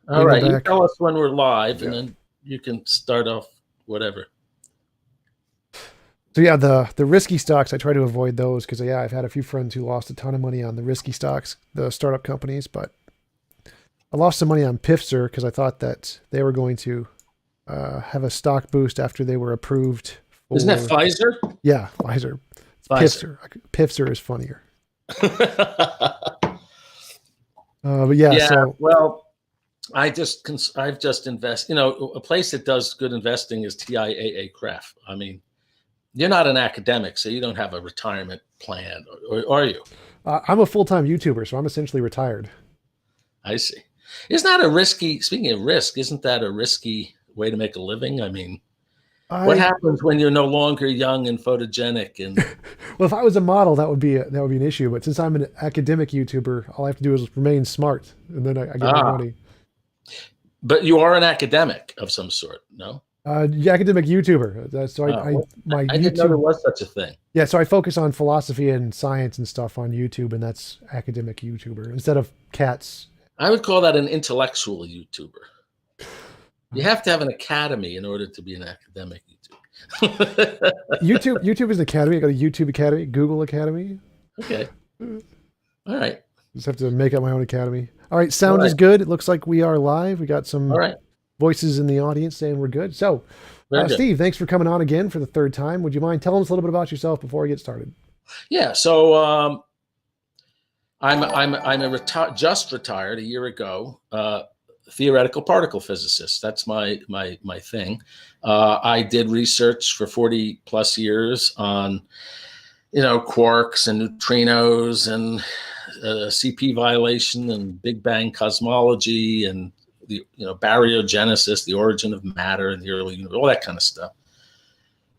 All bring them right, you back. tell us when we're live, and Yeah. then you can start off whatever. So yeah, the risky stocks, I try to avoid those because yeah, I've had a few friends who lost a ton of money on the risky stocks, the startup companies, but I lost some money on Pfizer because I thought that they were going to have a stock boost after they were approved Isn't that for, Pfizer? yeah, Pfizer. It's Pfizer. Pfizer. Pfizer is funnier. But yeah, Yeah. so Well, I've just invest. A place that does good investing is TIAA Craft. I mean, you're not an academic, so you don't have a retirement plan, or are you? I'm a full-time YouTuber, so I'm essentially retired. I see. Isn't that a risky? Speaking of risk, isn't that a risky way to make a living? I mean, what I happens when you're no longer young and photogenic and Well, if I was a model, that would be an issue. But since I'm an academic YouTuber, all I have to do is remain smart, and then I get more ah? money. But you are an academic of some sort, no? Academic YouTuber. So What? my I didn't know there YouTube, was such a thing. yeah. So I focus on philosophy and science and stuff on YouTube, and that's academic YouTuber instead of cats. I would call that an intellectual YouTuber. You have to have an academy in order to be an academic YouTuber. YouTube is an academy. I go to YouTube Academy, Google Academy. Okay. All right. Just have to make up my own academy. All right, All sound right. is good. It looks like we are live. We got All some right. voices in the audience saying we're good. So, Very good. Steve, thanks for coming on again for the third time. Would you mind telling us a little bit about yourself before we get started? Yeah. So just retired a year ago. Theoretical particle physicist. That's my thing. I did research for 40 plus years on quarks and neutrinos and CP violation and Big Bang cosmology and the baryogenesis, the origin of matter in the early universe, all that kind of stuff.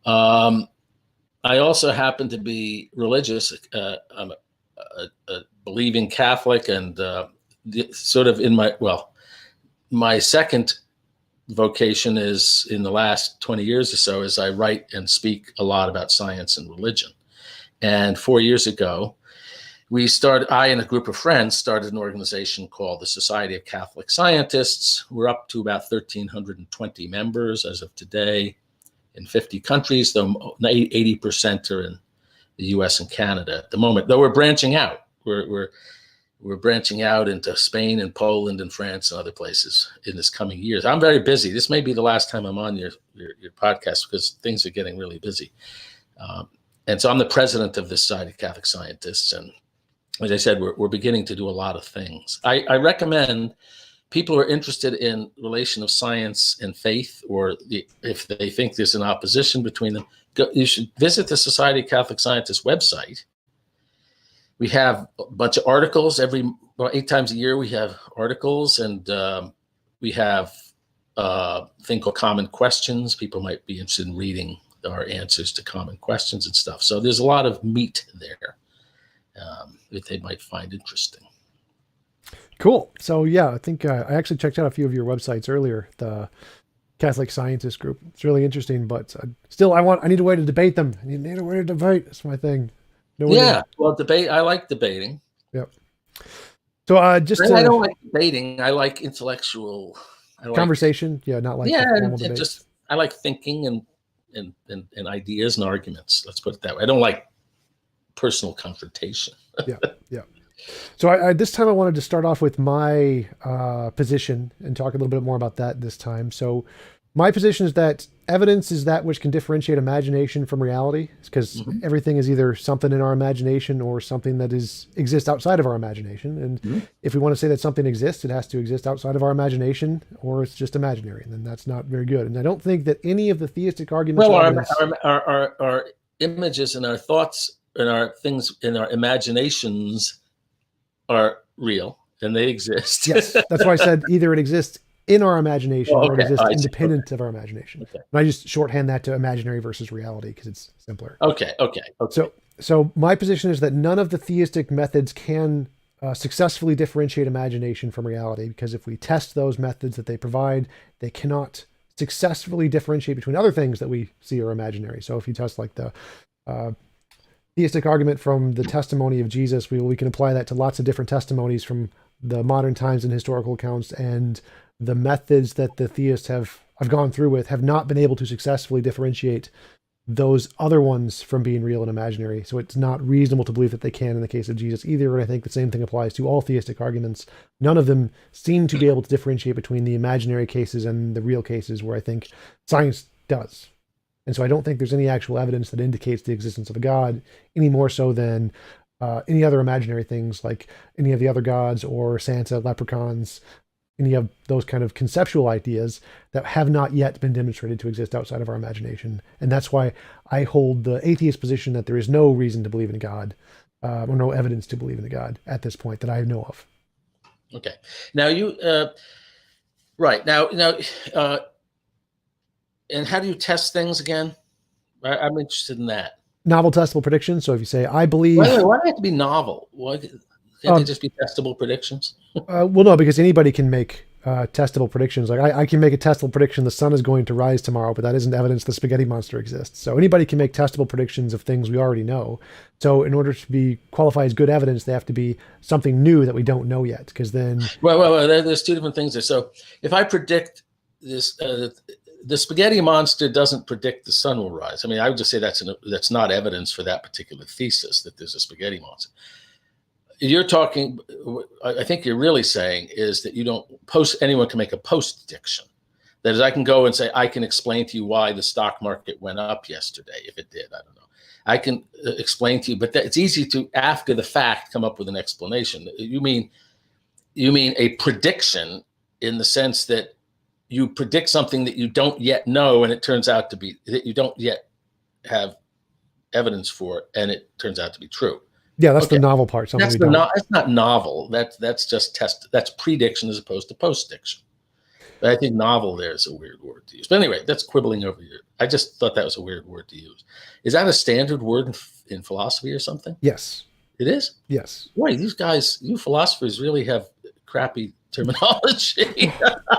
I also happen to be religious. I'm a believing Catholic, and sort of my second vocation is in the last 20 years or so is I write and speak a lot about science and religion. And 4 years ago, I and a group of friends started an organization called the Society of Catholic Scientists. We're up to about 1,320 members as of today in 50 countries, though 80% are in the US and Canada at the moment, though we're branching out. We're branching out into Spain and Poland and France and other places in this coming years. I'm very busy. This may be the last time I'm on your podcast because things are getting really busy. And so I'm the president of the Society of Catholic Scientists. And as I said, we're beginning to do a lot of things. I recommend people who are interested in relation of science and faith, or if they think there's an opposition between them, you should visit the Society of Catholic Scientists website. We have a bunch of articles about 8 times a year. We have articles, and we have a thing called Common Questions. People might be interested in reading our answers to common questions and stuff. So there's a lot of meat there that they might find interesting. Cool. So yeah, I think I actually checked out a few of your websites earlier. The Catholic Scientist group. It's really interesting, but still, I need a way to debate them. I need a way to debate. That's my thing. Well, debate. I like debating. Yep. So I don't like debating. I like intellectual conversation. Yeah, not like formal debates. I like thinking and ideas and arguments. Let's put it that way. I don't like personal confrontation. Yeah. So this time I wanted to start off with my position and talk a little bit more about that this time. So my position is that evidence is that which can differentiate imagination from reality, because everything is either something in our imagination or something that exists outside of our imagination. And if we want to say that something exists, it has to exist outside of our imagination, or it's just imaginary, and then that's not very good. And I don't think that any of the theistic arguments. Well, our images and our thoughts and our things in our imaginations are real and they exist. Yes, that's why I said either it exists in our imagination or it exists independent of our imagination. Okay. And I just shorthand that to imaginary versus reality because it's simpler. Okay. So my position is that none of the theistic methods can successfully differentiate imagination from reality, because if we test those methods that they provide, they cannot successfully differentiate between other things that we see are imaginary. So if you test like the theistic argument from the testimony of Jesus, we can apply that to lots of different testimonies from the modern times and historical accounts and the methods that the theists have gone through with have not been able to successfully differentiate those other ones from being real and imaginary. So it's not reasonable to believe that they can in the case of Jesus either. And I think the same thing applies to all theistic arguments. None of them seem to be able to differentiate between the imaginary cases and the real cases, where I think science does. And so I don't think there's any actual evidence that indicates the existence of a God, any more so than any other imaginary things like any of the other gods or Santa, leprechauns, any of those kind of conceptual ideas that have not yet been demonstrated to exist outside of our imagination. And that's why I hold the atheist position that there is no reason to believe in a God, or no evidence to believe in a God at this point that I know of. Okay. Now right now, and how do you test things again? I'm interested in that. Novel testable predictions. So if you say, I believe. Why do they have to be novel? Why can't they just be testable predictions? Well, no, because anybody can make testable predictions. Like I can make a testable prediction the sun is going to rise tomorrow, but that isn't evidence the spaghetti monster exists. So anybody can make testable predictions of things we already know. So in order to be qualified as good evidence, they have to be something new that we don't know yet. Because then, well, there's two different things there. So if I predict this, the spaghetti monster doesn't predict the sun will rise. I mean, I would just say that's not evidence for that particular thesis that there's a spaghetti monster. You're talking, I think you're really saying is that you don't anyone can make a post prediction. That is, I can go and say, I can explain to you why the stock market went up yesterday. If it did, I don't know. I can explain to you, but it's easy to, after the fact, come up with an explanation. You mean a prediction in the sense that you predict something that you don't yet know, and it turns out to be, that you don't yet have evidence for, and it turns out to be true. Yeah, that's the novel part. That's not novel. That's just that's prediction as opposed to post-diction. But I think novel there is a weird word to use. But anyway, that's quibbling over here. I just thought that was a weird word to use. Is that a standard word in philosophy or something? Yes. It is? Yes. Boy, these guys, you philosophers really have crappy terminology.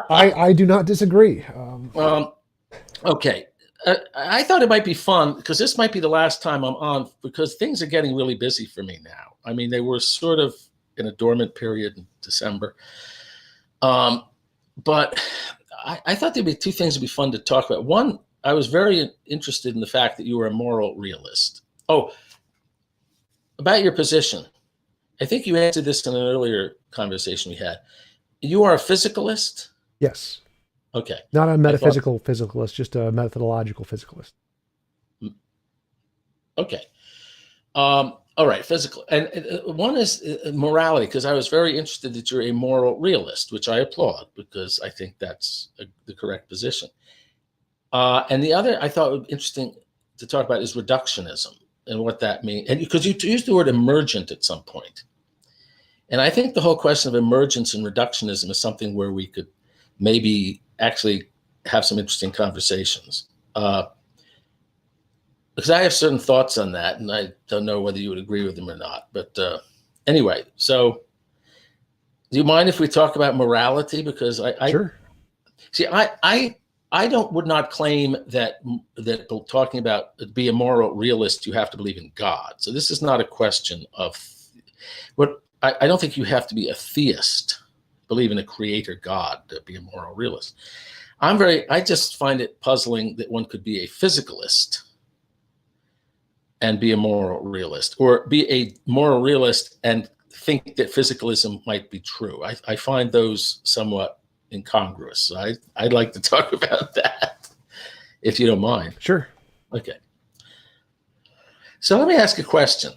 I do not disagree. Okay. I thought it might be fun because this might be the last time I'm on, because things are getting really busy for me now. I mean, they were sort of in a dormant period in December. But I thought there'd be two things that'd be fun to talk about. One, I was very interested in the fact that you were a moral realist. Oh, about your position. I think you answered this in an earlier conversation we had. You are a physicalist? Yes. Okay. Not a metaphysical physicalist, just a methodological physicalist. Okay. All right. Physical. And one is morality, because I was very interested that you're a moral realist, which I applaud because I think that's the correct position. And the other I thought would be interesting to talk about is reductionism and what that means. And because you used the word emergent at some point. And I think the whole question of emergence and reductionism is something where we could maybe actually have some interesting conversations. Because I have certain thoughts on that, and I don't know whether you would agree with them or not. But anyway, so do you mind if we talk about morality? Because Sure. See, I would not claim that talking about be a moral realist, you have to believe in God. So this is not a question of what I don't think you have to be a theist, believe in a creator God to be a moral realist. I just find it puzzling that one could be a physicalist and be a moral realist, or be a moral realist and think that physicalism might be true. I find those somewhat incongruous. So I'd like to talk about that, if you don't mind. Sure. Okay. So let me ask a question.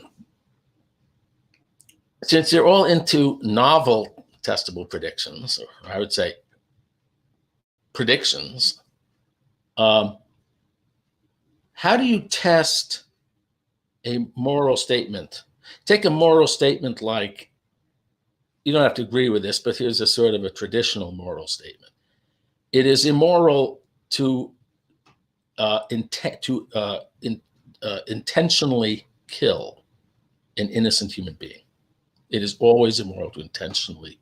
Since you're all into novel testable predictions, or I would say predictions, how do you test a moral statement? Take a moral statement like, you don't have to agree with this, but here's a sort of a traditional moral statement. It is immoral to intentionally kill an innocent human being. It is always immoral to intentionally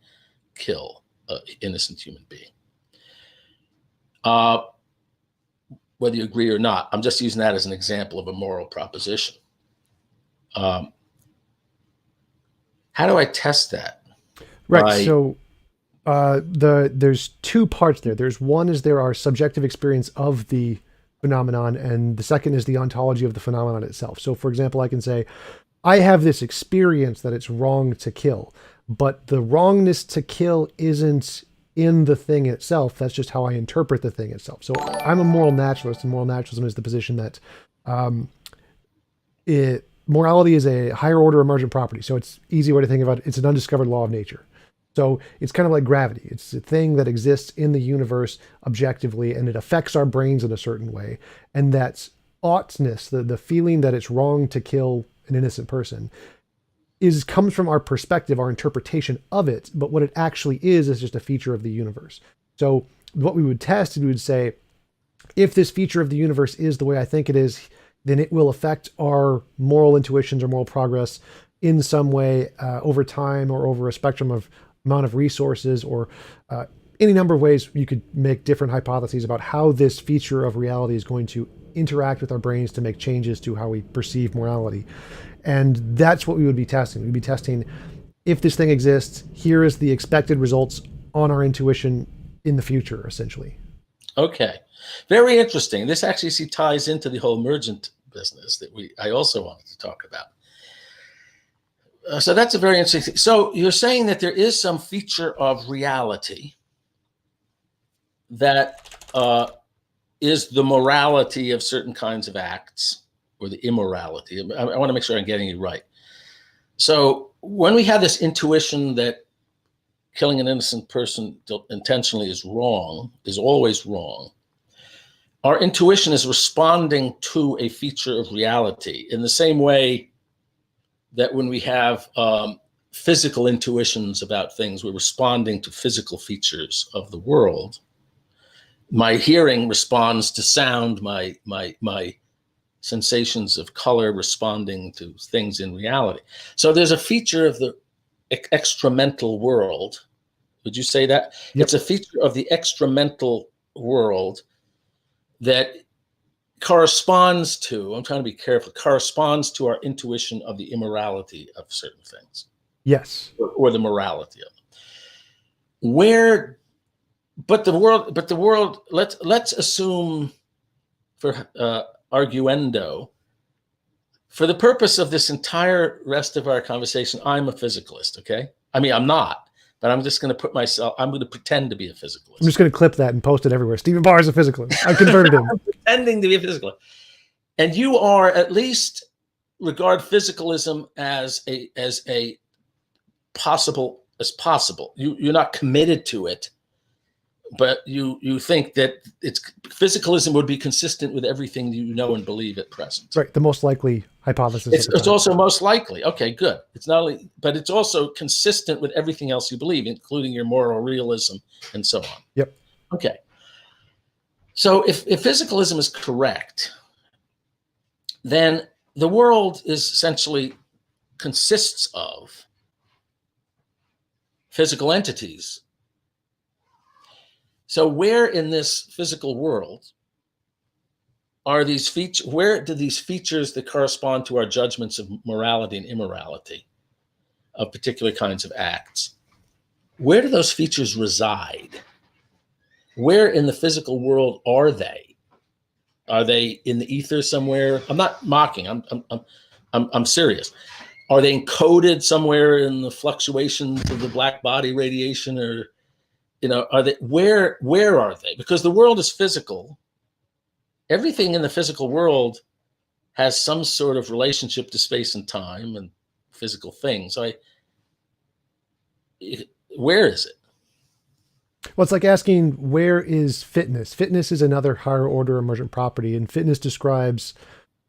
kill an innocent human being. Whether you agree or not, I'm just using that as an example of a moral proposition. How do I test that? Right. So there's two parts there. There's one is there are subjective experience of the phenomenon, and the second is the ontology of the phenomenon itself. So, for example, I can say, I have this experience that it's wrong to kill, but the wrongness to kill isn't in the thing itself. That's just how I interpret the thing itself. So I'm a moral naturalist, and moral naturalism is the position that morality is a higher order emergent property. So it's easy way to think about it. It's an undiscovered law of nature. So it's kind of like gravity. It's a thing that exists in the universe objectively, and it affects our brains in a certain way. And that's oughtness, the feeling that it's wrong to kill an innocent person, comes from our perspective, our interpretation of it. But what it actually is just a feature of the universe. So what we would test, we would say, if this feature of the universe is the way I think it is, then it will affect our moral intuitions or moral progress in some way over time, or over a spectrum of amount of resources, or any number of ways. You could make different hypotheses about how this feature of reality is going to interact with our brains to make changes to how we perceive morality. And that's what we would be testing. We'd be testing, if this thing exists, here is the expected results on our intuition in the future, essentially. Okay. Very interesting. This actually ties into the whole emergent business that I also wanted to talk about. So that's a very interesting thing. So you're saying that there is some feature of reality that is the morality of certain kinds of acts, or the immorality. I want to make sure I'm getting you right. So when we have this intuition that killing an innocent person intentionally is wrong, is always wrong, our intuition is responding to a feature of reality in the same way that when we have physical intuitions about things, we're responding to physical features of the world. My hearing responds to sound, my sensations of color responding to things in reality. So there's a feature of the extramental world. Would you say that? Yep. It's a feature of the extramental world that corresponds to, I'm trying to be careful, corresponds to our intuition of the immorality of certain things. Yes. Or the morality of them. But the world, let's assume, for arguendo, for the purpose of this entire rest of our conversation, I'm a physicalist, okay? I mean, I'm not, but I'm just going to I'm going to pretend to be a physicalist. I'm just going to clip that and post it everywhere. Stephen Barr is a physicalist. I've converted him. I'm pretending to be a physicalist. And you are, at least regard physicalism as a possible as possible. You're not committed to it, but you think that physicalism would be consistent with everything you know and believe at present. Right. The most likely hypothesis. It's also most likely. Okay, good. It's not only, but it's also consistent with everything else you believe, including your moral realism and so on. Yep. Okay. So if physicalism is correct, then the world is essentially consists of physical entities. So where in this physical world are these features? Where do these features that correspond to our judgments of morality and immorality of particular kinds of acts, where do those features reside? Where in the physical world are they? Are they in the ether somewhere? I'm not mocking. I'm serious. Are they encoded somewhere in the fluctuations of the black body radiation, or are they, where are they? Because the world is physical. Everything in the physical world has some sort of relationship to space and time and physical things. Where is it? Well, it's like asking, where is fitness? Fitness is another higher order emergent property, and fitness describes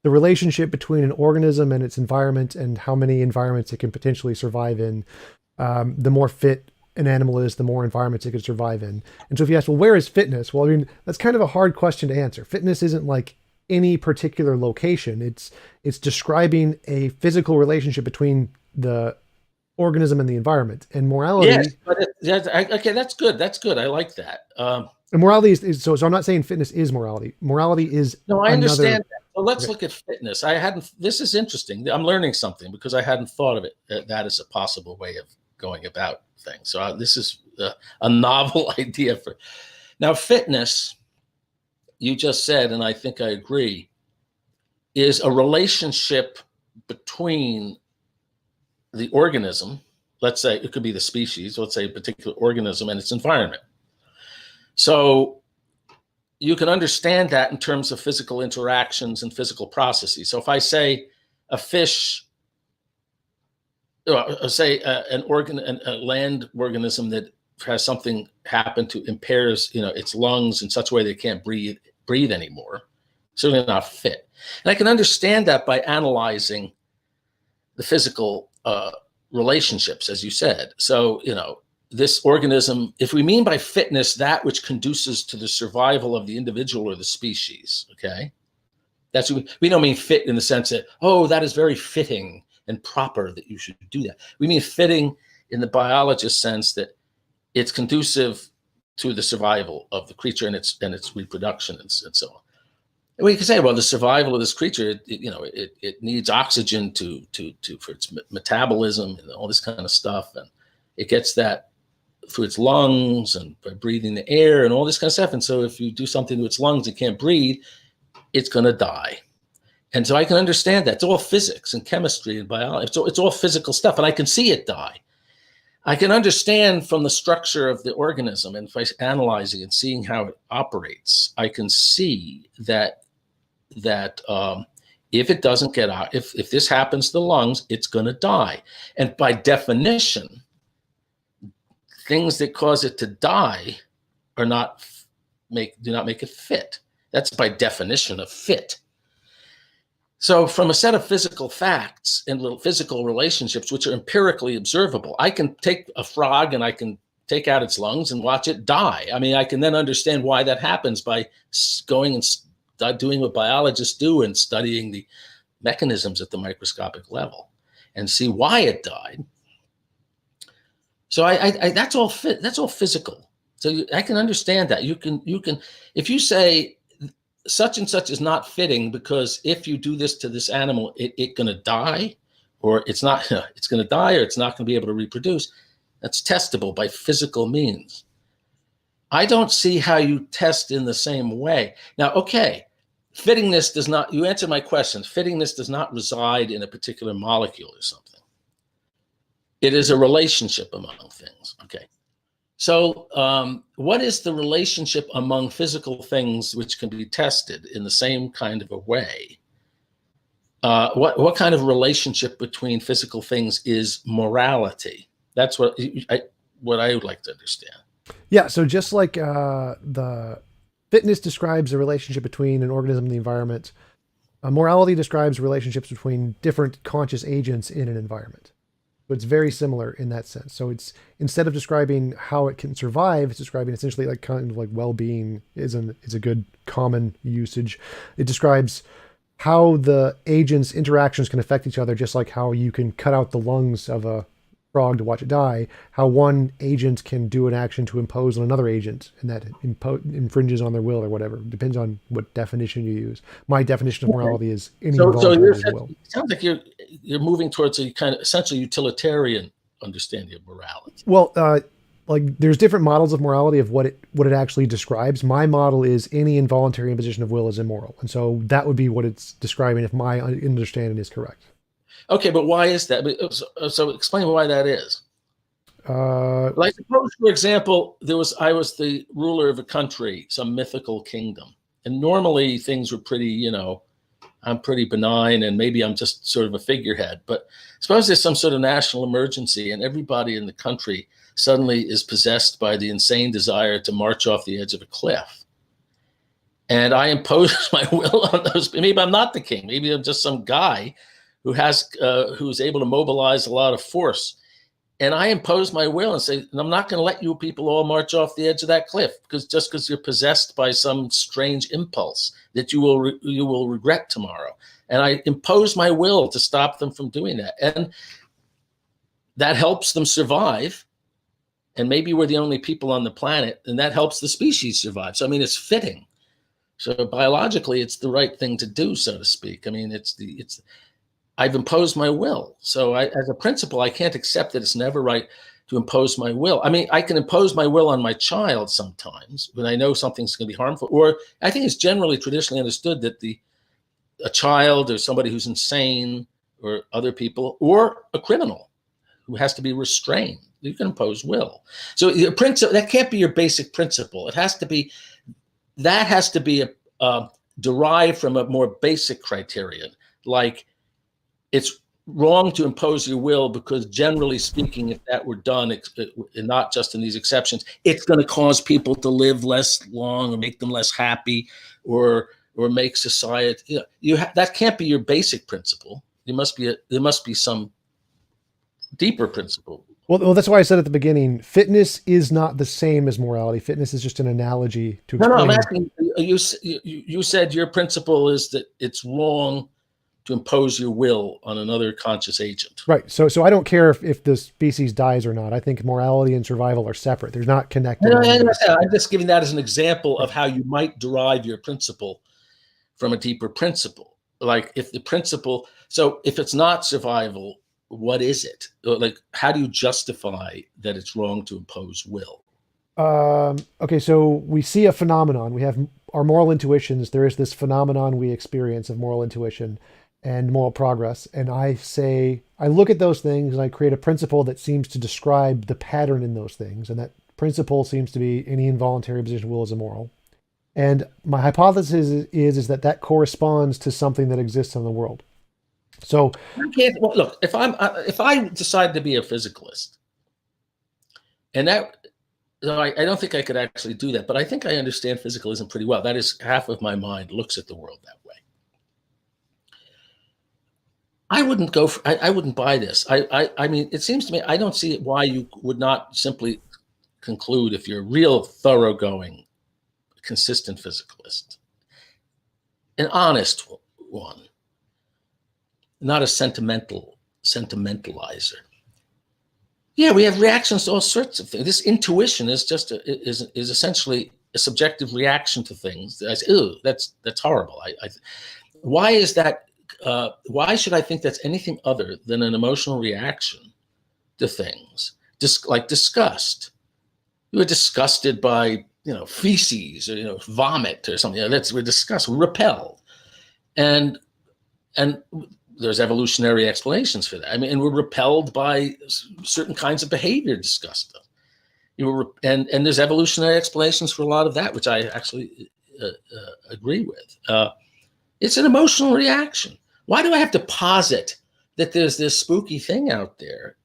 the relationship between an organism and its environment and how many environments it can potentially survive in. The more fit an animal is, the more environments it can survive in. And so if you ask, well, where is fitness? Well, I mean, that's kind of a hard question to answer. Fitness isn't like any particular location. It's describing a physical relationship between the organism and the environment. And morality. Yes, but okay, that's good. That's good. I like that. And morality is so I'm not saying fitness is morality. Morality is no, I understand that. Well, let's look at fitness. This is interesting. I'm learning something because I hadn't thought of it that as a possible way of going about things. So this is a novel idea for now. Fitness, you just said, and I think I agree, is a relationship between the organism, let's say it could be the species, let's say a particular organism, and its environment. So you can understand that in terms of physical interactions and physical processes. So if I say a fish, say a land organism that has something happen to impairs, its lungs in such a way they can't breathe anymore, certainly not fit. And I can understand that by analyzing the physical relationships, as you said. So, this organism, if we mean by fitness that which conduces to the survival of the individual or the species, okay? That's we don't mean fit in the sense that, oh, that is very fitting and proper that you should do that. We mean fitting in the biologist sense that it's conducive to the survival of the creature and its reproduction and so on. And we can say, well, the survival of this creature, it needs oxygen for its metabolism and all this kind of stuff, and it gets that through its lungs and by breathing the air and all this kind of stuff. And so if you do something to its lungs, it can't breathe, it's going to die. And so I can understand that. It's all physics and chemistry and biology. So it's all physical stuff, and I can see it die. I can understand from the structure of the organism, and by analyzing and seeing how it operates, I can see that if it doesn't get out, if this happens to the lungs, it's going to die. And by definition, things that cause it to die do not make it fit. That's by definition of fit. So from a set of physical facts and little physical relationships, which are empirically observable, I can take a frog and I can take out its lungs and watch it die. I mean, I can then understand why that happens by going and doing what biologists do and studying the mechanisms at the microscopic level and see why it died. So that's all physical. So I can understand that. You can, if you say such and such is not fitting because if you do this to this animal, it's going to die, or it's not, it's going to die, or it's not going to be able to reproduce. That's testable by physical means. I don't see how you test in the same way. Now, okay, fittingness does not, you answered my question, fittingness does not reside in a particular molecule or something. It is a relationship among things, okay? So what is the relationship among physical things which can be tested in the same kind of a way? What kind of relationship between physical things is morality? That's what I would like to understand. Yeah, so just like the fitness describes the relationship between an organism and the environment, morality describes relationships between different conscious agents in an environment. So it's very similar in that sense. So it's, instead of describing how it can survive, it's describing essentially like kind of like well-being is a good common usage. It describes how the agents' interactions can affect each other, just like how you can cut out the lungs of a frog to watch it die, how one agent can do an action to impose on another agent, and that infringes on their will or whatever. Depends on what definition you use. My definition of morality is any involuntary will. It sounds like you're moving towards a kind of essentially utilitarian understanding of morality. Well, like there's different models of morality of what it actually describes. My model is any involuntary imposition of will is immoral, and so that would be what it's describing if my understanding is correct. Okay, but why is that? So explain why that is. Like suppose, for example, I was the ruler of a country, some mythical kingdom, and normally things were pretty, I'm pretty benign, and maybe I'm just sort of a figurehead. But suppose there's some sort of national emergency, and everybody in the country suddenly is possessed by the insane desire to march off the edge of a cliff. And I impose my will on those. Maybe I'm not the king. Maybe I'm just some guy who's able to mobilize a lot of force. And I impose my will and say, I'm not going to let you people all march off the edge of that cliff because you're possessed by some strange impulse that you will regret tomorrow. And I impose my will to stop them from doing that. And that helps them survive. And maybe we're the only people on the planet, and that helps the species survive. So, I mean, it's fitting. So biologically, it's the right thing to do, so to speak. I mean, I've imposed my will. So as a principle, I can't accept that it's never right to impose my will. I mean, I can impose my will on my child sometimes when I know something's going to be harmful. Or I think it's generally traditionally understood that a child or somebody who's insane or other people or a criminal who has to be restrained, you can impose will. So your principle, that can't be your basic principle. It has to be, that has to be derived from a more basic criterion, like it's wrong to impose your will because generally speaking, if that were done, and not just in these exceptions, it's going to cause people to live less long or make them less happy or make society, that can't be your basic principle. There must be some deeper principle. Well, that's why I said at the beginning, fitness is not the same as morality. Fitness is just an analogy to explain. No, I'm asking you said your principle is that it's wrong to impose your will on another conscious agent. Right. So I don't care if the species dies or not. I think morality and survival are separate. They're not connected. I'm just giving that as an example of how you might derive your principle from a deeper principle. Like if the principle, so if it's not survival, what is it? Like, how do you justify that it's wrong to impose will? Okay, so we see a phenomenon. We have our moral intuitions. There is this phenomenon we experience of moral intuition and moral progress. And I look at those things and I create a principle that seems to describe the pattern in those things. And that principle seems to be any involuntary position of will is immoral. And my hypothesis is that corresponds to something that exists in the world. So look, if I decide to be a physicalist, and that, I don't think I could actually do that, but I think I understand physicalism pretty well. That is, half of my mind looks at the world that way. I wouldn't buy this. I mean, it seems to me, I don't see why you would not simply conclude, if you're a real thoroughgoing, consistent physicalist, an honest one, not a sentimentalizer. Yeah, we have reactions to all sorts of things. This intuition is just is essentially a subjective reaction to things. Ew, that's horrible. Why is that? Why should I think that's anything other than an emotional reaction to things? Just like disgust. You were disgusted by feces or vomit or something. We're disgusted. We're repelled, and there's evolutionary explanations for that. I mean, and we're repelled by certain kinds of behavior, disgust us. And there's evolutionary explanations for a lot of that, which I actually agree with. It's an emotional reaction. Why do I have to posit that there's this spooky thing out there,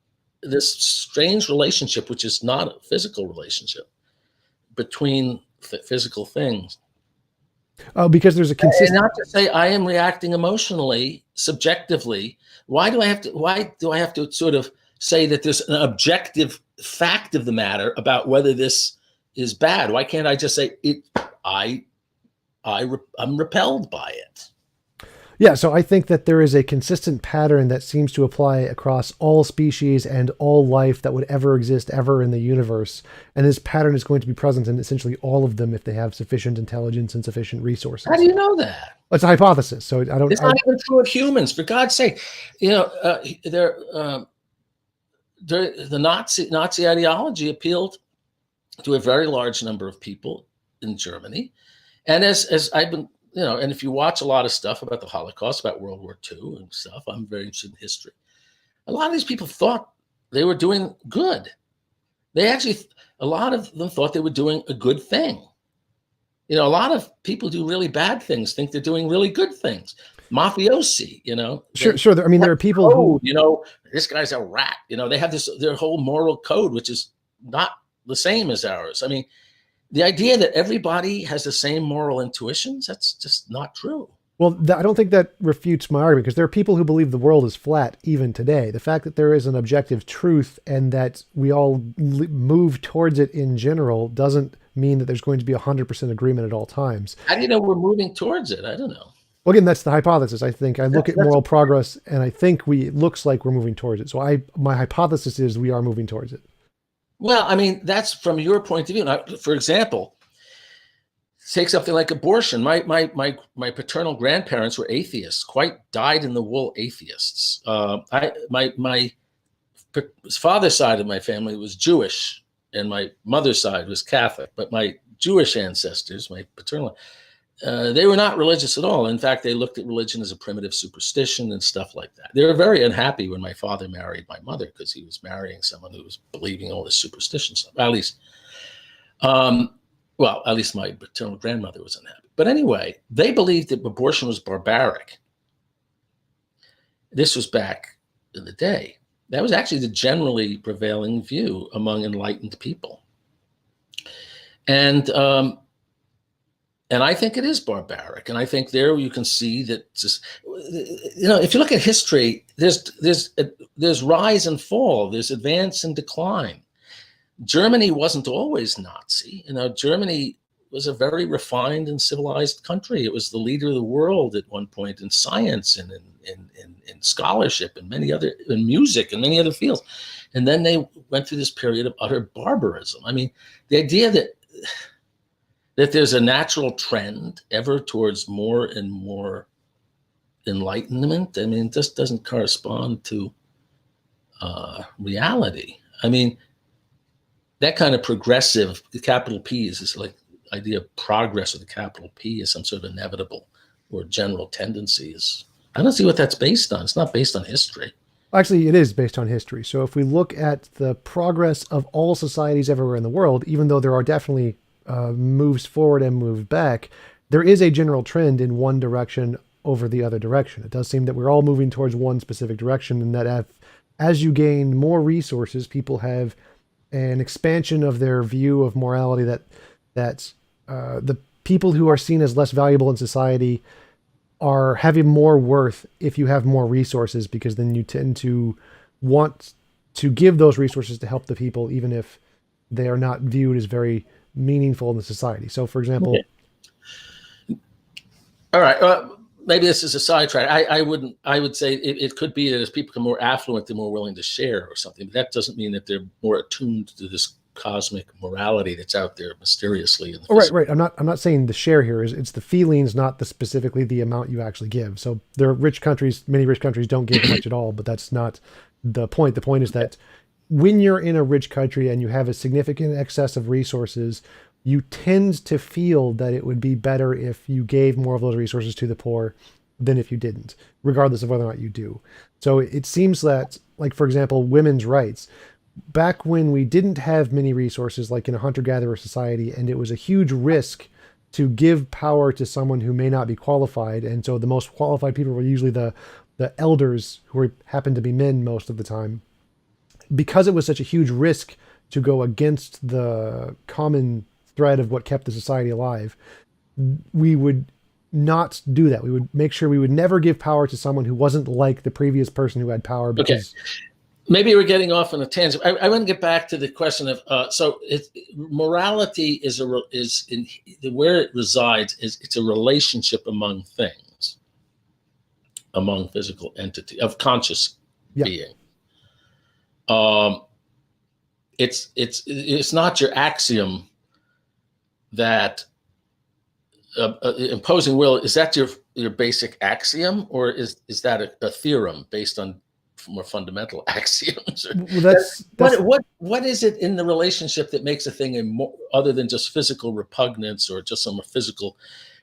this strange relationship, which is not a physical relationship, between physical things? Oh, because there's a consistent. And not to say I am reacting emotionally, subjectively. Why do I have to sort of say that there's an objective fact of the matter about whether this is bad? Why can't I just say it? I'm repelled by it. Yeah, so I think that there is a consistent pattern that seems to apply across all species and all life that would ever exist ever in the universe. And this pattern is going to be present in essentially all of them if they have sufficient intelligence and sufficient resources. How do you know that? It's a hypothesis, so I don't. It's not even true of humans, for God's sake. The Nazi ideology appealed to a very large number of people in Germany, and as I've been. And if you watch a lot of stuff about the Holocaust, about World War II and stuff, I'm very interested in history. A lot of these people thought they were doing good. A lot of them thought they were doing a good thing. A lot of people do really bad things, think they're doing really good things. Mafiosi, Sure. There are people who, this guy's a rat. They have their whole moral code, which is not the same as ours. I mean, the idea that everybody has the same moral intuitions, that's just not true. Well, I don't think that refutes my argument, because there are people who believe the world is flat even today. The fact that there is an objective truth and that we all move towards it in general doesn't mean that there's going to be 100% agreement at all times. How do you know we're moving towards it? I don't know. Well, again, that's the hypothesis. I think I look at moral progress and I think it looks like we're moving towards it. So my hypothesis is we are moving towards it. Well, I mean, that's from your point of view. Now, for example, take something like abortion. My paternal grandparents were atheists, quite dyed-in-the-wool atheists. My father's side of my family was Jewish, and my mother's side was Catholic. But my Jewish ancestors, my paternal, they were not religious at all. In fact, they looked at religion as a primitive superstition and stuff like that. They were very unhappy when my father married my mother because he was marrying someone who was believing all this superstition stuff. At least, at least my paternal grandmother was unhappy. But anyway, they believed that abortion was barbaric. This was back in the day. That was actually the generally prevailing view among enlightened people. And I think it is barbaric. And I think there you can see that, if you look at history, there's rise and fall, there's advance and decline. Germany wasn't always Nazi. Germany was a very refined and civilized country. It was the leader of the world at one point in science and in scholarship and in music and many other fields. And then they went through this period of utter barbarism. I mean, the idea that there's a natural trend ever towards more and more enlightenment, I mean, this doesn't correspond to reality. I mean, that kind of progressive, the capital P is like idea of progress with a capital P is some sort of inevitable or general tendency. I don't see what that's based on. It's not based on history. Actually, it is based on history. So if we look at the progress of all societies everywhere in the world, even though there are definitely moves forward and moves back, there is a general trend in one direction over the other direction. It does seem that we're all moving towards one specific direction, and that as you gain more resources, people have an expansion of their view of morality, that the people who are seen as less valuable in society are having more worth if you have more resources, because then you tend to want to give those resources to help the people, even if they are not viewed as very meaningful in the society. So, for example, all right, maybe this is a sidetrack. I would say it could be that as people become more affluent, they're more willing to share or something. But that doesn't mean that they're more attuned to this cosmic morality that's out there mysteriously. Right. I'm not saying the share here it's the feelings, not specifically the amount you actually give. So there are many rich countries don't give much at all, but that's not the point. The point is that when you're in a rich country and you have a significant excess of resources, you tend to feel that it would be better if you gave more of those resources to the poor than if you didn't, regardless of whether or not you do. So it seems that, like, for example, women's rights, back when we didn't have many resources, like in a hunter-gatherer society, and it was a huge risk to give power to someone who may not be qualified. And so the most qualified people were usually the elders, who happened to be men most of the time. Because it was such a huge risk to go against the common thread of what kept the society alive, we would not do that. We would make sure we would never give power to someone who wasn't like the previous person who had power. Because maybe we're getting off on a tangent. I want to get back to the question of morality is where it resides. It's a relationship among things, among physical entity of conscious being. It's not your axiom that imposing will, is that your basic axiom, or is that a theorem based on more fundamental axioms? Well, what is it in the relationship that makes a thing other than just physical repugnance or just some physical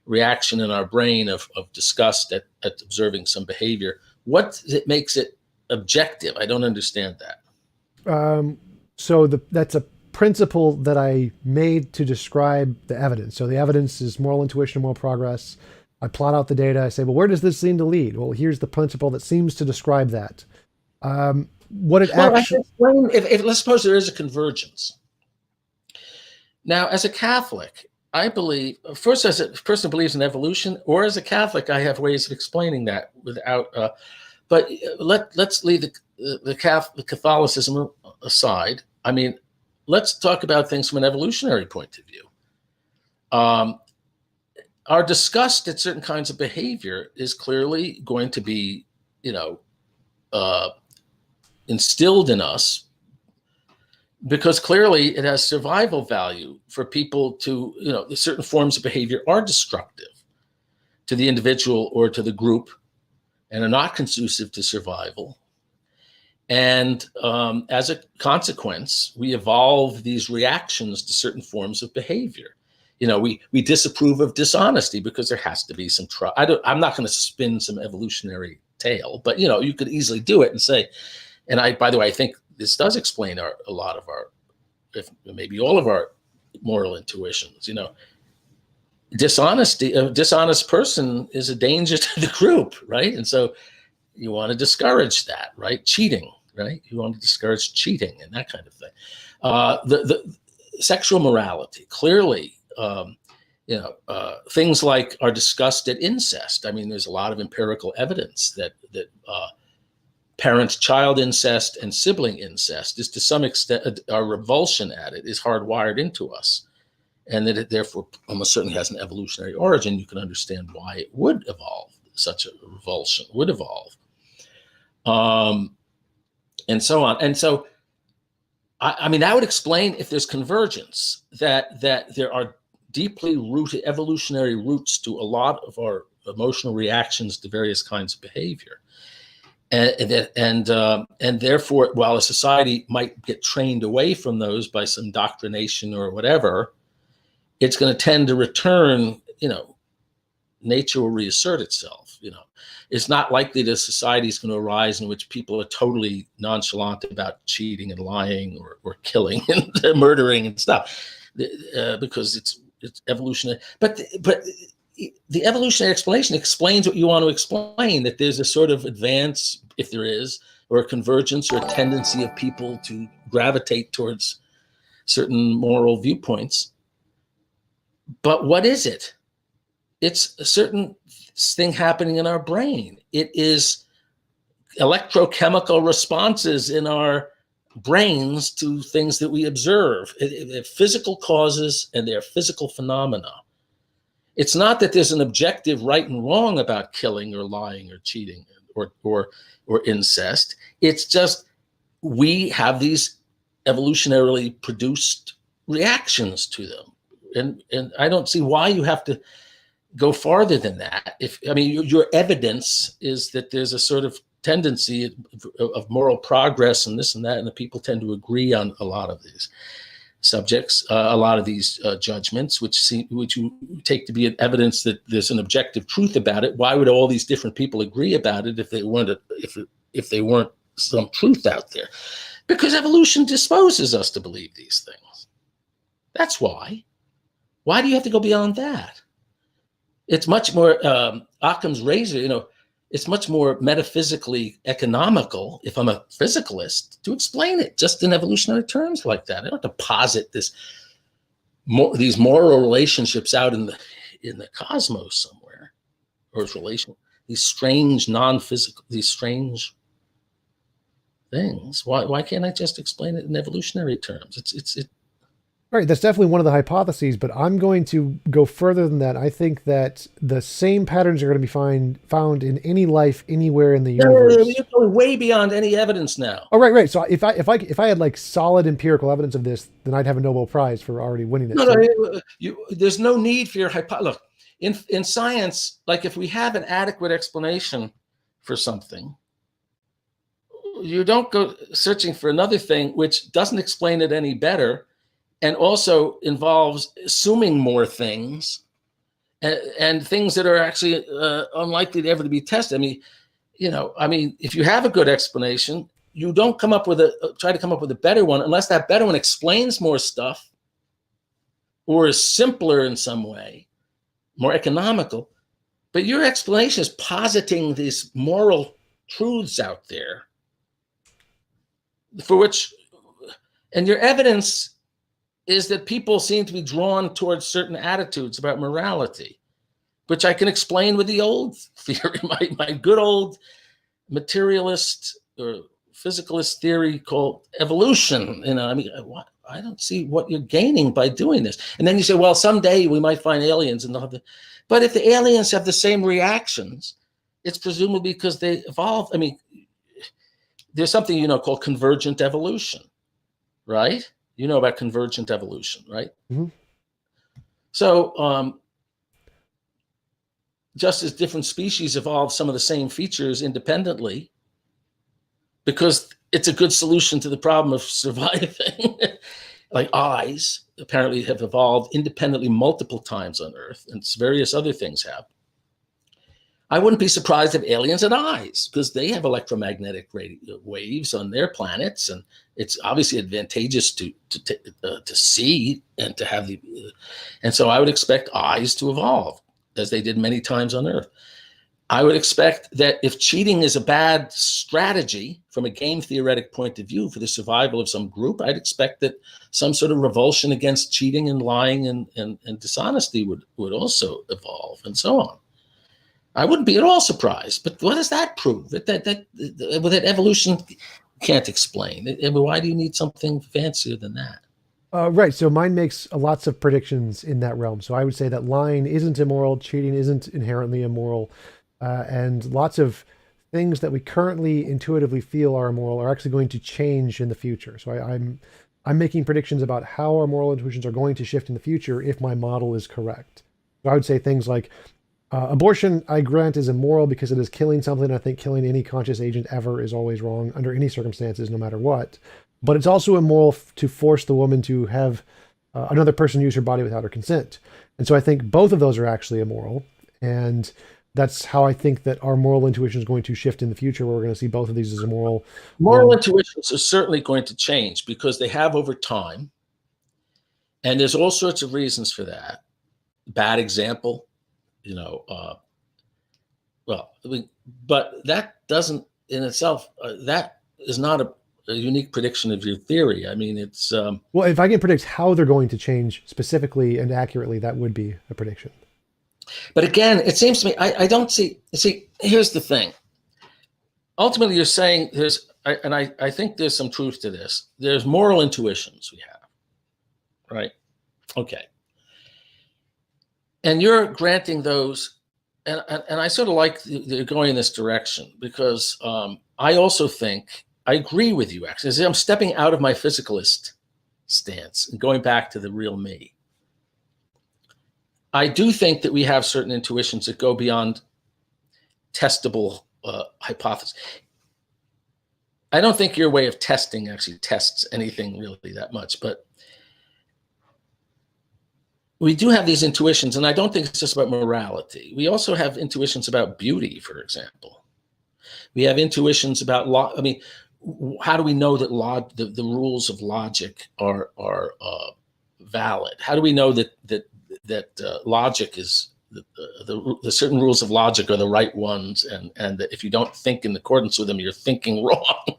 reaction in our brain of disgust at observing some behavior? What makes it objective? I don't understand that. So that's a principle that I made to describe the evidence. So the evidence is moral intuition and moral progress. I plot out the data. I say, well, where does this seem to lead? Well, here's the principle that seems to describe that. Let's suppose there is a convergence. Now, as a Catholic, I believe, first, as a person who believes in evolution, or as a Catholic, I have ways of explaining that without. But let's leave the Catholicism aside. I mean, let's talk about things from an evolutionary point of view. Our disgust at certain kinds of behavior is clearly going to be, instilled in us because clearly it has survival value for people to, certain forms of behavior are destructive to the individual or to the group and are not conducive to survival. And as a consequence, we evolve these reactions to certain forms of behavior. We disapprove of dishonesty because there has to be some trust. I'm not going to spin some evolutionary tale, but you could easily do it and say, and by the way, I think this does explain a lot of our, if maybe all of our moral intuitions. Dishonesty, a dishonest person is a danger to the group, right? And so you want to discourage that, right? Cheating, right? You want to discourage cheating and that kind of thing. The sexual morality, clearly, things like are discussed at incest. I mean, there's a lot of empirical evidence that parent-child incest and sibling incest is to some extent, our revulsion at it is hardwired into us, and that it therefore almost certainly has an evolutionary origin. You can understand why it would evolve, such a revulsion would evolve, and so on. And so, I mean, that would explain if there's convergence, that there are deeply rooted evolutionary roots to a lot of our emotional reactions to various kinds of behavior. And therefore, while a society might get trained away from those by some indoctrination or whatever, it's going to tend to return. Nature will reassert itself. It's not likely that a society is going to arise in which people are totally nonchalant about cheating and lying or killing and murdering and stuff, because it's evolutionary. But the evolutionary explanation explains what you want to explain, that there's a sort of advance, if there is, or a convergence or a tendency of people to gravitate towards certain moral viewpoints. But what is it? It's a certain thing happening in our brain. It is electrochemical responses in our brains to things that we observe. They're physical causes and they're physical phenomena. It's not that there's an objective right and wrong about killing or lying or cheating or incest. It's just we have these evolutionarily produced reactions to them. And I don't see why you have to go farther than that. Your evidence is that there's a sort of tendency of moral progress and this and that, and the people tend to agree on a lot of these subjects, a lot of these judgments, which you take to be evidence that there's an objective truth about it. Why would all these different people agree about it if they weren't some truth out there? Because evolution disposes us to believe these things. That's why. Why do you have to go beyond that? It's much more Occam's razor. It's much more metaphysically economical, if I'm a physicalist, to explain it just in evolutionary terms like that. I don't have to posit these moral relationships out in the cosmos somewhere, or these strange non-physical, these strange things. Why can't I just explain it in evolutionary terms? It. Right, that's definitely one of the hypotheses, but I'm going to go further than that. I think that the same patterns are going to be found in any life anywhere in the universe. No, you're going way beyond any evidence now. Oh, right. So if I had like solid empirical evidence of this, then I'd have a Nobel Prize for already winning it. No, there's no need for your hypothesis. Look, in science, like if we have an adequate explanation for something, you don't go searching for another thing which doesn't explain it any better, and also involves assuming more things and things that are actually unlikely to ever to be tested. If you have a good explanation, you don't try to come up with a better one unless that better one explains more stuff or is simpler in some way, more economical. But your explanation is positing these moral truths out there and your evidence is that people seem to be drawn towards certain attitudes about morality, which I can explain with the old theory, my good old materialist or physicalist theory called evolution. I don't see what you're gaining by doing this. And then you say, well, someday we might find aliens and they'll have but if the aliens have the same reactions, it's presumably because they evolved. There's something, called convergent evolution, right? You know about convergent evolution, right? Mm-hmm. So just as different species evolve some of the same features independently, because it's a good solution to the problem of surviving, like eyes apparently have evolved independently multiple times on Earth, and various other things have. I wouldn't be surprised if aliens had eyes, because they have electromagnetic waves on their planets, and it's obviously advantageous to see and to have the. And so I would expect eyes to evolve, as they did many times on Earth. I would expect that if cheating is a bad strategy from a game theoretic point of view for the survival of some group, I'd expect that some sort of revulsion against cheating and lying and dishonesty would also evolve, and so on. I wouldn't be at all surprised. But what does that prove? That evolution can't explain. Why do you need something fancier than that? Right. So mine makes lots of predictions in that realm. So I would say that lying isn't immoral, cheating isn't inherently immoral, and lots of things that we currently intuitively feel are immoral are actually going to change in the future. So I'm making predictions about how our moral intuitions are going to shift in the future if my model is correct. So I would say things like abortion, I grant, is immoral because it is killing something. I think killing any conscious agent ever is always wrong under any circumstances, no matter what. But it's also immoral to force the woman to have another person use her body without her consent. And so I think both of those are actually immoral. And that's how I think that our moral intuition is going to shift in the future, where we're going to see both of these as immoral. Moral intuitions are certainly going to change because they have over time. And there's all sorts of reasons for that. Bad example, but that doesn't in itself, that is not a unique prediction of your theory. I mean, it's well, if I can predict how they're going to change specifically and accurately, that would be a prediction. But again, it seems to me I don't see. Here's the thing. Ultimately, you're saying I think there's some truth to this. There's moral intuitions we have, right? Okay. And you're granting those, and I sort of like they're going in this direction, because I also think I agree with you, actually. I'm stepping out of my physicalist stance and going back to the real me. I do think that we have certain intuitions that go beyond testable hypothesis. I don't think your way of testing actually tests anything really that much, but we do have these intuitions, and I don't think it's just about morality. We also have intuitions about beauty, for example. We have intuitions about law. I mean, how do we know that the rules of logic are valid? How do we know that logic is the certain rules of logic are the right ones, and that if you don't think in accordance with them, you're thinking wrong?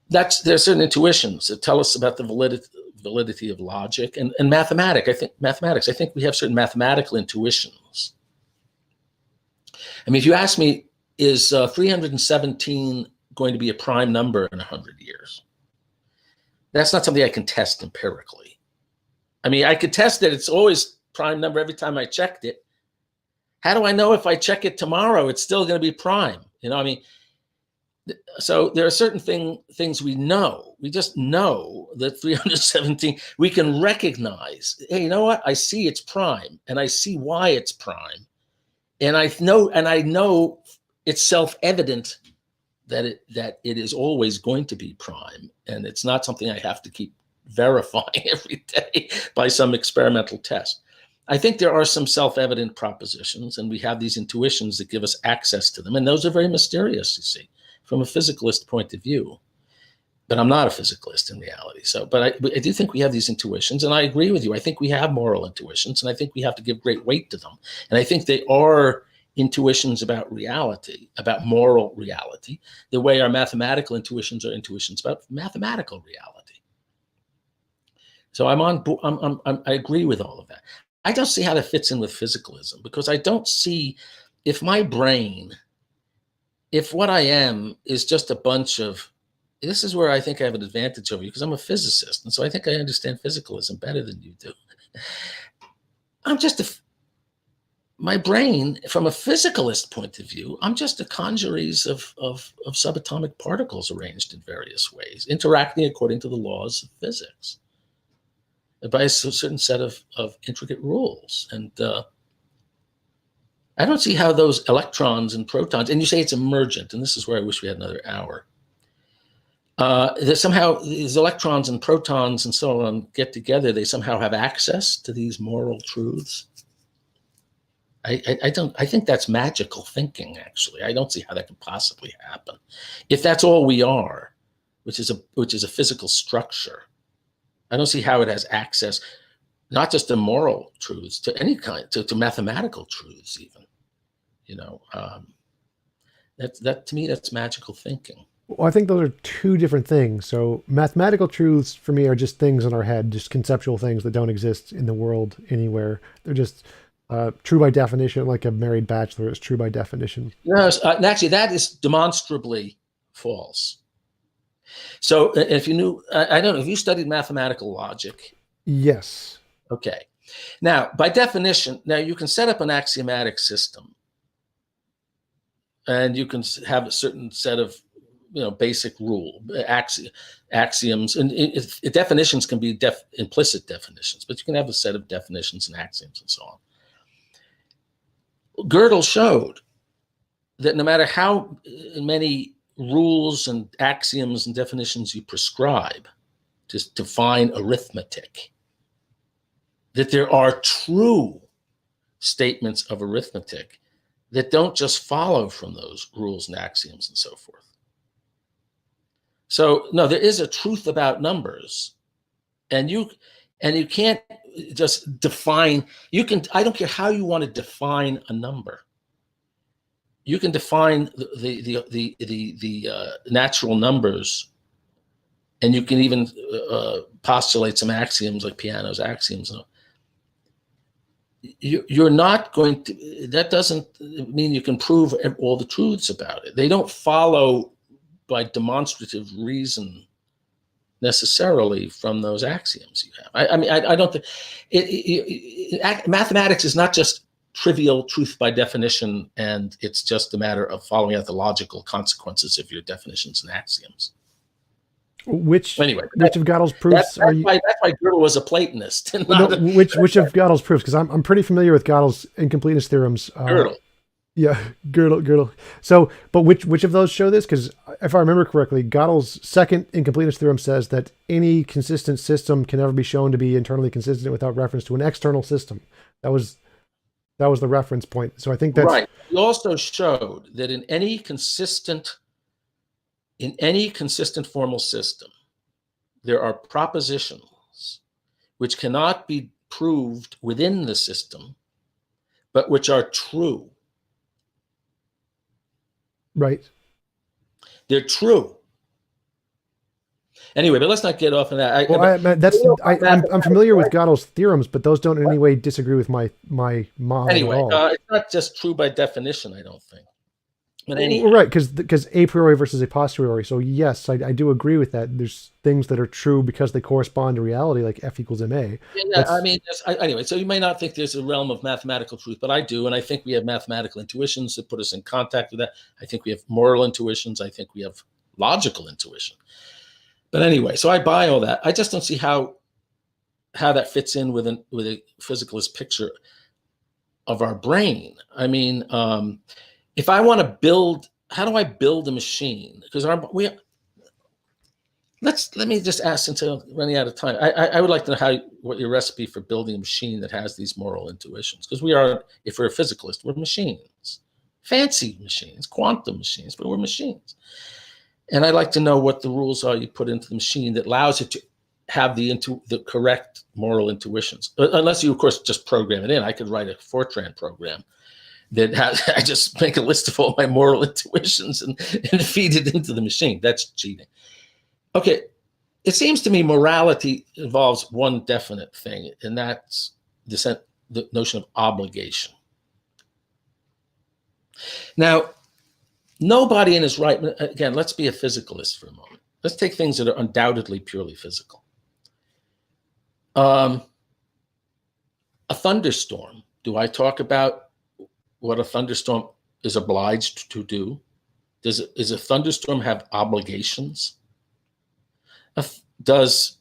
There are certain intuitions that tell us about the validity of logic and mathematics. I think we have certain mathematical intuitions. I mean, if you ask me, is 317 going to be a prime number in 100 years? That's not something I can test empirically. I mean, I could test that it's always prime number every time I checked it. How do I know if I check it tomorrow, it's still going to be prime? I mean, so there are certain things we know. We just know that 317, we can recognize, hey, you know what? I see it's prime, and I see why it's prime. And I know it's self-evident that it is always going to be prime. And it's not something I have to keep verifying every day by some experimental test. I think there are some self-evident propositions, and we have these intuitions that give us access to them. And those are very mysterious, you see, from a physicalist point of view. But I'm not a physicalist in reality. But I do think we have these intuitions, and I agree with you. I think we have moral intuitions, and I think we have to give great weight to them. And I think they are intuitions about reality, about moral reality, the way our mathematical intuitions are intuitions about mathematical reality. So I agree with all of that. I don't see how that fits in with physicalism, because I don't see if what I am is just a bunch of, this is where I think I have an advantage over you, because I'm a physicist. And so I think I understand physicalism better than you do. my brain, from a physicalist point of view, I'm just a congeries of subatomic particles arranged in various ways, interacting according to the laws of physics by a certain set of intricate rules. And I don't see how those electrons and protons, and you say it's emergent, and this is where I wish we had another hour. That somehow these electrons and protons and so on get together, they somehow have access to these moral truths. I don't. I think that's magical thinking. Actually, I don't see how that could possibly happen. If that's all we are, which is a physical structure, I don't see how it has access, not just to moral truths, to any kind, to mathematical truths, even. You know, that to me, that's magical thinking. Well, I think those are two different things. So mathematical truths for me are just things in our head, just conceptual things that don't exist in the world anywhere. They're just true by definition, like a married bachelor is true by definition. Yes, actually, that is demonstrably false. So if you knew, I don't know, if you studied mathematical logic. Yes. Okay. Now, by definition, now you can set up an axiomatic system and you can have a certain set of, basic axioms, and definitions can be implicit definitions, but you can have a set of definitions and axioms and so on. Gödel showed that no matter how many rules and axioms and definitions you prescribe to define arithmetic, that there are true statements of arithmetic that don't just follow from those rules and axioms and so forth. So no, there is a truth about numbers, and you can't just define. You can. I don't care how you want to define a number. You can define the natural numbers, and you can even postulate some axioms like Peano's axioms. You're not going to. That doesn't mean you can prove all the truths about it. They don't follow by demonstrative reason necessarily from those axioms you have. I don't think mathematics is not just trivial truth by definition, and it's just a matter of following out the logical consequences of your definitions and axioms. Which of Gödel's That's proofs are you? why Gödel was a Platonist. Which of Gödel's proofs? Because I'm pretty familiar with Gödel's incompleteness theorems. Gödel. Yeah, Gödel. So, but which of those show this? Because if I remember correctly, Gödel's second incompleteness theorem says that any consistent system can never be shown to be internally consistent without reference to an external system. That was the reference point. So I think that's right. He also showed that in any consistent formal system, there are propositions which cannot be proved within the system, but which are true. Right. They're true. Anyway, but let's not get off on that. I'm familiar with Gödel's theorems, but those don't in any way disagree with my model anyway, at all. It's not just true by definition, I don't think. But right, because a priori versus a posteriori. So yes, I do agree with that. There's things that are true because they correspond to reality, like F equals ma. Yeah, anyway, so you may not think there's a realm of mathematical truth, but I do, and I think we have mathematical intuitions that put us in contact with that. I think we have moral intuitions. I think we have logical intuition. But anyway, so I buy all that. I just don't see how that fits in with a physicalist picture of our brain. I mean, if I want to build, how do I build a machine? Because let me just ask, since I'm running out of time. I would like to know what your recipe for building a machine that has these moral intuitions. Because if we're a physicalist, we're machines, fancy machines, quantum machines, but we're machines. And I'd like to know what the rules are you put into the machine that allows it to have the correct moral intuitions. Unless you, of course, just program it in. I could write a Fortran program that I just make a list of all my moral intuitions and feed it into the machine. That's cheating. Okay, it seems to me morality involves one definite thing, and that's the notion of obligation. Now, nobody in his right, again, let's be a physicalist for a moment. Let's take things that are undoubtedly purely physical. A thunderstorm. Do I talk about what a thunderstorm is obliged to do? Is a thunderstorm have obligations? Does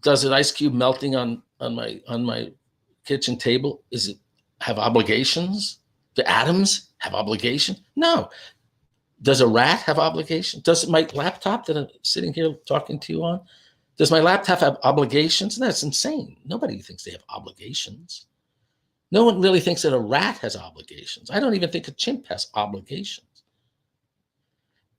an ice cube melting on my kitchen table, is it have obligations? Do atoms have obligation? No. Does a rat have obligation? Does my laptop that I'm sitting here talking to you on, does my laptop have obligations? That's insane. Nobody thinks they have obligations. No one really thinks that a rat has obligations. I don't even think a chimp has obligations.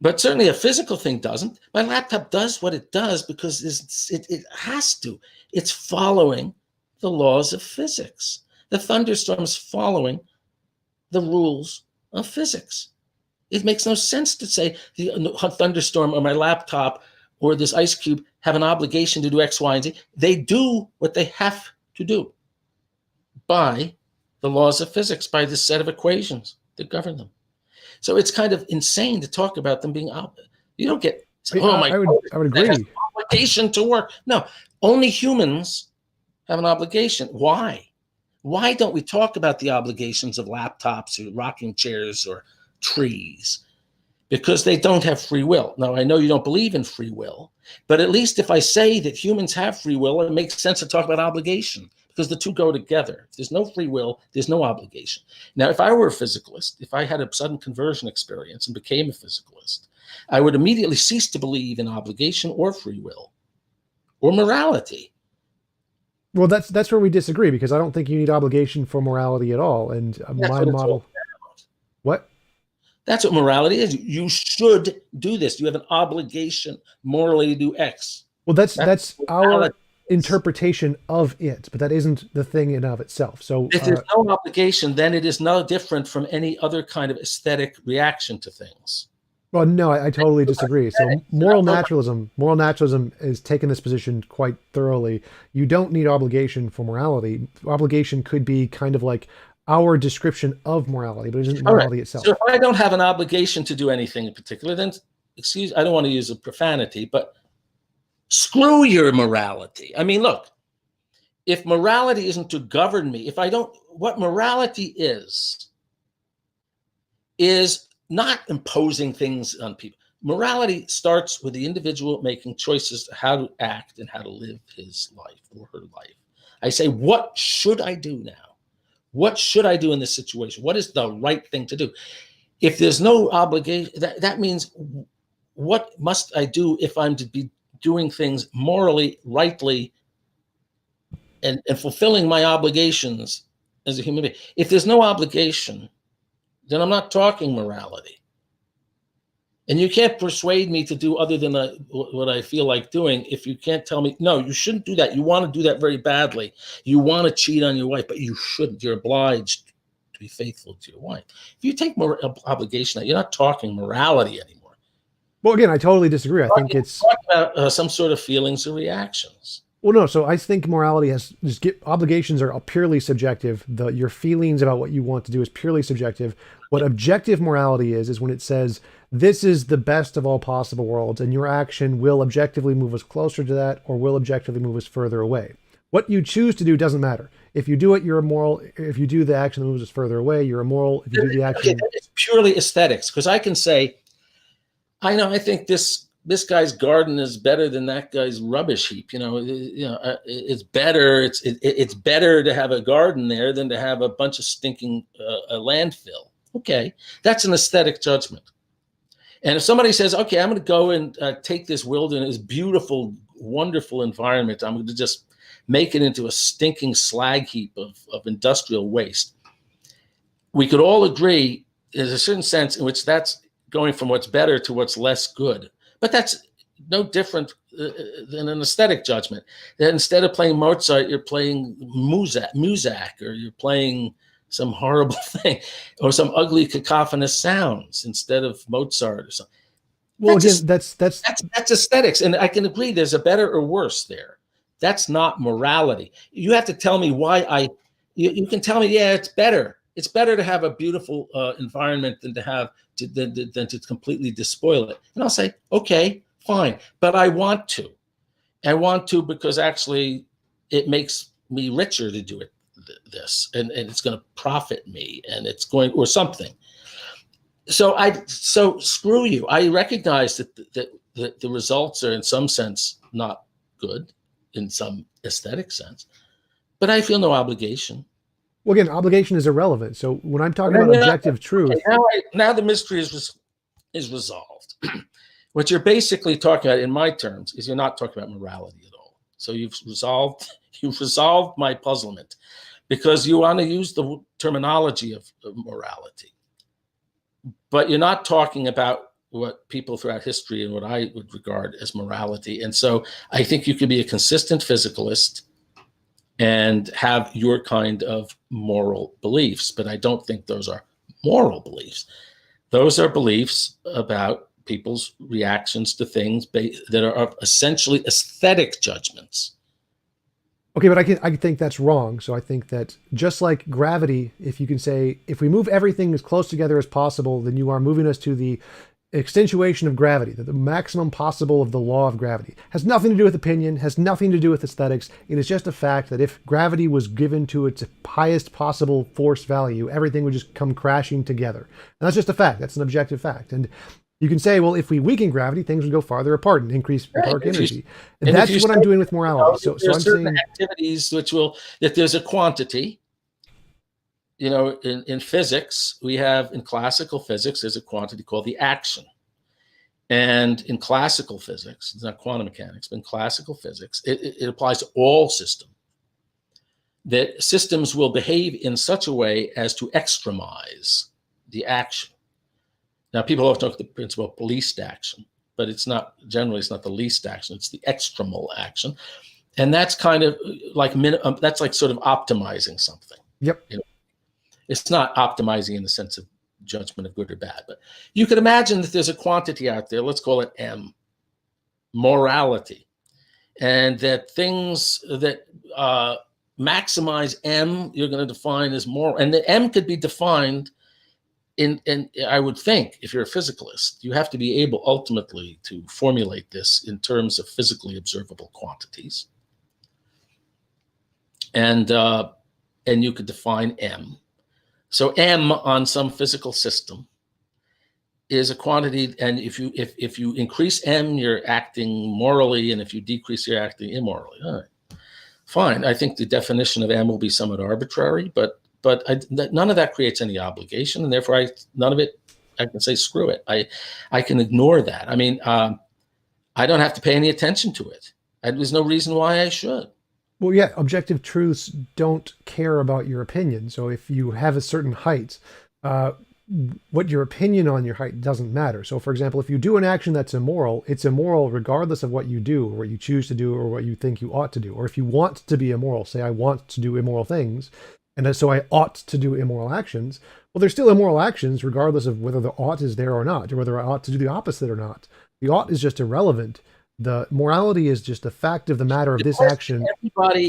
But certainly a physical thing doesn't. My laptop does what it does because it has to. It's following the laws of physics. The thunderstorm is following the rules of physics. It makes no sense to say the thunderstorm or my laptop or this ice cube have an obligation to do X, Y, and Z. They do what they have to do by the laws of physics, by this set of equations that govern them. So it's kind of insane to talk about them being you don't get, I would agree. Has an obligation to work. No, only humans have an obligation. Why? Why don't we talk about the obligations of laptops or rocking chairs or trees? Because they don't have free will. Now, I know you don't believe in free will, but at least if I say that humans have free will, it makes sense to talk about obligation, because the two go together. If there's no free will, there's no obligation. Now, if I were a physicalist, if I had a sudden conversion experience and became a physicalist, I would immediately cease to believe in obligation or free will or morality. Well, that's where we disagree, because I don't think you need obligation for morality at all. And my model. What? That's what morality is. You should do this. You have an obligation morally to do X. Well, that's our interpretation of it, but that isn't the thing in and of itself. So if there's no obligation, then it is no different from any other kind of aesthetic reaction to things. Well, no, I totally disagree. So moral naturalism is taking this position quite thoroughly. You don't need obligation for morality. Obligation could be kind of like our description of morality, but it isn't morality itself. So if I don't have an obligation to do anything in particular, then I don't want to use a profanity, but screw your morality. I mean, look, if morality isn't to govern me, what morality is not imposing things on people. Morality starts with the individual making choices to how to act and how to live his life or her life. I say, what should I do now? What should I do in this situation? What is the right thing to do? If there's no obligation, that means what must I do if I'm to be doing things morally, rightly, and fulfilling my obligations as a human being? If there's no obligation, then I'm not talking morality. And you can't persuade me to do other than what I feel like doing if you can't tell me, no, you shouldn't do that. You want to do that very badly. You want to cheat on your wife, but you shouldn't. You're obliged to be faithful to your wife. If you take more obligation, you're not talking morality anymore. Well, again, I totally disagree. I think it's talking about some sort of feelings or reactions. Well, no. So I think morality obligations are purely subjective. Your feelings about what you want to do is purely subjective. What objective morality is when it says this is the best of all possible worlds, and your action will objectively move us closer to that, or will objectively move us further away. What you choose to do doesn't matter. If you do it, you're immoral. If you do the action that moves us further away, you're immoral. If you do the action, it's purely aesthetics. Because I can say, I think this guy's garden is better than that guy's rubbish heap. It's better. It's better to have a garden there than to have a bunch of stinking landfill. Okay, that's an aesthetic judgment. And if somebody says, okay, I'm going to go and take this wilderness, beautiful, wonderful environment, I'm going to just make it into a stinking slag heap of industrial waste. We could all agree there's a certain sense in which that's going from what's better to what's less good. But that's no different than an aesthetic judgment. That instead of playing Mozart, you're playing Muzak, or you're playing some horrible thing, or some ugly cacophonous sounds instead of Mozart or something. Well, that's aesthetics, and I can agree there's a better or worse there. That's not morality. You have to tell me why you can tell me, yeah, it's better. It's better to have a beautiful environment than to completely despoil it. And I'll say, okay, fine, but I want to. I want to because actually it makes me richer to do it this, and it's going to profit me, and it's going or something. So screw you. I recognize that the results are in some sense not good, in some aesthetic sense, but I feel no obligation. Well, again, obligation is irrelevant. So when I'm talking about objective truth, now the mystery is resolved. What you're basically talking about, in my terms, is you're not talking about morality at all. So you've resolved my puzzlement, because you want to use the terminology of morality, but you're not talking about what people throughout history and what I would regard as morality. And so I think you could be a consistent physicalist and have your kind of moral beliefs, but I don't think those are moral beliefs. Those are beliefs about people's reactions to things that are essentially aesthetic judgments. Okay, but I think that's wrong. So I think that just like gravity, if you can say, if we move everything as close together as possible, then you are moving us to the extensuation of gravity, the maximum possible of the law of gravity. Has nothing to do with opinion, has nothing to do with aesthetics. It is just a fact that if gravity was given to its highest possible force value, everything would just come crashing together. And that's just a fact. That's an objective fact. And you can say, well, if we weaken gravity, things would go farther apart and increase dark energy. And that's what I'm doing with morality. So I'm saying activities that there's a quantity. In physics, in classical physics, there's a quantity called the action. And in classical physics, it's not quantum mechanics, but in classical physics, it applies to all systems. That systems will behave in such a way as to extremize the action. Now, people often talk about the principle of least action, but it's not the least action, it's the extremal action. And that's kind of like, that's like sort of optimizing something. Yep. It's not optimizing in the sense of judgment of good or bad, but you could imagine that there's a quantity out there, let's call it M, morality, and that things that maximize M, you're going to define as moral. And the M could be defined in I would think, if you're a physicalist, you have to be able ultimately to formulate this in terms of physically observable quantities. And you could define M. So M on some physical system is a quantity, and if you increase M, you're acting morally, and if you decrease, you're acting immorally. All right, fine. I think the definition of M will be somewhat arbitrary, but none of that creates any obligation, and therefore none of it. I can say screw it. I can ignore that. I mean, I don't have to pay any attention to it. There's no reason why I should. Well, yeah, objective truths don't care about your opinion. So if you have a certain height, what your opinion on your height doesn't matter. So for example, if you do an action that's immoral, it's immoral regardless of what you do or what you choose to do or what you think you ought to do. Or if you want to be immoral, say I want to do immoral things, and so I ought to do immoral actions, well, there's still immoral actions regardless of whether the ought is there or not, or whether I ought to do the opposite or not. The ought is just irrelevant. The morality is just a fact of the matter of this action.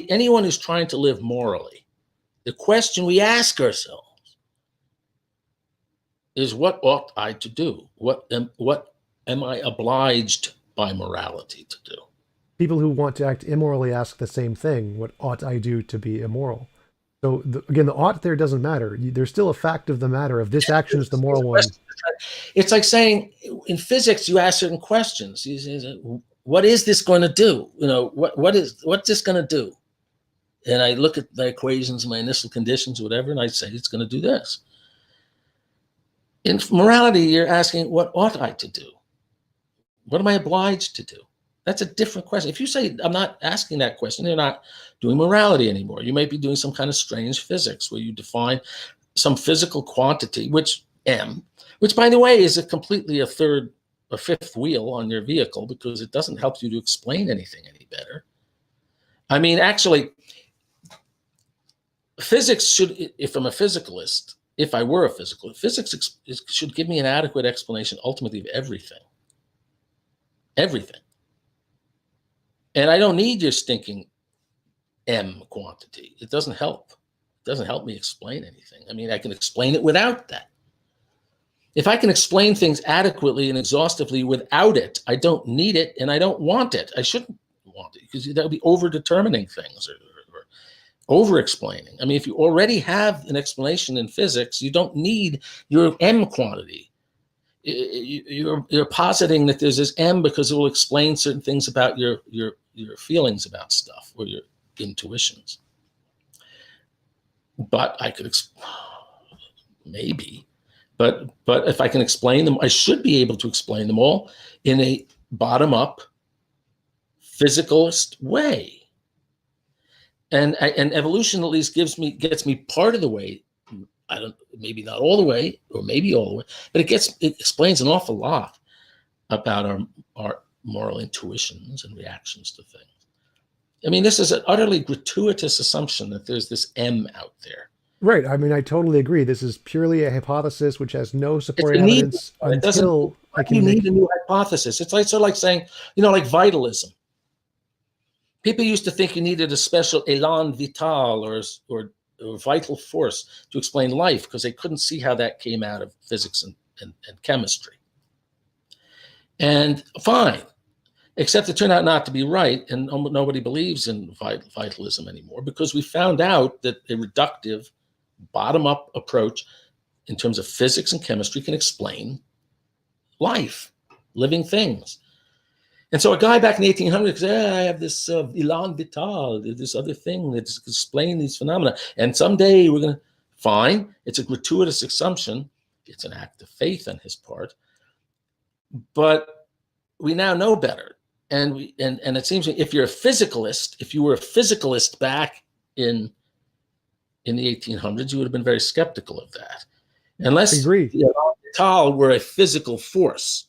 Anyone who's trying to live morally, the question we ask ourselves is, what ought I to do? What am I obliged by morality to do? People who want to act immorally ask the same thing. What ought I do to be immoral? So again, the ought there doesn't matter. There's still a fact of the matter of this action is the moral one. It's like saying in physics, you ask certain questions. You say, what is this going to do? What's this going to do? And I look at the equations, my initial conditions, whatever, and I say it's going to do this. In morality, you're asking, what ought I to do? What am I obliged to do? That's a different question. If you say, I'm not asking that question, you're not doing morality anymore. You might be doing some kind of strange physics where you define some physical quantity, which M, which by the way is completely a fifth wheel on your vehicle, because it doesn't help you to explain anything any better. I mean, actually, physics should, if I'm a physicalist, if I were a physicalist, physics should give me an adequate explanation ultimately of everything. Everything. And I don't need your stinking M quantity. It doesn't help. It doesn't help me explain anything. I mean, I can explain it without that. If I can explain things adequately and exhaustively without it, I don't need it and I don't want it. I shouldn't want it, because that would be over-determining things over-explaining. I mean, if you already have an explanation in physics, you don't need your M quantity. You're positing that there's this M because it will explain certain things about your feelings about stuff or your intuitions. But I could maybe, but if I can explain them, I should be able to explain them all in a bottom-up physicalist way. And evolution at least gets me part of the way. Maybe not all the way, or maybe all the way, but it explains an awful lot about our moral intuitions and reactions to things. I mean, this is an utterly gratuitous assumption that there's this M out there. Right. I mean, I totally agree. This is purely a hypothesis which has no supporting evidence until I can need a new hypothesis. It's like sort of like saying, like vitalism. People used to think you needed a special élan vital or vital force to explain life because they couldn't see how that came out of physics and chemistry. And fine, except it turned out not to be right, and nobody believes in vitalism anymore because we found out that a reductive, bottom-up approach in terms of physics and chemistry can explain life, living things. And so a guy back in the 1800s said, I have this élan vital, this other thing that explains these phenomena. And someday we're going to find it's a gratuitous assumption. It's an act of faith on his part. But we now know better. And it seems if you're a physicalist, if you were a physicalist back in the 1800s, you would have been very skeptical of that. Unless the élan vital were a physical force.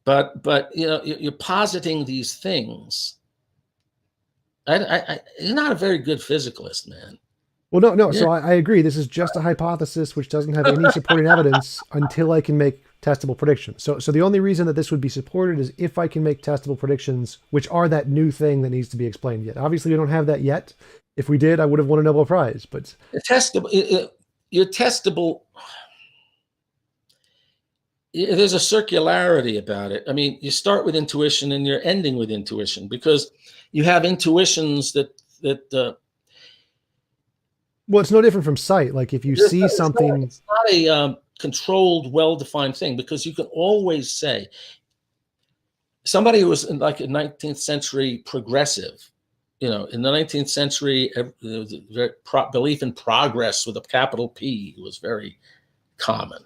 But you're positing these things. You're not a very good physicalist, man. Well, no. Yeah. So I agree. This is just a hypothesis which doesn't have any supporting evidence until I can make testable predictions. So the only reason that this would be supported is if I can make testable predictions, which are that new thing that needs to be explained yet. Obviously, we don't have that yet. If we did, I would have won a Nobel Prize. But you're testable. There's a circularity about it. I mean, you start with intuition and you're ending with intuition because you have intuitions that well, it's no different from sight. Like if you see something, it's not a controlled, well-defined thing because you can always say somebody who was like a 19th century progressive. In the 19th century, belief in progress with a capital P was very common.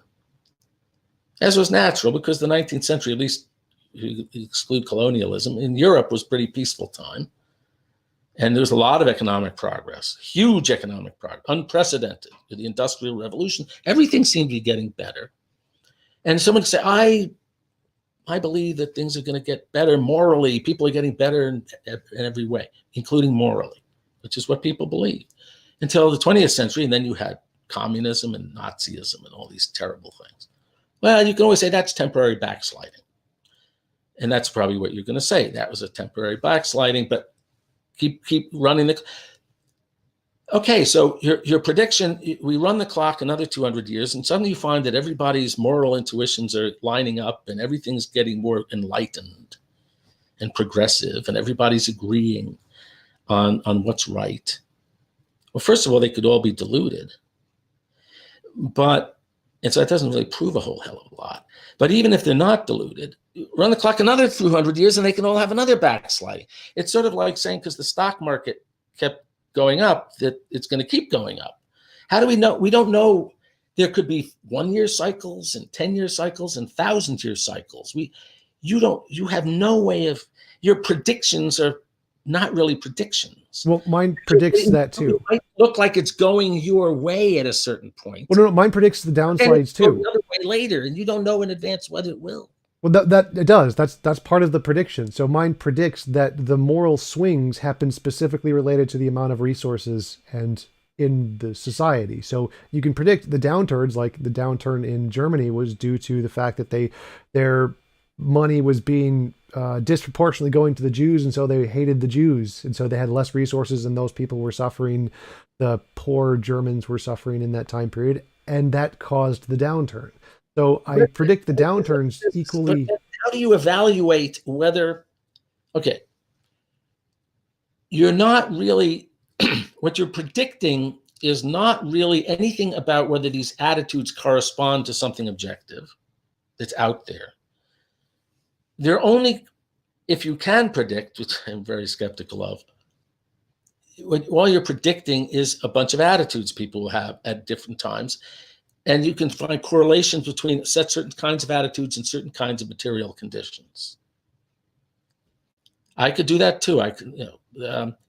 As was natural because the 19th century, at least you exclude colonialism, in Europe was pretty peaceful time. And there was a lot of economic progress, huge economic progress, unprecedented with the Industrial Revolution. Everything seemed to be getting better. And someone could say, I believe that things are going to get better morally. People are getting better in every way, including morally, which is what people believe until the 20th century. And then you had communism and Nazism and all these terrible things. Well, you can always say that's temporary backsliding. And that's probably what you're going to say. That was a temporary backsliding, but keep running the... Okay, so your prediction, we run the clock another 200 years, and suddenly you find that everybody's moral intuitions are lining up and everything's getting more enlightened and progressive, and everybody's agreeing on what's right. Well, first of all, they could all be deluded. And so that doesn't really prove a whole hell of a lot. But even if they're not deluded, run the clock another 200 years and they can all have another backsliding. It's sort of like saying because the stock market kept going up that it's going to keep going up. How do we know? We don't know. There could be 1-year cycles and 10-year cycles and 1,000-year cycles. You have no way of, your predictions are not really predictions. Well, mine predicts that too. It might look like it's going your way at a certain point. Well, no, mine predicts the downsides too. The other way later, and you don't know in advance whether it will. Well, that it does. That's part of the prediction. So mine predicts that the moral swings happen specifically related to the amount of resources and in the society. So you can predict the downturns, like the downturn in Germany was due to the fact that their money was being disproportionately going to the Jews, and so they hated the Jews, and so they had less resources, and those people were suffering. The poor Germans were suffering in that time period, and that caused the downturn. So I predict the downturns equally. How do you evaluate whether? Okay, you're not really what you're predicting is not really anything about whether these attitudes correspond to something objective that's out there. They're only, if you can predict, which I'm very skeptical of, all you're predicting is a bunch of attitudes people will have at different times. And you can find correlations between certain kinds of attitudes and certain kinds of material conditions. I could do that too. I could,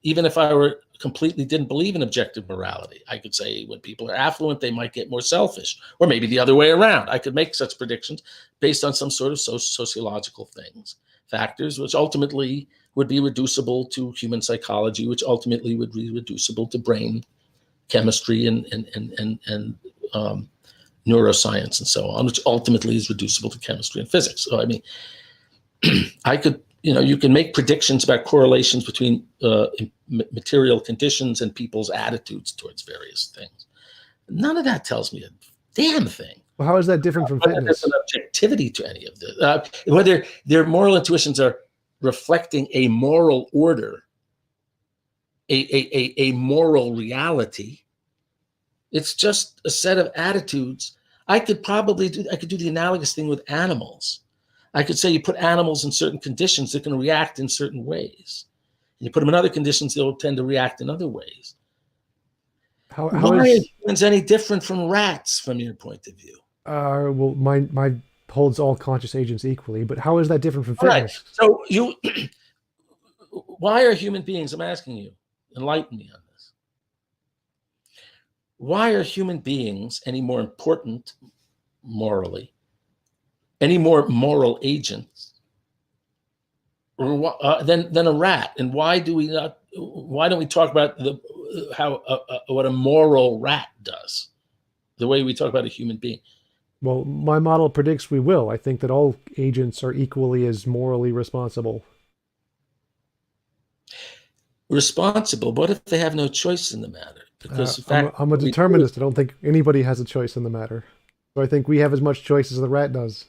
even if I completely didn't believe in objective morality, I could say when people are affluent, they might get more selfish, or maybe the other way around. I could make such predictions based on some sort of sociological factors, which ultimately would be reducible to human psychology, which ultimately would be reducible to brain chemistry and neuroscience and so on, which ultimately is reducible to chemistry and physics. So, I mean, I could, you can make predictions about correlations between material conditions and people's attitudes towards various things. None of that tells me a damn thing. Well, how is that different from fitness? There's an objectivity to any of this. Whether their moral intuitions are reflecting a moral order, a moral reality. It's just a set of attitudes. I could do the analogous thing with animals. I could say you put animals in certain conditions, they're going to react in certain ways. You put them in other conditions, they'll tend to react in other ways. Why are humans any different from rats from your point of view? Well, my holds all conscious agents equally, but how is that different from fitness? Right. So why are human beings, I'm asking you, enlighten me on this. Why are human beings any more important morally, any more moral agents than a rat? And why don't we talk about what a moral rat does, the way we talk about a human being? Well, my model predicts we will. I think that all agents are equally as morally responsible. Responsible? What if they have no choice in the matter? Because I'm a determinist. I don't think anybody has a choice in the matter. So I think we have as much choice as the rat does.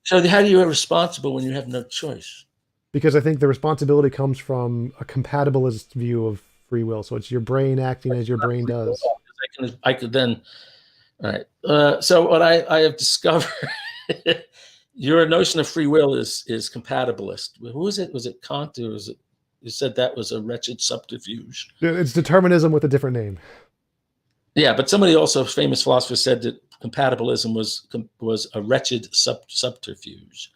So how do you are responsible when you have no choice? Because I think the responsibility comes from a compatibilist view of free will. So it's your brain acting as your brain does. I could then, all right. So what I have discovered, your notion of free will is compatibilist. Who was it? Was it Kant, or was it? You said that was a wretched subterfuge. It's determinism with a different name. Yeah, but somebody also, a famous philosopher, said that compatibilism was a wretched subterfuge.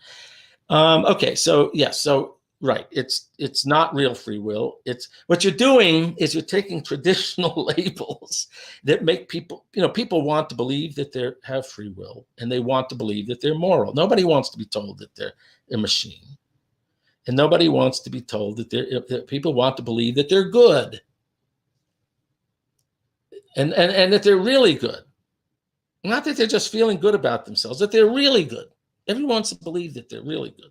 Okay, so yes, so right, it's not real free will. It's what you're doing is you're taking traditional labels that make people, people want to believe that they have free will, and they want to believe that they're moral. Nobody wants to be told that they're a machine. And nobody wants to be told that people want to believe that they're good, and that they're really good. Not that they're just feeling good about themselves, that they're really good. Everyone wants to believe that they're really good.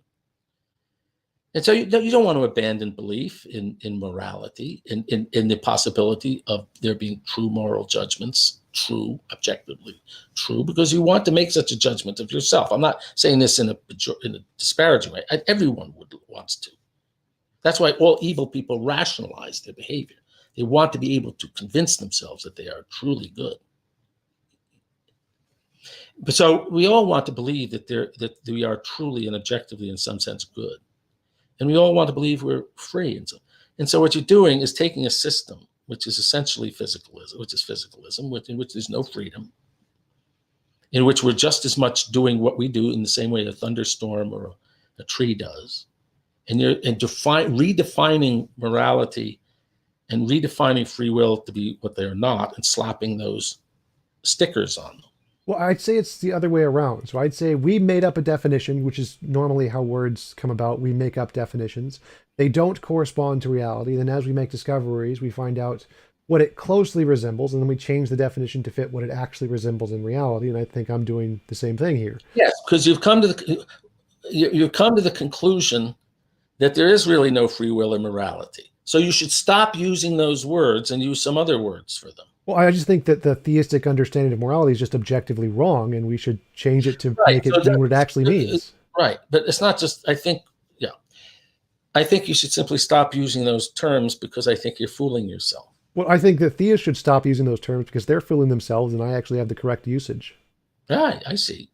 And so you don't want to abandon belief in morality, in the possibility of there being true moral judgments, true, objectively true, because you want to make such a judgment of yourself. I'm not saying this in a disparaging way. Everyone wants to. That's why all evil people rationalize their behavior. They want to be able to convince themselves that they are truly good. But so we all want to believe that we are truly and objectively, in some sense, good. And we all want to believe we're free. And so what you're doing is taking a system, which is essentially physicalism, in which there's no freedom, in which we're just as much doing what we do in the same way a thunderstorm or a tree does. And you're redefining morality and redefining free will to be what they're not, and slapping those stickers on them. Well, I'd say it's the other way around. So I'd say we made up a definition, which is normally how words come about. We make up definitions. They don't correspond to reality. Then as we make discoveries, we find out what it closely resembles, and then we change the definition to fit what it actually resembles in reality. And I think I'm doing the same thing here. Yes, because you've come to the conclusion that there is really no free will or morality. So you should stop using those words and use some other words for them. Well, I just think that the theistic understanding of morality is just objectively wrong, and we should change it to make it mean what it actually means. Right. But it's not just, I think you should simply stop using those terms, because I think you're fooling yourself. Well, I think that theists should stop using those terms because they're fooling themselves, and I actually have the correct usage. Ah, I see.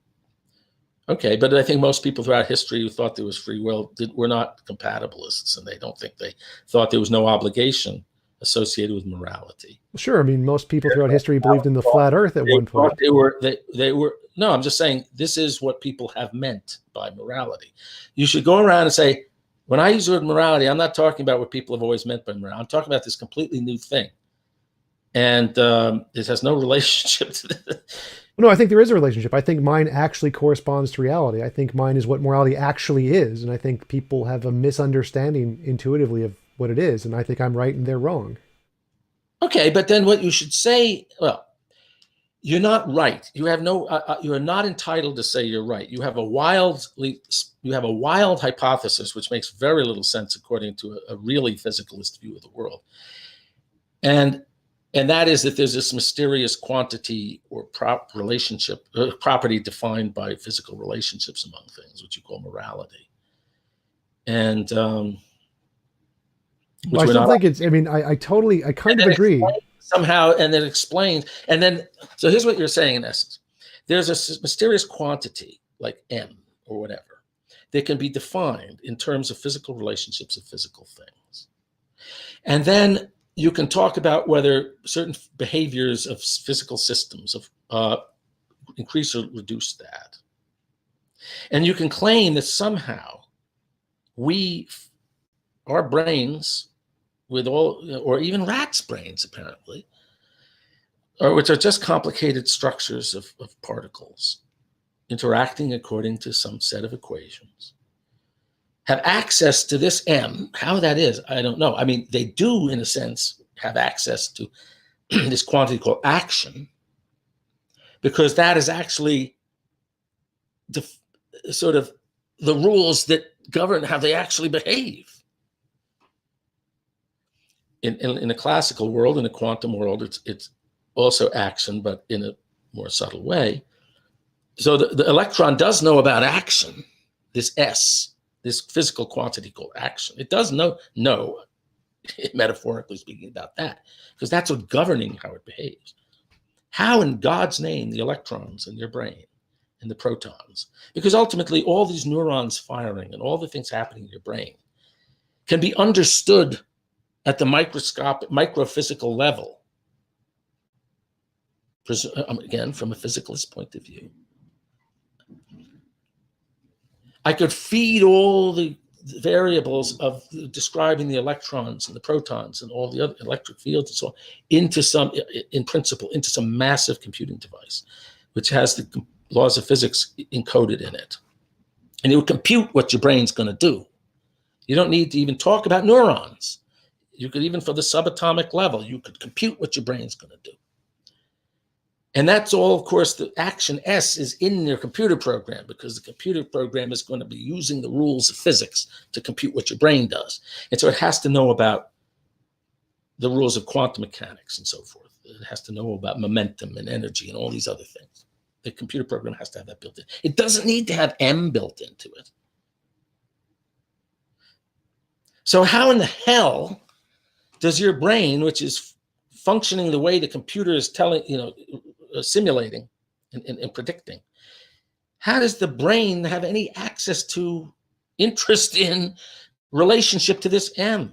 Okay, but I think most people throughout history who thought there was free will were not compatibilists, and they don't think they thought there was no obligation associated with morality. Sure, I mean, most people throughout history believed in the flat Earth at They one thought point. they were. No, I'm just saying this is what people have meant by morality. You should go around and say, when I use the word morality, I'm not talking about what people have always meant by morality. I'm talking about this completely new thing, and it has no relationship to the. No, I think there is a relationship. I think mine actually corresponds to reality. I think mine is what morality actually is, and I think people have a misunderstanding intuitively of what it is, and I think I'm right and they're wrong. Okay, but then what you should say, well, you're not right. You have no. You are not entitled to say you're right. You have a wild hypothesis, which makes very little sense according to a really physicalist view of the world, and that is that there's this mysterious quantity or property defined by physical relationships among things, which you call morality, and which I we're still not. think it's. I mean, I totally, I kind of agree. Somehow, and then explains, and then so here's what you're saying in essence: there's a mysterious quantity like m or whatever that can be defined in terms of physical relationships of physical things, and then you can talk about whether certain behaviors of physical systems of increase or reduce that, and you can claim that somehow our brains, with all, or even rats' brains apparently, which are just complicated structures of particles interacting according to some set of equations, have access to this m. How that is, I don't know. I mean, they do, in a sense, have access to this quantity called action, because that is actually sort of the rules that govern how they actually behave. In a classical world, in a quantum world, it's also action, but in a more subtle way. So the electron does know about action, this S, this physical quantity called action. It does know, metaphorically speaking, about that, because that's what's governing how it behaves. How in God's name the electrons in your brain and the protons, because ultimately all these neurons firing and all the things happening in your brain can be understood at the microphysical level, again, from a physicalist point of view. I could feed all the variables of describing the electrons and the protons and all the other electric fields and so on into some, in principle, into some massive computing device, which has the laws of physics encoded in it. And it would compute what your brain's going to do. You don't need to even talk about neurons. You could, even for the subatomic level, you could compute what your brain's going to do. And that's all, of course, the action S is in your computer program, because the computer program is going to be using the rules of physics to compute what your brain does. And so it has to know about the rules of quantum mechanics and so forth. It has to know about momentum and energy and all these other things. The computer program has to have that built in. It doesn't need to have M built into it. So how in the hell does your brain, which is functioning the way the computer is simulating and predicting, how does the brain have any access to, interest in, relationship to this M?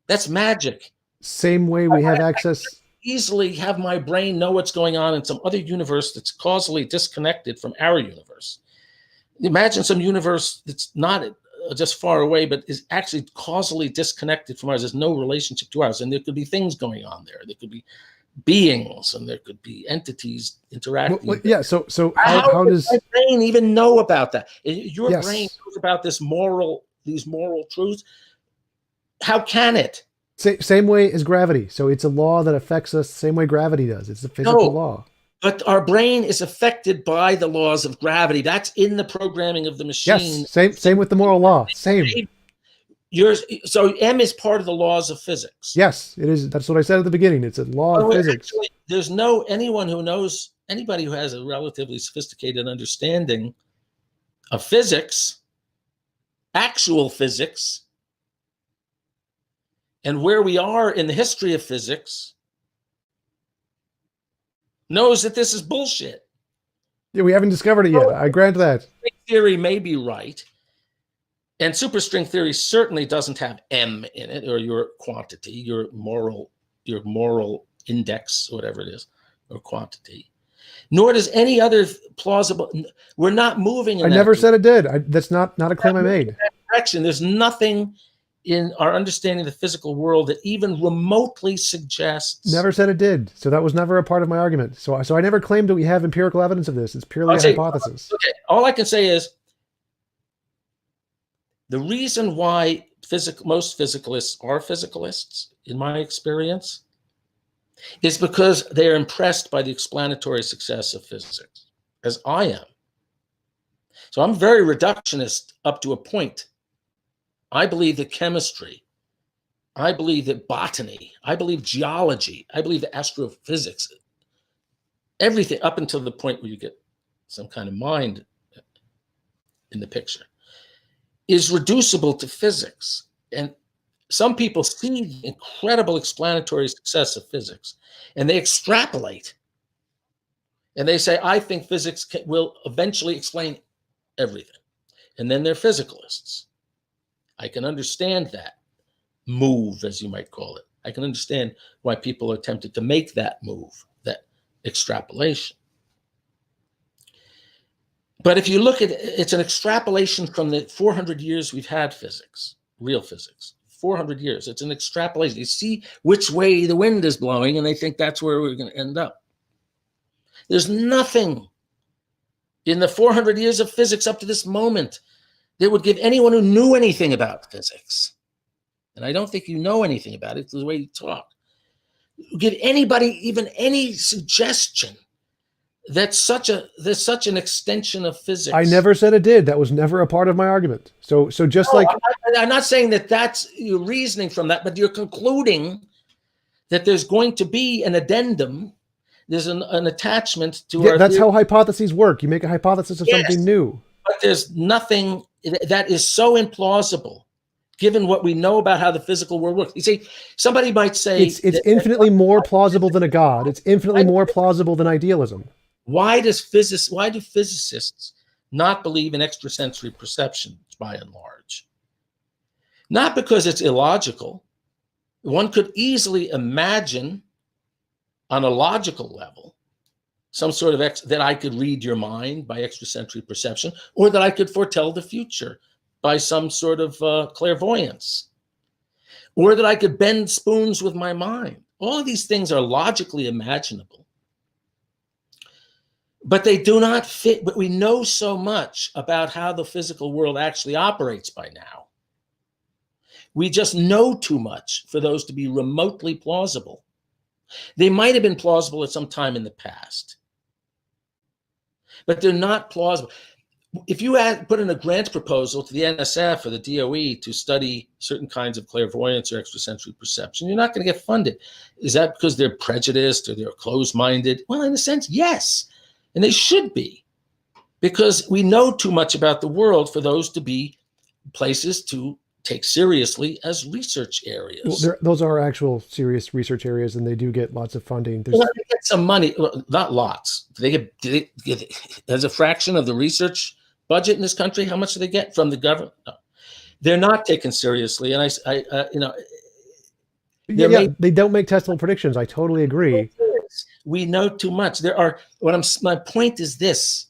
That's magic. Same way we have access. Easily have my brain know what's going on in some other universe that's causally disconnected from our universe. Imagine some universe that's not just far away, but is actually causally disconnected from ours. There's no relationship to ours. And there could be things going on there. There could be beings, and there could be entities interacting. Well, yeah. So how does my brain even know about that? Your Yes. brain knows about these moral truths. How can it? Same way as gravity. So it's a law that affects us the same way gravity does. It's a physical law. But our brain is affected by the laws of gravity. That's in the programming of the machine. Yes. Same with the moral law. Same. So M is part of the laws of physics. Yes, it is. That's what I said at the beginning. It's a law of physics. Actually, there's anybody who has a relatively sophisticated understanding of physics, actual physics, and where we are in the history of physics knows that this is bullshit. Yeah, we haven't discovered it yet. I grant that. Theory may be right, and superstring theory certainly doesn't have M in it, or your quantity, your moral index, whatever it is, or quantity. Nor does any other plausible. We're not moving in I that never direction. said it did. That's not a claim I made. There's nothing in our understanding of the physical world that even remotely suggests. Never said it did. So that was never a part of my argument. So I never claimed that we have empirical evidence of this. It's purely a hypothesis. Okay, all I can say is the reason why most physicalists are physicalists, in my experience, is because they are impressed by the explanatory success of physics, as I am. So I'm very reductionist up to a point. I believe that chemistry, I believe that botany, I believe geology, I believe that astrophysics, everything up until the point where you get some kind of mind in the picture, is reducible to physics. And some people see the incredible explanatory success of physics and they extrapolate. And they say, I think physics will eventually explain everything. And then they're physicalists. I can understand that move, as you might call it. I can understand why people are tempted to make that move, that extrapolation. But if you look at it, it's an extrapolation from the 400 years we've had physics, real physics, 400 years. It's an extrapolation. You see which way the wind is blowing, and they think that's where we're going to end up. There's nothing in the 400 years of physics up to this moment that would give anyone who knew anything about physics, and I don't think you know anything about it, the way you talk, give anybody even any suggestion that there's such an extension of physics. I never said it did. That was never a part of my argument. So just like I'm not saying that that's your reasoning from that, but you're concluding that there's going to be an addendum. There's an attachment to our that's theory. how hypotheses work. You make a hypothesis of something new. But there's nothing that is so implausible, given what we know about how the physical world works. You see, somebody might say it's infinitely more plausible than a god. It's infinitely more plausible than idealism. Why do physicists not believe in extrasensory perception, by and large? Not because it's illogical. One could easily imagine on a logical level some sort of that I could read your mind by extrasensory perception, or that I could foretell the future by some sort of clairvoyance, or that I could bend spoons with my mind. All of these things are logically imaginable, but they do not fit. But we know so much about how the physical world actually operates by now. We just know too much for those to be remotely plausible. They might have been plausible at some time in the past, but they're not plausible. If you put in a grant proposal to the NSF or the DOE to study certain kinds of clairvoyance or extrasensory perception, you're not going to get funded. Is that because they're prejudiced or they're closed-minded? Well, in a sense, yes. And they should be, because we know too much about the world for those to be places to take seriously as research areas. Well, those are actual serious research areas, and they do get lots of funding. Well, they get some money, well, not lots. They get as a fraction of the research budget in this country. How much do they get from the government? No. They're not taken seriously, and they don't make testable predictions. I totally agree. We know too much. My point is this: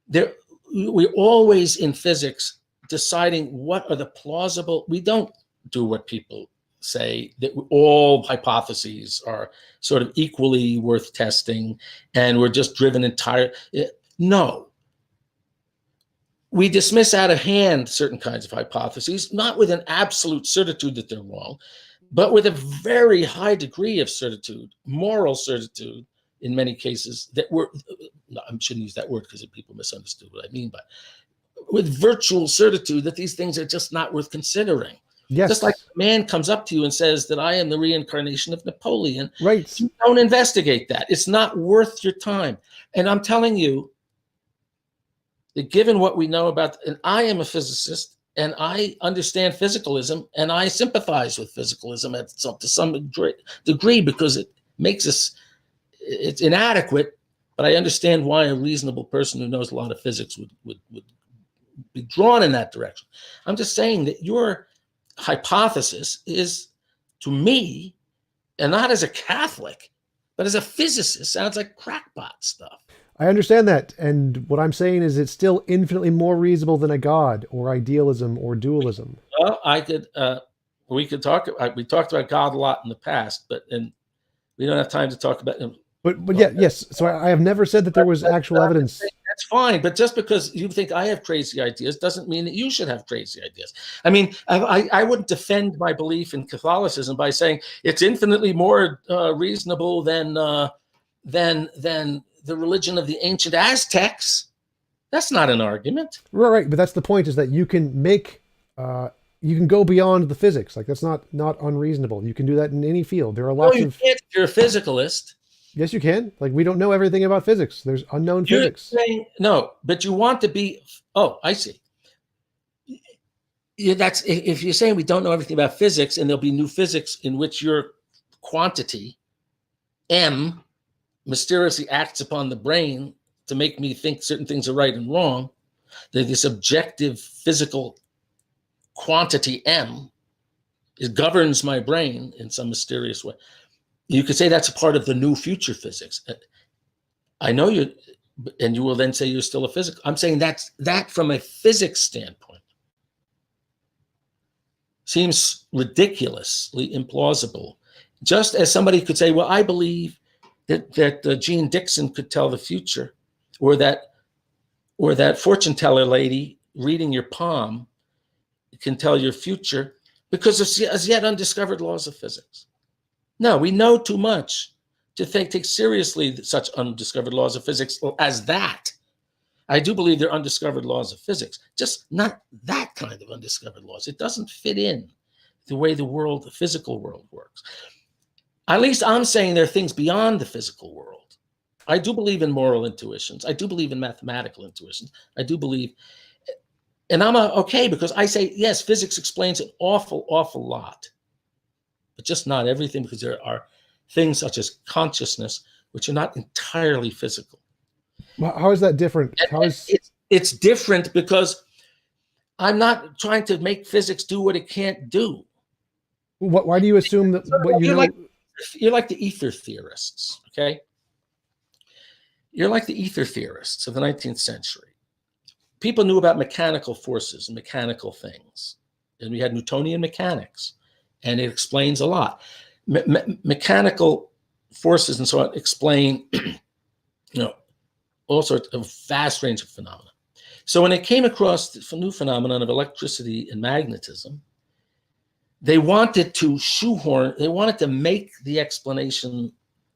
we're always in physics deciding what are the plausible. We don't do what people say, that all hypotheses are sort of equally worth testing and we're just driven no. We dismiss out of hand certain kinds of hypotheses, not with an absolute certitude that they're wrong, but with a very high degree of certitude, moral certitude in many cases, that I shouldn't use that word because people misunderstood what I mean by with virtual certitude that these things are just not worth considering. Yes. Just like a man comes up to you and says that I am the reincarnation of Napoleon. Right. You don't investigate that. It's not worth your time. And I'm telling you that given what we know about, and I am a physicist, and I understand physicalism, and I sympathize with physicalism to some degree because it makes us, it's inadequate, but I understand why a reasonable person who knows a lot of physics would be drawn in that direction. I'm just saying that your hypothesis is, to me, and not as a Catholic, but as a physicist, sounds like crackpot stuff. I understand that. And what I'm saying is it's still infinitely more reasonable than a God or idealism or dualism. Well, we could talk, we talked about God a lot in the past, and we don't have time to talk about him. But yeah, yes. So I have never said that there was actual evidence. That's fine. But just because you think I have crazy ideas doesn't mean that you should have crazy ideas. I mean, I wouldn't defend my belief in Catholicism by saying it's infinitely more reasonable than the religion of the ancient Aztecs. That's not an argument. Right. But that's the point, is that you can make, you can go beyond the physics. Like, that's not unreasonable. You can do that in any field. There are lots you of. Can't if you're a physicalist. Yes, you can. Like, we don't know everything about physics. There's unknown physics. No, but you want to be. Oh, I see. Yeah, that's if you're saying we don't know everything about physics, and there'll be new physics in which your quantity m mysteriously acts upon the brain to make me think certain things are right and wrong. That this objective physical quantity m governs my brain in some mysterious way. You could say that's a part of the new future physics. I know you, and you will then say you're still a physicist. I'm saying that from a physics standpoint seems ridiculously implausible. Just as somebody could say, well, I believe that Jean Dixon could tell the future, or that fortune teller lady reading your palm can tell your future because of as yet undiscovered laws of physics. No, we know too much to take seriously such undiscovered laws of physics as that. I do believe they're undiscovered laws of physics, just not that kind of undiscovered laws. It doesn't fit in the way the physical world works. At least I'm saying there are things beyond the physical world. I do believe in moral intuitions. I do believe in mathematical intuitions. I do believe, and I'm okay because I say, yes, physics explains an awful, awful lot, but just not everything, because there are things such as consciousness, which are not entirely physical. How is that different? It's different because I'm not trying to make physics do what it can't do. Why do you assume that what you know? You're like the ether theorists, okay? You're like the ether theorists of the 19th century. People knew about mechanical forces and mechanical things. And we had Newtonian mechanics, and it explains a lot. Mechanical forces and so on explain, all sorts of vast range of phenomena. So when it came across the new phenomenon of electricity and magnetism, they wanted to make the explanation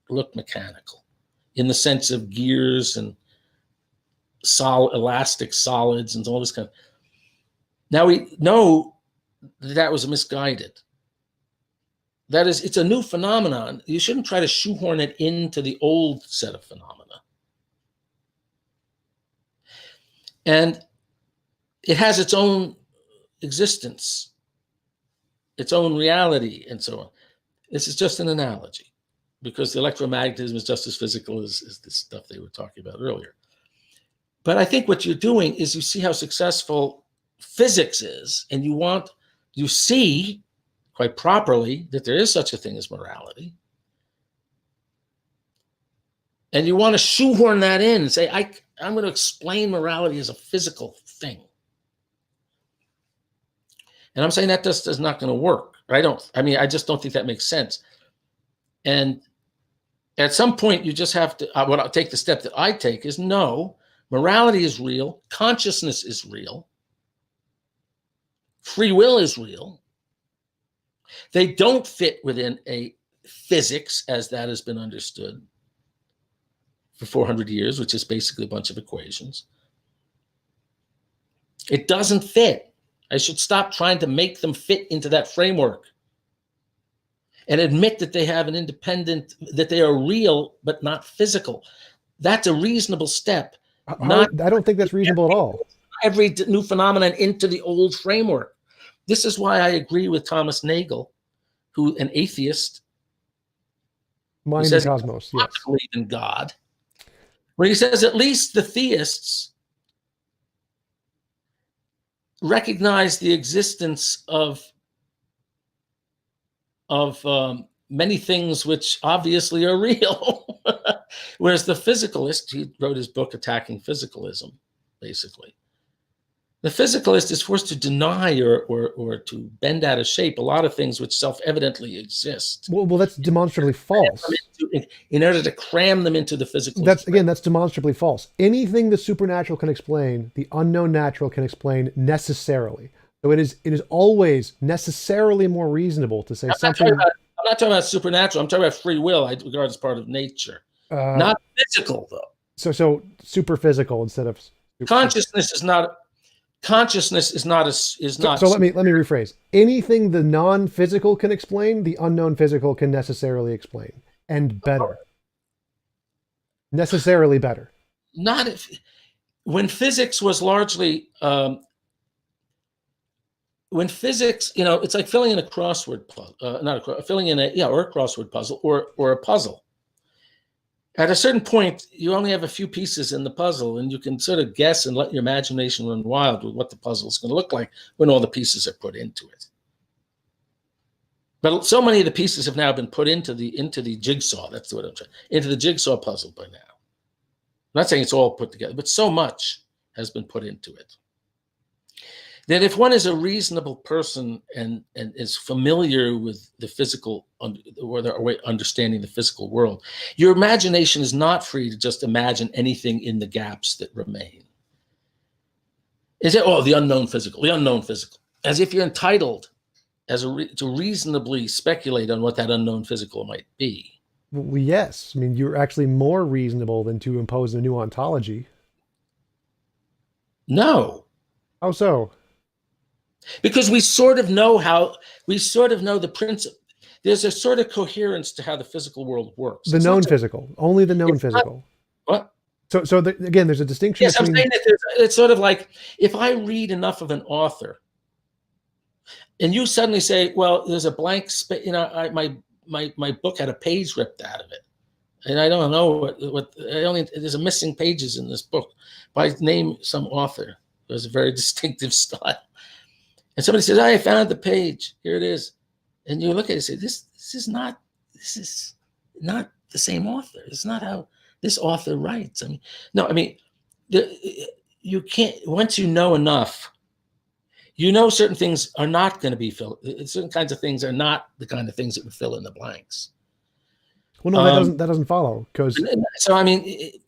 look mechanical in the sense of gears and elastic solids and all this kind of. Now we know that was misguided. That is, it's a new phenomenon. You shouldn't try to shoehorn it into the old set of phenomena. And it has its own existence, its own reality, and so on. This is just an analogy, because the electromagnetism is just as physical as the stuff they were talking about earlier. But I think what you're doing is you see how successful physics is, and you see quite properly that there is such a thing as morality. And you want to shoehorn that in and say, I'm going to explain morality as a physical thing. And I'm saying that just is not going to work. I just don't think that makes sense. And at some point, you just have to, what I'll take the step that I take is, no, morality is real. Consciousness is real. Free will is real. They don't fit within a physics as that has been understood for 400 years, which is basically a bunch of equations. It doesn't fit. I should stop trying to make them fit into that framework and admit that they have that they are real, but not physical. That's a reasonable step. I don't think that's reasonable at all. every new phenomenon into the old framework. This is why I agree with Thomas Nagel, who an atheist, who Mind and says he cosmos, doesn't yes. believe in God, where he says at least the theists recognize the existence of many things which obviously are real. Whereas the physicalist, he wrote his book Attacking Physicalism, basically. The physicalist is forced to deny or to bend out of shape a lot of things which self-evidently exist. Well, that's demonstrably false. In order to cram them into the physical. That's demonstrably false. Anything the supernatural can explain, the unknown natural can explain necessarily. So it is always necessarily more reasonable to say something. I'm not talking about supernatural. I'm talking about free will. I regard as part of nature, not physical though. So super physical instead of consciousness is not. Consciousness is not. So let me rephrase. Anything the non-physical can explain, the unknown physical can necessarily explain, and better. Necessarily better. Not if when physics was largely when physics, it's like filling in a crossword puzzle, filling in a crossword puzzle or a puzzle. At a certain point, you only have a few pieces in the puzzle, and you can sort of guess and let your imagination run wild with what the puzzle is going to look like when all the pieces are put into it. But so many of the pieces have now been put into the jigsaw. That's what I'm saying. Into the jigsaw puzzle by now. I'm not saying it's all put together, but so much has been put into it that if one is a reasonable person and is familiar with the physical or understanding the physical world, your imagination is not free to just imagine anything in the gaps that remain. Is it the unknown physical, as if you're entitled to reasonably speculate on what that unknown physical might be. Well, yes. I mean, you're actually more reasonable than to impose a new ontology. No. How so? Because we sort of know the principle. There's a sort of coherence to how the physical world works. The known physical, only the known physical. What? Again, there's a distinction. Yes, I'm saying that it's sort of like if I read enough of an author, and you suddenly say, "Well, there's a blank space." My book had a page ripped out of it, and I don't know there's a missing pages in this book. By name some author. There's a very distinctive style. And somebody says, I found the page. Here it is. And you look at it and say, this is not the same author. It's not how this author writes. You can't, once you know enough, certain things are not going to be filled. Certain kinds of things are not the kind of things that would fill in the blanks. Well, no, that doesn't follow. The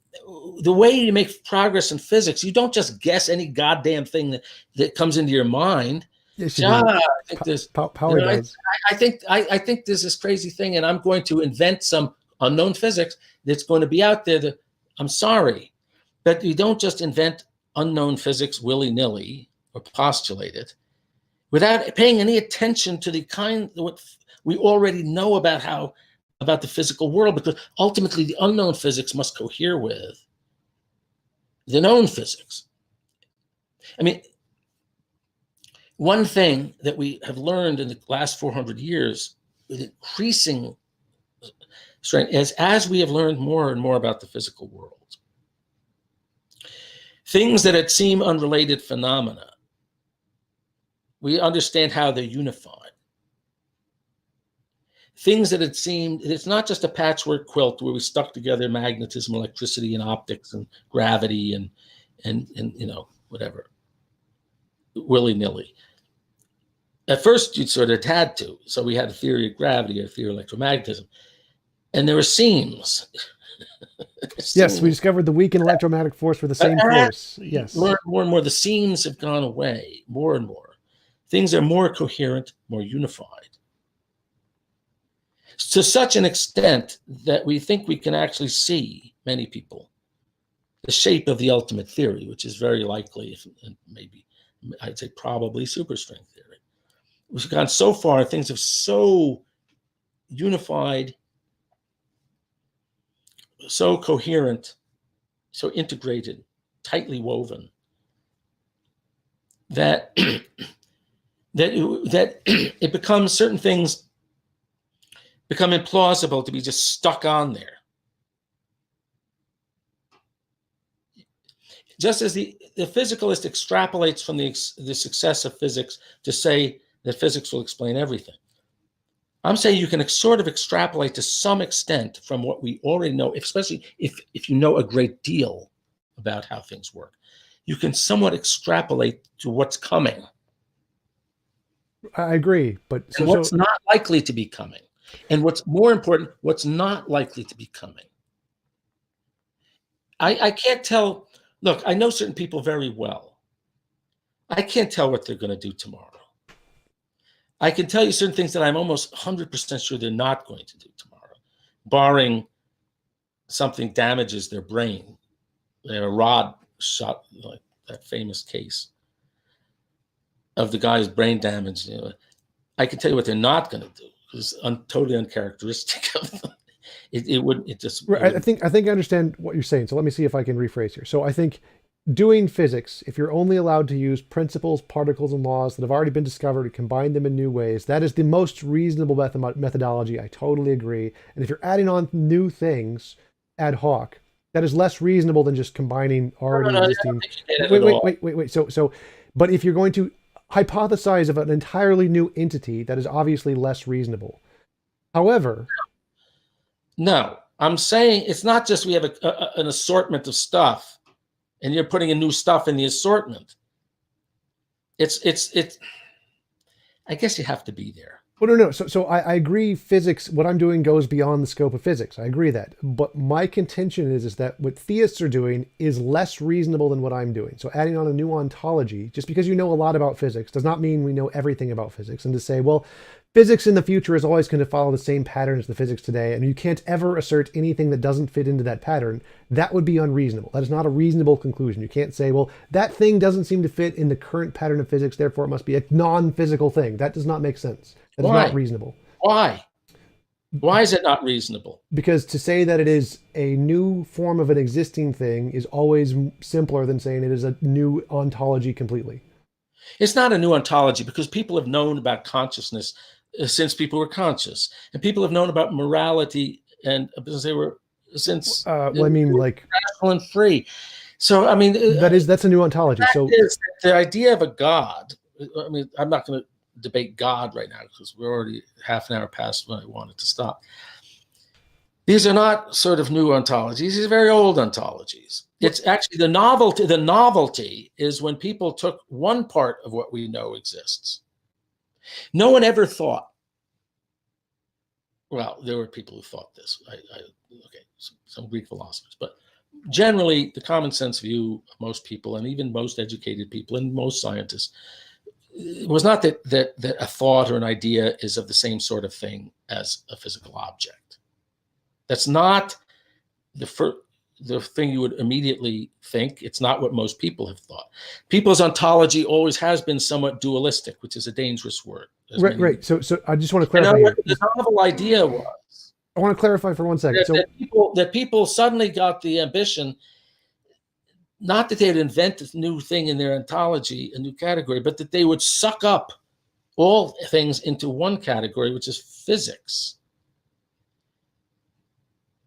way you make progress in physics, you don't just guess any goddamn thing that comes into your mind. Yes, I think there's power does. I think there's this crazy thing, and I'm going to invent some unknown physics that's going to be out there. I'm sorry, but you don't just invent unknown physics willy-nilly or postulate it without paying any attention to the kind what we already know about the physical world, because ultimately the unknown physics must cohere with the known physics. One thing that we have learned in the last 400 years with increasing strength is as we have learned more and more about the physical world, things that seem unrelated phenomena, we understand how they're unified. Things that it seemed, it's not just a patchwork quilt where we stuck together magnetism, electricity, and optics, and gravity, and whatever, willy-nilly. At first, you sort of had to. So we had a theory of gravity, a theory of electromagnetism, and there were seams. Yes, we discovered the weak and electromagnetic force were the same force. Yes, more and more, the seams have gone away. More and more, things are more coherent, more unified. To such an extent that we think we can actually see, many people, the shape of the ultimate theory, which is very likely, and maybe I'd say probably superstring theory. We've gone so far, things have so unified, so coherent, so integrated, tightly woven, that that it becomes, certain things become implausible to be just stuck on there. Just as the physicalist extrapolates from the success of physics to say that physics will explain everything, I'm saying you can sort of extrapolate to some extent from what we already know, especially if you know a great deal about how things work. You can somewhat extrapolate to what's coming. I agree, but and what's not likely to be coming. And what's more important, what's not likely to be coming. I can't tell. Look, I know certain people very well. I can't tell what they're going to do tomorrow. I can tell you certain things that I'm almost 100% sure they're not going to do tomorrow, barring something damages their brain. They have a rod shot, like that famous case of the guy's brain damage. You know, I can tell you what they're not going to do. It's totally uncharacteristic of them. I think I understand what you're saying. So let me see if I can rephrase here. So I think doing physics, if you're only allowed to use principles, particles, and laws that have already been discovered and combine them in new ways, that is the most reasonable methodology. I totally agree. And if you're adding on new things ad hoc, that is less reasonable than just combining already existing. Wait. So, but if you're going to hypothesize of an entirely new entity, that is obviously less reasonable. However, no, I'm saying it's not just we have an assortment of stuff and you're putting in new stuff in the assortment. It's I guess you have to be there. Well, no. So I agree. Physics, what I'm doing goes beyond the scope of physics. I agree that. But my contention is that what theists are doing is less reasonable than what I'm doing. So adding on a new ontology, just because you know a lot about physics does not mean we know everything about physics. And to say, well, physics in the future is always going to follow the same pattern as the physics today, and you can't ever assert anything that doesn't fit into that pattern, that would be unreasonable. That is not a reasonable conclusion. You can't say, well, that thing doesn't seem to fit in the current pattern of physics, therefore it must be a non-physical thing. That does not make sense. That is not reasonable. Why? Why is it not reasonable? Because to say that it is a new form of an existing thing is always simpler than saying it is a new ontology completely. It's not a new ontology because people have known about consciousness since people were conscious, and people have known about morality and because they were since. Well, I mean, like rational and free. So I mean, that's a new ontology. So the idea of a God. I mean, I'm not going to debate God right now because we're already half an hour past when I wanted to stop. These are not sort of new ontologies. These are very old ontologies. It's actually the novelty. The novelty is when people took one part of what we know exists. No one ever thought, well, there were people who thought this. Okay, some Greek philosophers, but generally the common sense view of most people, and even most educated people and most scientists, it was not that a thought or an idea is of the same sort of thing as a physical object. That's not the thing you would immediately think. It's not what most people have thought. People's ontology always has been somewhat dualistic, which is a dangerous word. Right. So I just want to clarify. What the novel idea was. I want to clarify for 1 second. That people suddenly got the ambition, not that they'd invent a new thing in their ontology, a new category, but that they would suck up all things into one category, which is physics.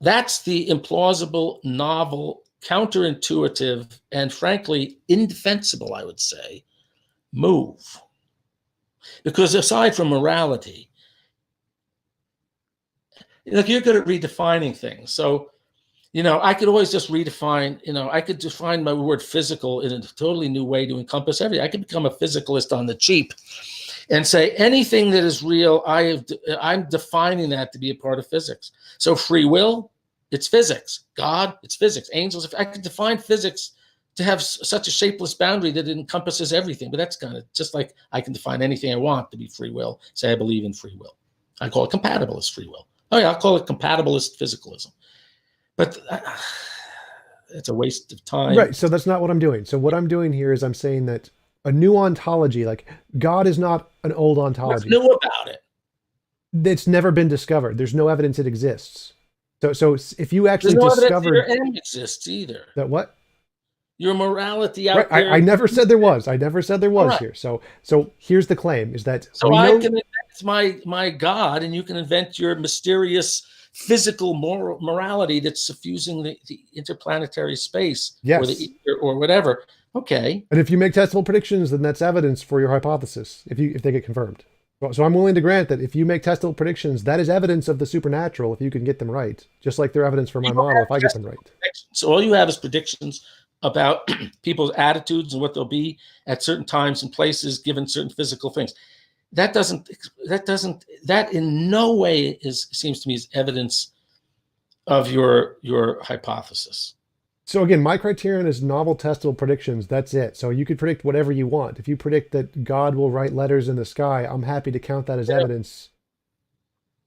That's the implausible, novel, counterintuitive, and frankly, indefensible, I would say, move. Because aside from morality, look, you're good at redefining things. So, I could always just redefine, I could define my word physical in a totally new way to encompass everything. I could become a physicalist on the cheap and say anything that is real, I'm defining that to be a part of physics. So free will, it's physics. God, it's physics. Angels, I could define physics to have such a shapeless boundary that it encompasses everything. But that's kind of just like I can define anything I want to be free will. Say I believe in free will. I call it compatibilist free will. Oh yeah, I'll call it compatibilist physicalism. But it's a waste of time. Right. So that's not what I'm doing. So what I'm doing here is I'm saying that a new ontology, like God is not an old ontology. What's new about it? It's never been discovered. There's no evidence it exists. So if you actually discovered, discovered M exists either. That what? your morality Right. out there. I never said there was. I never said there All was right. here. So here's the claim: is that So we I know. can invent my God, and you can invent your mysterious physical morality that's suffusing the interplanetary space or the Yes. ether or whatever. Okay. And if you make testable predictions, then that's evidence for your hypothesis. If they get confirmed. So I'm willing to grant that if you make testable predictions, that is evidence of the supernatural if you can get them right. Just like they're evidence for my You don't model if I have get them right. predictions. So all you have is predictions about people's attitudes and what they'll be at certain times and places given certain physical things. That in no way seems to me is evidence of your hypothesis. So again, my criterion is novel testable predictions. That's it. So you could predict whatever you want. If you predict that God will write letters in the sky, I'm happy to count that as evidence.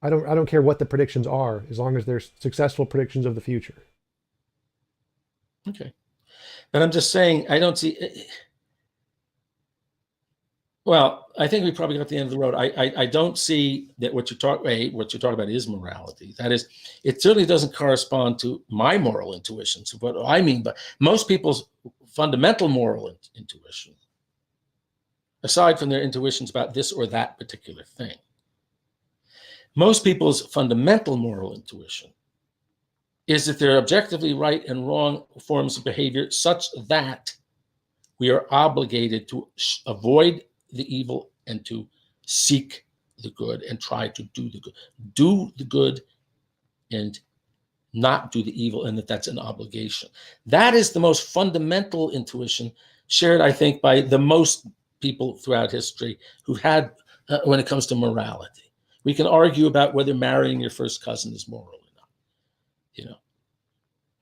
I don't care what the predictions are, as long as they're successful predictions of the future. Okay. But I'm just saying, I don't see. Well, I think we probably got to the end of the road. I don't see that what you're talking about is morality. That is, it certainly doesn't correspond to my moral intuitions. What I mean by most people's fundamental moral intuition, aside from their intuitions about this or that particular thing, most people's fundamental moral intuition is that there are objectively right and wrong forms of behavior such that we are obligated to avoid the evil and to seek the good and try to do the good. Do the good and not do the evil, and that's an obligation. That is the most fundamental intuition shared, I think, by the most people throughout history who've had when it comes to morality. We can argue about whether marrying your first cousin is moral or not. You know,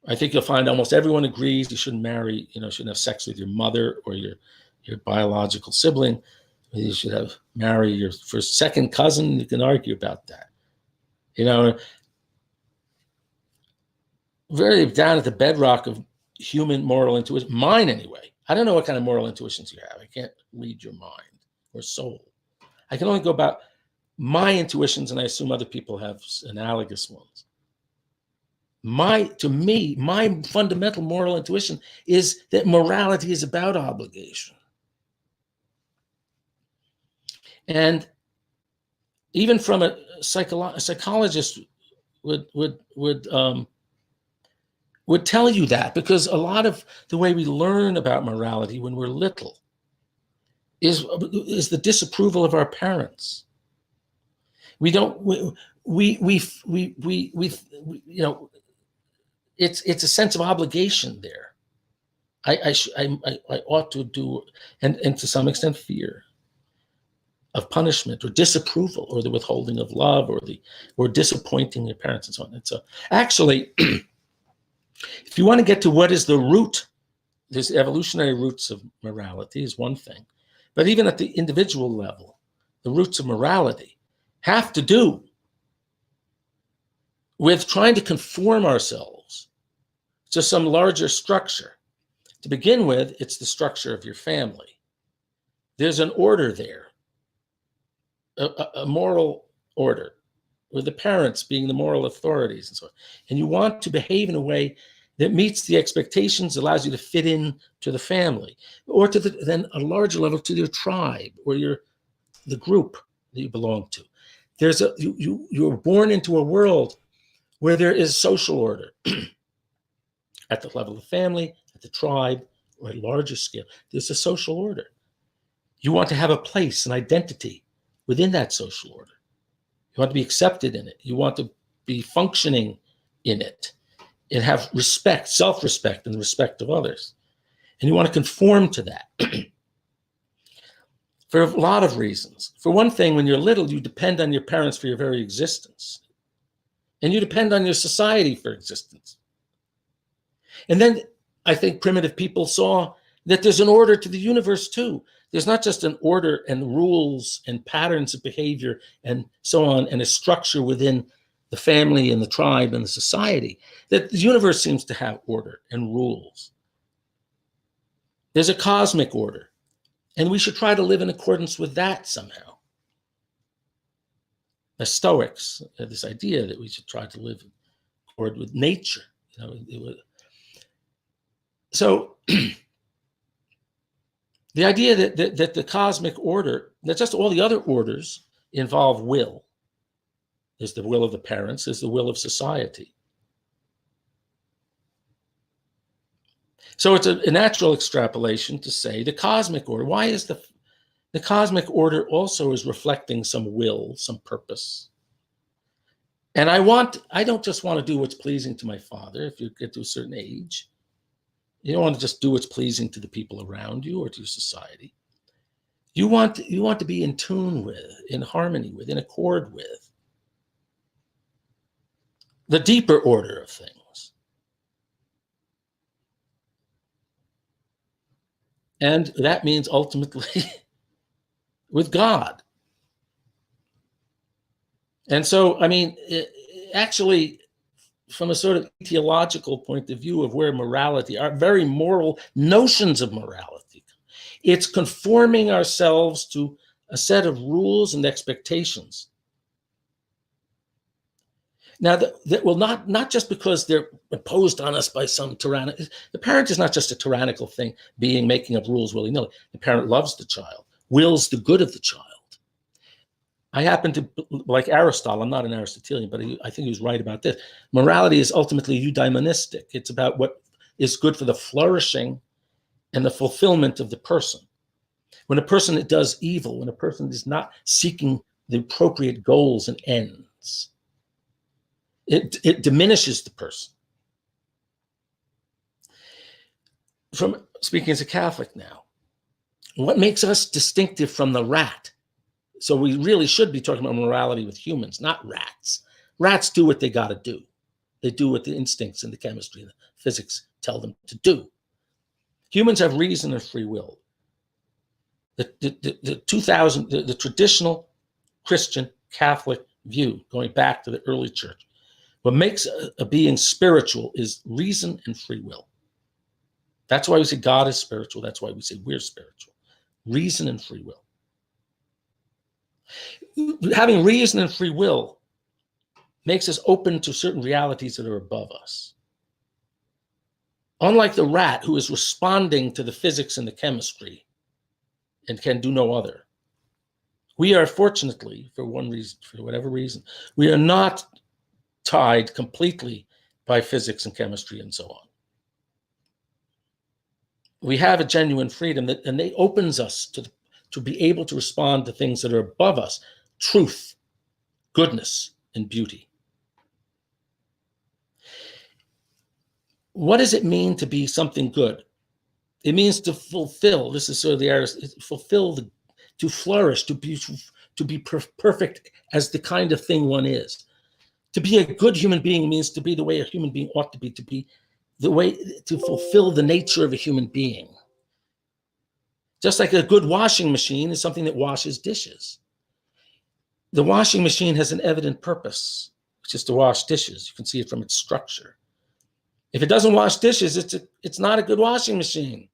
I think you'll find almost everyone agrees you shouldn't marry, shouldn't have sex with your mother or your biological sibling. You should marry your second cousin. You can argue about that. Very down at the bedrock of human moral intuition, mine anyway. I don't know what kind of moral intuitions you have. I can't read your mind or soul. I can only go about my intuitions, and I assume other people have analogous ones. To me, my fundamental moral intuition is that morality is about obligation. And even from a psychologist would tell you that, because a lot of the way we learn about morality when we're little is the disapproval of our parents. We don't it's a sense of obligation there. I ought to do, and to some extent fear of punishment or disapproval or the withholding of love or disappointing your parents and so on. And so actually, if you want to get to what is the root, there's evolutionary roots of morality is one thing, but even at the individual level, the roots of morality have to do with trying to conform ourselves to some larger structure. To begin with, it's the structure of your family. There's an order there, a moral order, with the parents being the moral authorities and so on. And you want to behave in a way that meets the expectations, allows you to fit in to the family, or to then a larger level to your tribe or the group that you belong to. You're born into a world where there is social order at the level of the family, at the tribe, or at larger scale. There's a social order. You want to have a place, an identity within that social order. You want to be accepted in it. You want to be functioning in it and have respect, self-respect, and the respect of others. And you want to conform to that for a lot of reasons. For one thing, when you're little, you depend on your parents for your very existence. And you depend on your society for existence. And then I think primitive people saw that there's an order to the universe too. There's not just an order and rules and patterns of behavior and so on, and a structure within the family and the tribe and the society, that the universe seems to have order and rules. There's a cosmic order, and we should try to live in accordance with that somehow. The Stoics had this idea that we should try to live in accord with nature. So the idea that the cosmic order, that just all the other orders involve will. There's the will of the parents, there's the will of society. So it's a natural extrapolation to say the cosmic order. Why is the cosmic order also is reflecting some will, some purpose? And I don't just want to do what's pleasing to my father. If you get to a certain age, you don't want to just do what's pleasing to the people around you or to society. You want to be in tune with, in harmony with, in accord with the deeper order of things. And that means ultimately with God. And so, I mean, actually, from a sort of theological point of view of where morality, our very moral notions of morality, it's conforming ourselves to a set of rules and expectations. Now, that will not just because they're imposed on us by some tyrannical. The parent is not just a tyrannical thing, making up rules willy-nilly. The parent loves the child, wills the good of the child. I happen to like Aristotle. I'm not an Aristotelian, but I think he was right about this. Morality is ultimately eudaimonistic. It's about what is good for the flourishing and the fulfillment of the person. When a person does evil, when a person is not seeking the appropriate goals and ends, it diminishes the person. From speaking as a Catholic now, what makes us distinctive from the rat? So we really should be talking about morality with humans, not rats. Rats do what they got to do. They do what the instincts and the chemistry and the physics tell them to do. Humans have reason and free will. The traditional Christian Catholic view, going back to the early church, what makes a being spiritual is reason and free will. That's why we say God is spiritual. That's why we say we're spiritual. Reason and free will. Having reason and free will makes us open to certain realities that are above us. Unlike the rat, who is responding to the physics and the chemistry and can do no other, we are, fortunately, for one reason, for whatever reason, we are not tied completely by physics and chemistry and so on. We have a genuine freedom and it opens us to be able to respond to things that are above us: truth, goodness, and beauty. What does it mean to be something good? It means to fulfill. This is sort of to flourish, to be perfect as the kind of thing one is. To be a good human being means to be the way a human being ought to be the way to fulfill the nature of a human being. Just like a good washing machine is something that washes dishes. The washing machine has an evident purpose, which is to wash dishes. You can see it from its structure. If it doesn't wash dishes, it's not a good washing machine.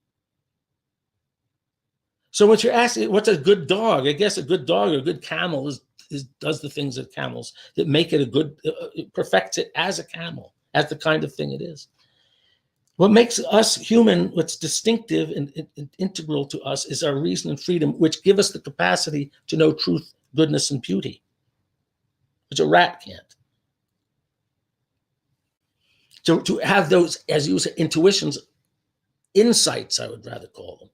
So what you're asking, what's a good dog? I guess a good dog or a good camel does the things of camels that make it a good, perfects it as a camel, as the kind of thing it is. What makes us human, what's distinctive and integral to us, is our reason and freedom, which give us the capacity to know truth, goodness, and beauty, which a rat can't. To have those, as you say, intuitions, insights, I would rather call them.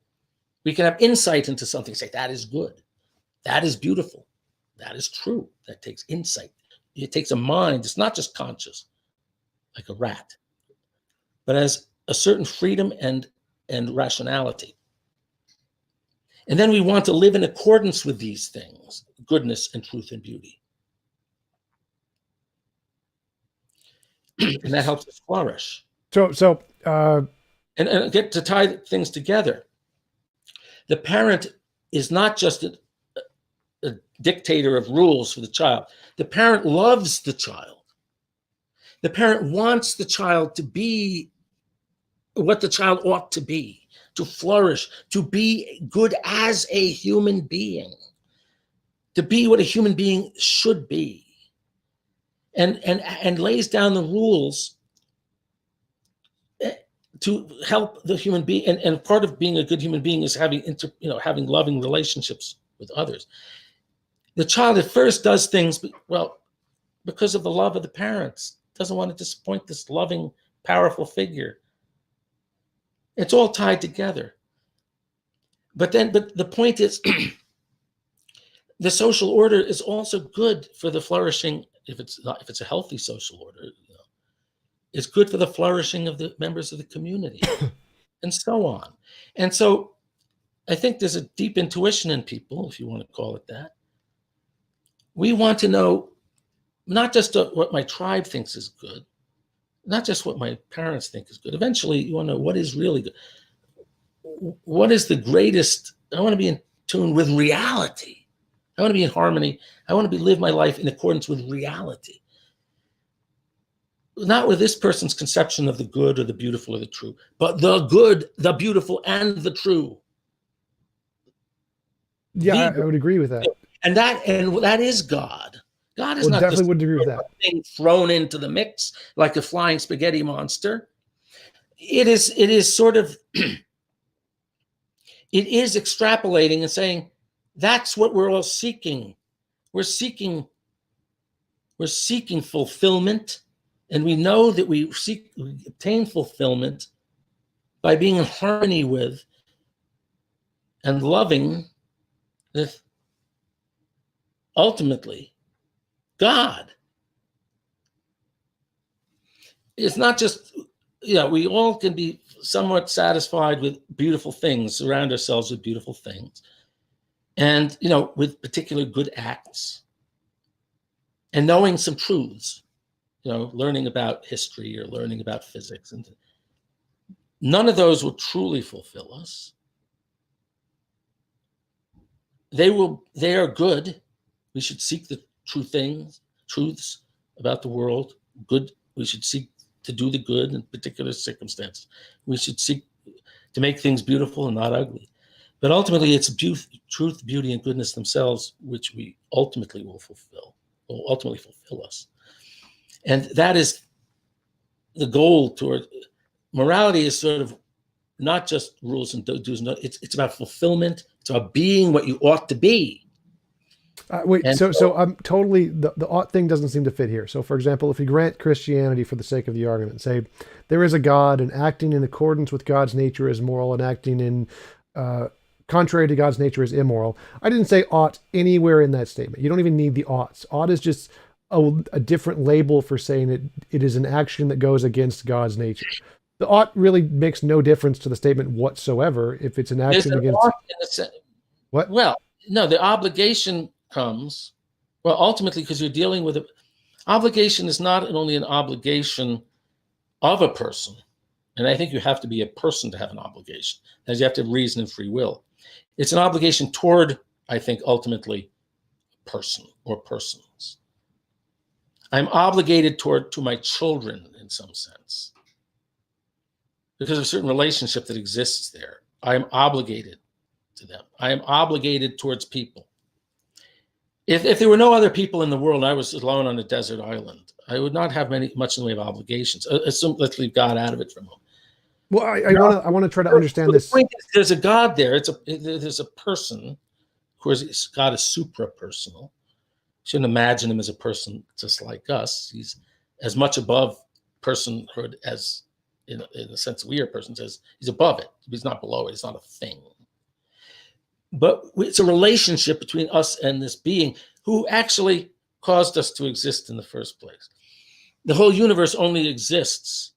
We can have insight into something, say, that is good, that is beautiful, that is true. That takes insight. It takes a mind. It's not just conscious, like a rat, but as a certain freedom and rationality. And then we want to live in accordance with these things, goodness and truth and beauty. And that helps us flourish. And get to tie things together. The parent is not just a dictator of rules for the child. The parent loves the child. The parent wants the child to be what the child ought to be, to flourish, to be good as a human being, to be what a human being should be, and lays down the rules to help the human being. And part of being a good human being is having having loving relationships with others. The child at first does things, well, because of the love of the parents, doesn't want to disappoint this loving, powerful figure. It's all tied together. But the point is, the social order is also good for the flourishing. If it's a healthy social order, it's good for the flourishing of the members of the community, and so on. And so, I think there's a deep intuition in people, if you want to call it that. We want to know not just what my tribe thinks is good, not just what my parents think is good. Eventually, you want to know what is really good. What is the greatest? I want to be in tune with reality. I want to be in harmony. I want to live my life in accordance with reality. Not with this person's conception of the good or the beautiful or the true, but the good, the beautiful, and the true. Yeah, I would agree with that. And that is God. God is not definitely just would agree with that. Thing thrown into the mix like a flying spaghetti monster. It is sort of it is extrapolating and saying that's what we're all seeking. We're seeking fulfillment, and we know that we obtain fulfillment by being in harmony with and loving with ultimately God. It's not just, we all can be somewhat satisfied with beautiful things, surround ourselves with beautiful things, and, with particular good acts, and knowing some truths, learning about history or learning about physics. And none of those will truly fulfill us. They are good. We should seek the truths about the world. Good. We should seek to do the good in particular circumstances. We should seek to make things beautiful and not ugly. But ultimately, it's truth, beauty, and goodness themselves which we ultimately will ultimately fulfill us. And that is the goal toward morality. Is sort of not just rules and do's and don'ts. It's about fulfillment. It's about being what you ought to be. Wait, so I'm totally, the ought thing doesn't seem to fit here. So for example, if we grant Christianity for the sake of the argument, say there is a God and acting in accordance with God's nature is moral and acting in contrary to God's nature is immoral. I didn't say ought anywhere in that statement. You don't even need the oughts. Ought is just a different label for saying it is an action that goes against God's nature. The ought really makes no difference to the statement whatsoever if it's an action against... What? Well, no, the obligation comes, ultimately, because you're dealing with obligation is not only an obligation of a person, and I think you have to be a person to have an obligation, as you have to have reason and free will. It's an obligation toward, I think, ultimately, person or persons. I'm obligated to my children in some sense because of a certain relationship that exists there. I am obligated to them. I am obligated towards people. If there were no other people in the world, I was alone on a desert island, I would not have much in the way of obligations. Let's leave God out of it for a moment. Well, I want to try to understand this. The point is, there's a God there. There's a person. Of course, God is supra-personal. Shouldn't imagine him as a person just like us. He's as much above personhood as, in the sense we are persons, as he's above it. He's not below it. He's not a thing. But it's a relationship between us and this being who actually caused us to exist in the first place. The whole universe only exists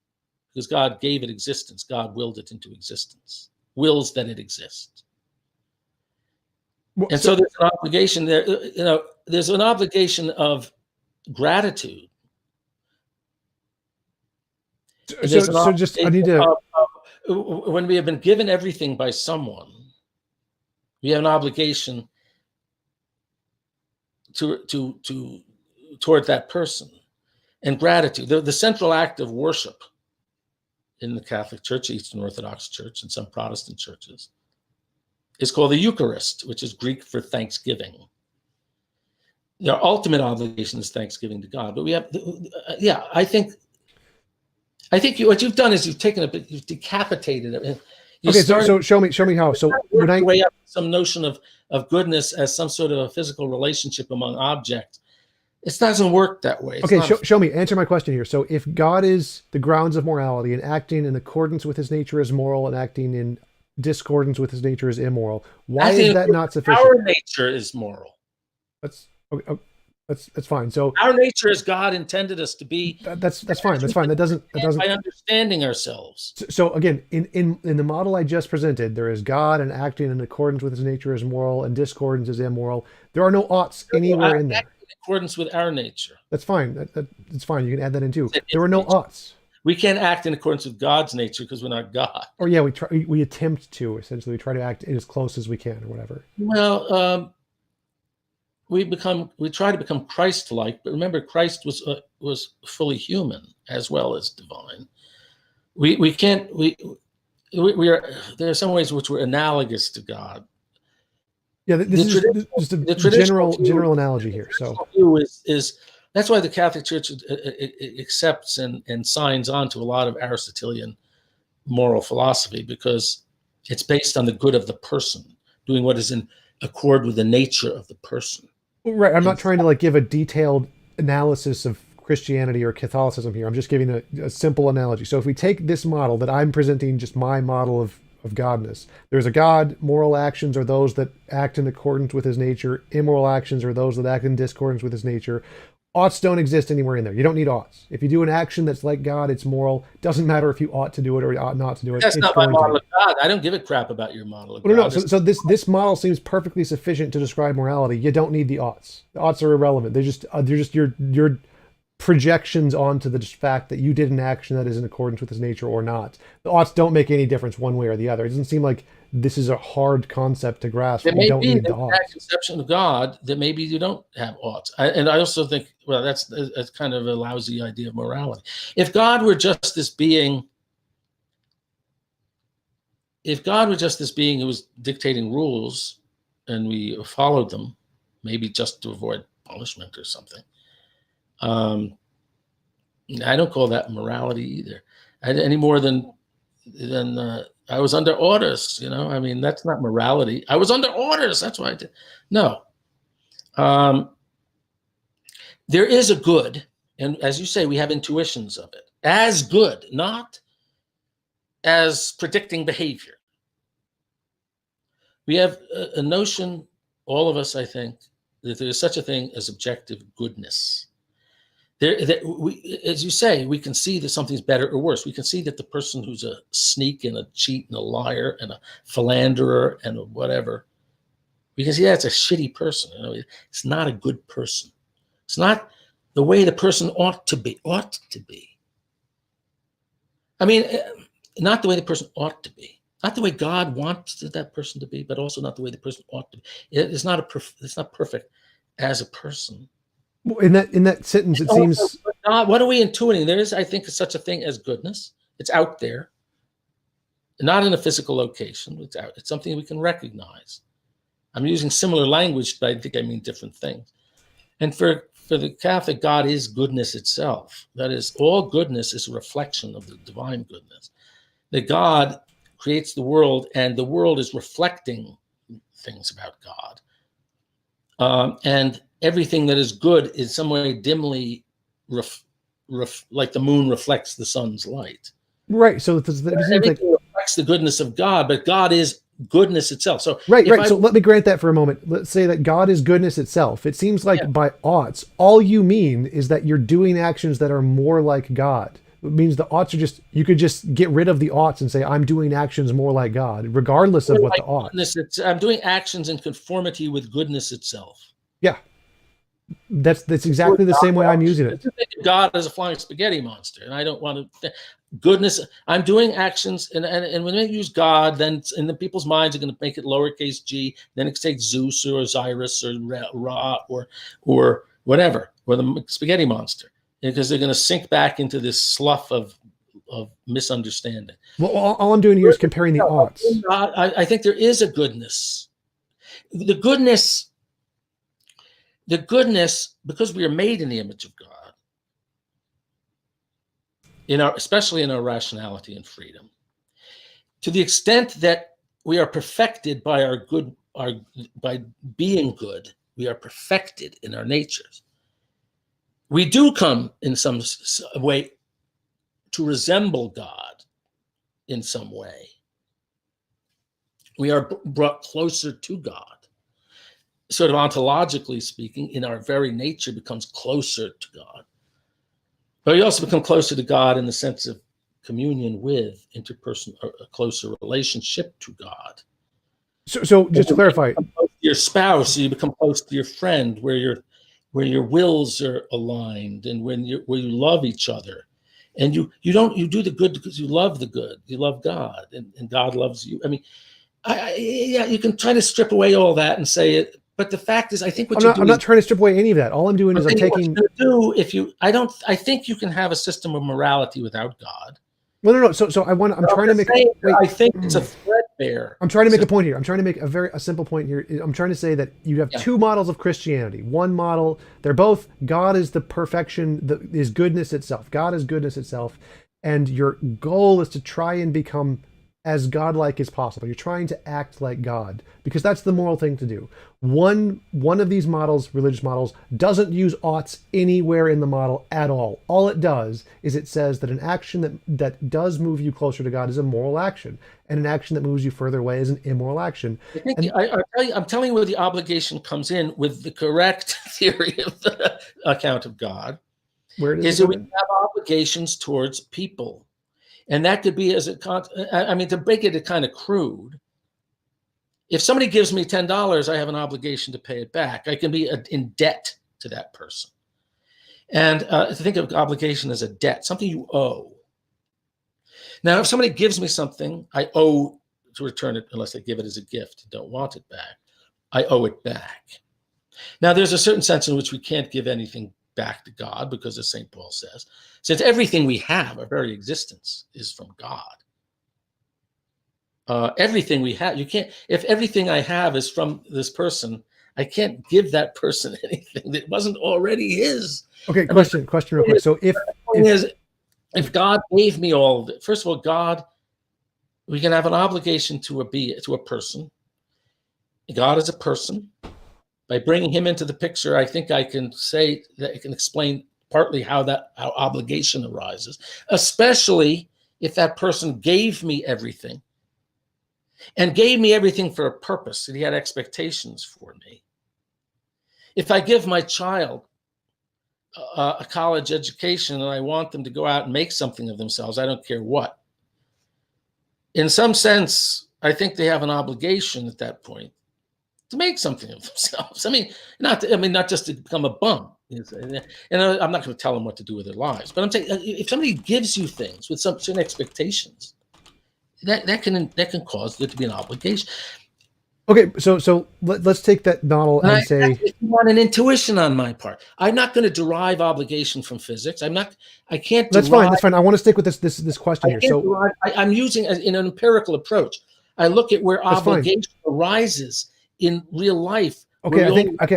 because God gave it existence. God willed it into existence, wills that it exists. And so there's an obligation there. There's an obligation of gratitude. So just, I need to... When we have been given everything by someone, we have an obligation toward that person, and gratitude. The central act of worship in the Catholic Church, Eastern Orthodox Church, and some Protestant churches is called the Eucharist, which is Greek for thanksgiving. Their ultimate obligation is thanksgiving to God. But we have, I think I think what you've done is you've decapitated it. You Okay, so show me how. So when I way up some notion of goodness as some sort of a physical relationship among objects, it doesn't work that way. Okay, show me. Answer my question here. So if God is the grounds of morality and acting in accordance with his nature is moral and acting in discordance with his nature is immoral, why is that not sufficient? Our nature is moral. That's okay, that's fine. So our nature as God intended us to be. That's fine. That's fine. That doesn't by understanding ourselves. So again, in the model I just presented, there is God and acting in accordance with his nature is moral and discordance is immoral. There are no oughts anywhere in there. In accordance with our nature. That's fine. That's fine. You can add that in too. There are no oughts. We can't act in accordance with God's nature because we're not God. Or yeah, we attempt to, essentially. We try to act as close as we can or whatever. Well, we try to become Christ-like, but remember, Christ was fully human as well as divine. We are, there are some ways which were analogous to God. Yeah, this is just a general analogy here. So is that's why the Catholic Church accepts and signs on to a lot of Aristotelian moral philosophy, because it's based on the good of the person, doing what is in accord with the nature of the person. Right. I'm not trying to give a detailed analysis of Christianity or Catholicism here. I'm just giving a simple analogy. So if we take this model that I'm presenting, just my model of godness, there's a God. Moral actions are those that act in accordance with his nature. Immoral actions are those that act in discordance with his nature. Oughts don't exist anywhere in there. You don't need oughts. If you do an action that's like God, it's moral. Doesn't matter if you ought to do it or you ought not to do it. That's not my model of God. I don't give a crap about your model of God. No. So this model seems perfectly sufficient to describe morality. You don't need the oughts. The oughts are irrelevant. They're just your projections onto the fact that you did an action that is in accordance with his nature or not. The oughts don't make any difference one way or the other. It doesn't seem like this is a hard concept to grasp. You don't need the oughts. That conception of God that maybe you don't have oughts. And I also think, well, that's kind of a lousy idea of morality. If God were just this being, who was dictating rules and we followed them, maybe just to avoid punishment or something, I don't call that morality either. Any more than I was under orders, I mean, that's not morality. I was under orders. That's why I did. No. There is a good, and as you say, we have intuitions of it as good, not as predicting behavior. We have a notion, all of us, I think, that there is such a thing as objective goodness. As you say, we can see that something's better or worse. We can see that the person who's a sneak and a cheat and a liar and a philanderer and a whatever, we can see that's a shitty person. It's not a good person. It's not the way the person ought to be. I mean, not the way the person ought to be. Not the way God wants that person to be, but also not the way the person ought to be. It's not perfect as a person. In that sentence, it seems. What are we intuiting? There is, I think, such a thing as goodness. It's out there, not in a physical location. It's out. It's something we can recognize. I'm using similar language, but I think I mean different things. And for the Catholic, God is goodness itself. That is, all goodness is a reflection of the divine goodness. That God creates the world, and the world is reflecting things about God. And everything that is good is some way dimly, like the moon reflects the sun's light. Right. So everything reflects the goodness of God, but God is goodness itself. So right. So let me grant that for a moment. Let's say that God is goodness itself. It seems like by oughts, all you mean is that you're doing actions that are more like God. It means the oughts are just, you could just get rid of the oughts and say, I'm doing actions more like God, regardless of what the oughts. I'm doing actions in conformity with goodness itself. Yeah. That's exactly the same way I'm using it. God as a flying spaghetti monster, and I don't want to. Goodness, I'm doing actions, and when they use God, then in the people's minds are going to make it lowercase g. Then it takes Zeus or Osiris or Ra or whatever, or the spaghetti monster, because they're going to sink back into this slough of misunderstanding. Well, all I'm doing here is comparing the oughts. I think there is a goodness. The goodness, because we are made in the image of God, especially in our rationality and freedom. To the extent that we are perfected by by being good, we are perfected in our natures. We do come in some way to resemble God in some way. We are brought closer to God. Sort of ontologically speaking, in our very nature becomes closer to God. But we also become closer to God in the sense of communion with, interpersonal, a closer relationship to God. So just to clarify, your spouse, you become close to your friend, where your wills are aligned, and where you love each other, and you do the good because you love the good, you love God, and God loves you. I mean, yeah, you can try to strip away all that and say it, but the fact is, I think I'm not trying to strip away any of that. All I'm doing is I'm taking. I think you can have a system of morality without God. No. So I'm trying to make. I think it's a threadbare. I'm trying to make a point here. I'm trying to make a simple point here. I'm trying to say that you have two models of Christianity. One model, they're both God is the perfection, is goodness itself. God is goodness itself, and your goal is to try and become as godlike as possible. You're trying to act like God because that's the moral thing to do. One of these models, religious models, doesn't use oughts anywhere in the model at all. All it does is it says that an action that does move you closer to God is a moral action, and an action that moves you further away is an immoral action. I'm telling you where the obligation comes in with the correct theory of the account of God. Where does is that we have obligations towards people. And that could be to make it a kind of crude. If somebody gives me $10, I have an obligation to pay it back. I can be in debt to that person. And to think of obligation as a debt, something you owe. Now, if somebody gives me something, I owe to return it unless I give it as a gift and don't want it back. I owe it back. Now, there's a certain sense in which we can't give anything back to God because, as St. Paul says, since everything we have, our very existence, is from God. Everything we have, you can't. If everything I have is from this person, I can't give that person anything that wasn't already his. Okay, question real quick. So if God gave me all of it, first of all, God, we can have an obligation to a person. God is a person. By bringing him into the picture, I think I can say that I can explain partly how obligation arises, especially if that person gave me everything and gave me everything for a purpose, and he had expectations for me. If I give my child a college education and I want them to go out and make something of themselves, I don't care what. In some sense, I think they have an obligation at that point to make something of themselves. Not just to become a bum. And I'm not going to tell them what to do with their lives, but I'm saying if somebody gives you things with some certain expectations, that can cause there to be an obligation. Okay, so let's take that model and say, if you want an intuition on my part, I'm not going to derive obligation from physics. I can't. That's fine. I want to stick with this question here. So I'm using in an empirical approach. I look at where obligation arises in real life. Okay,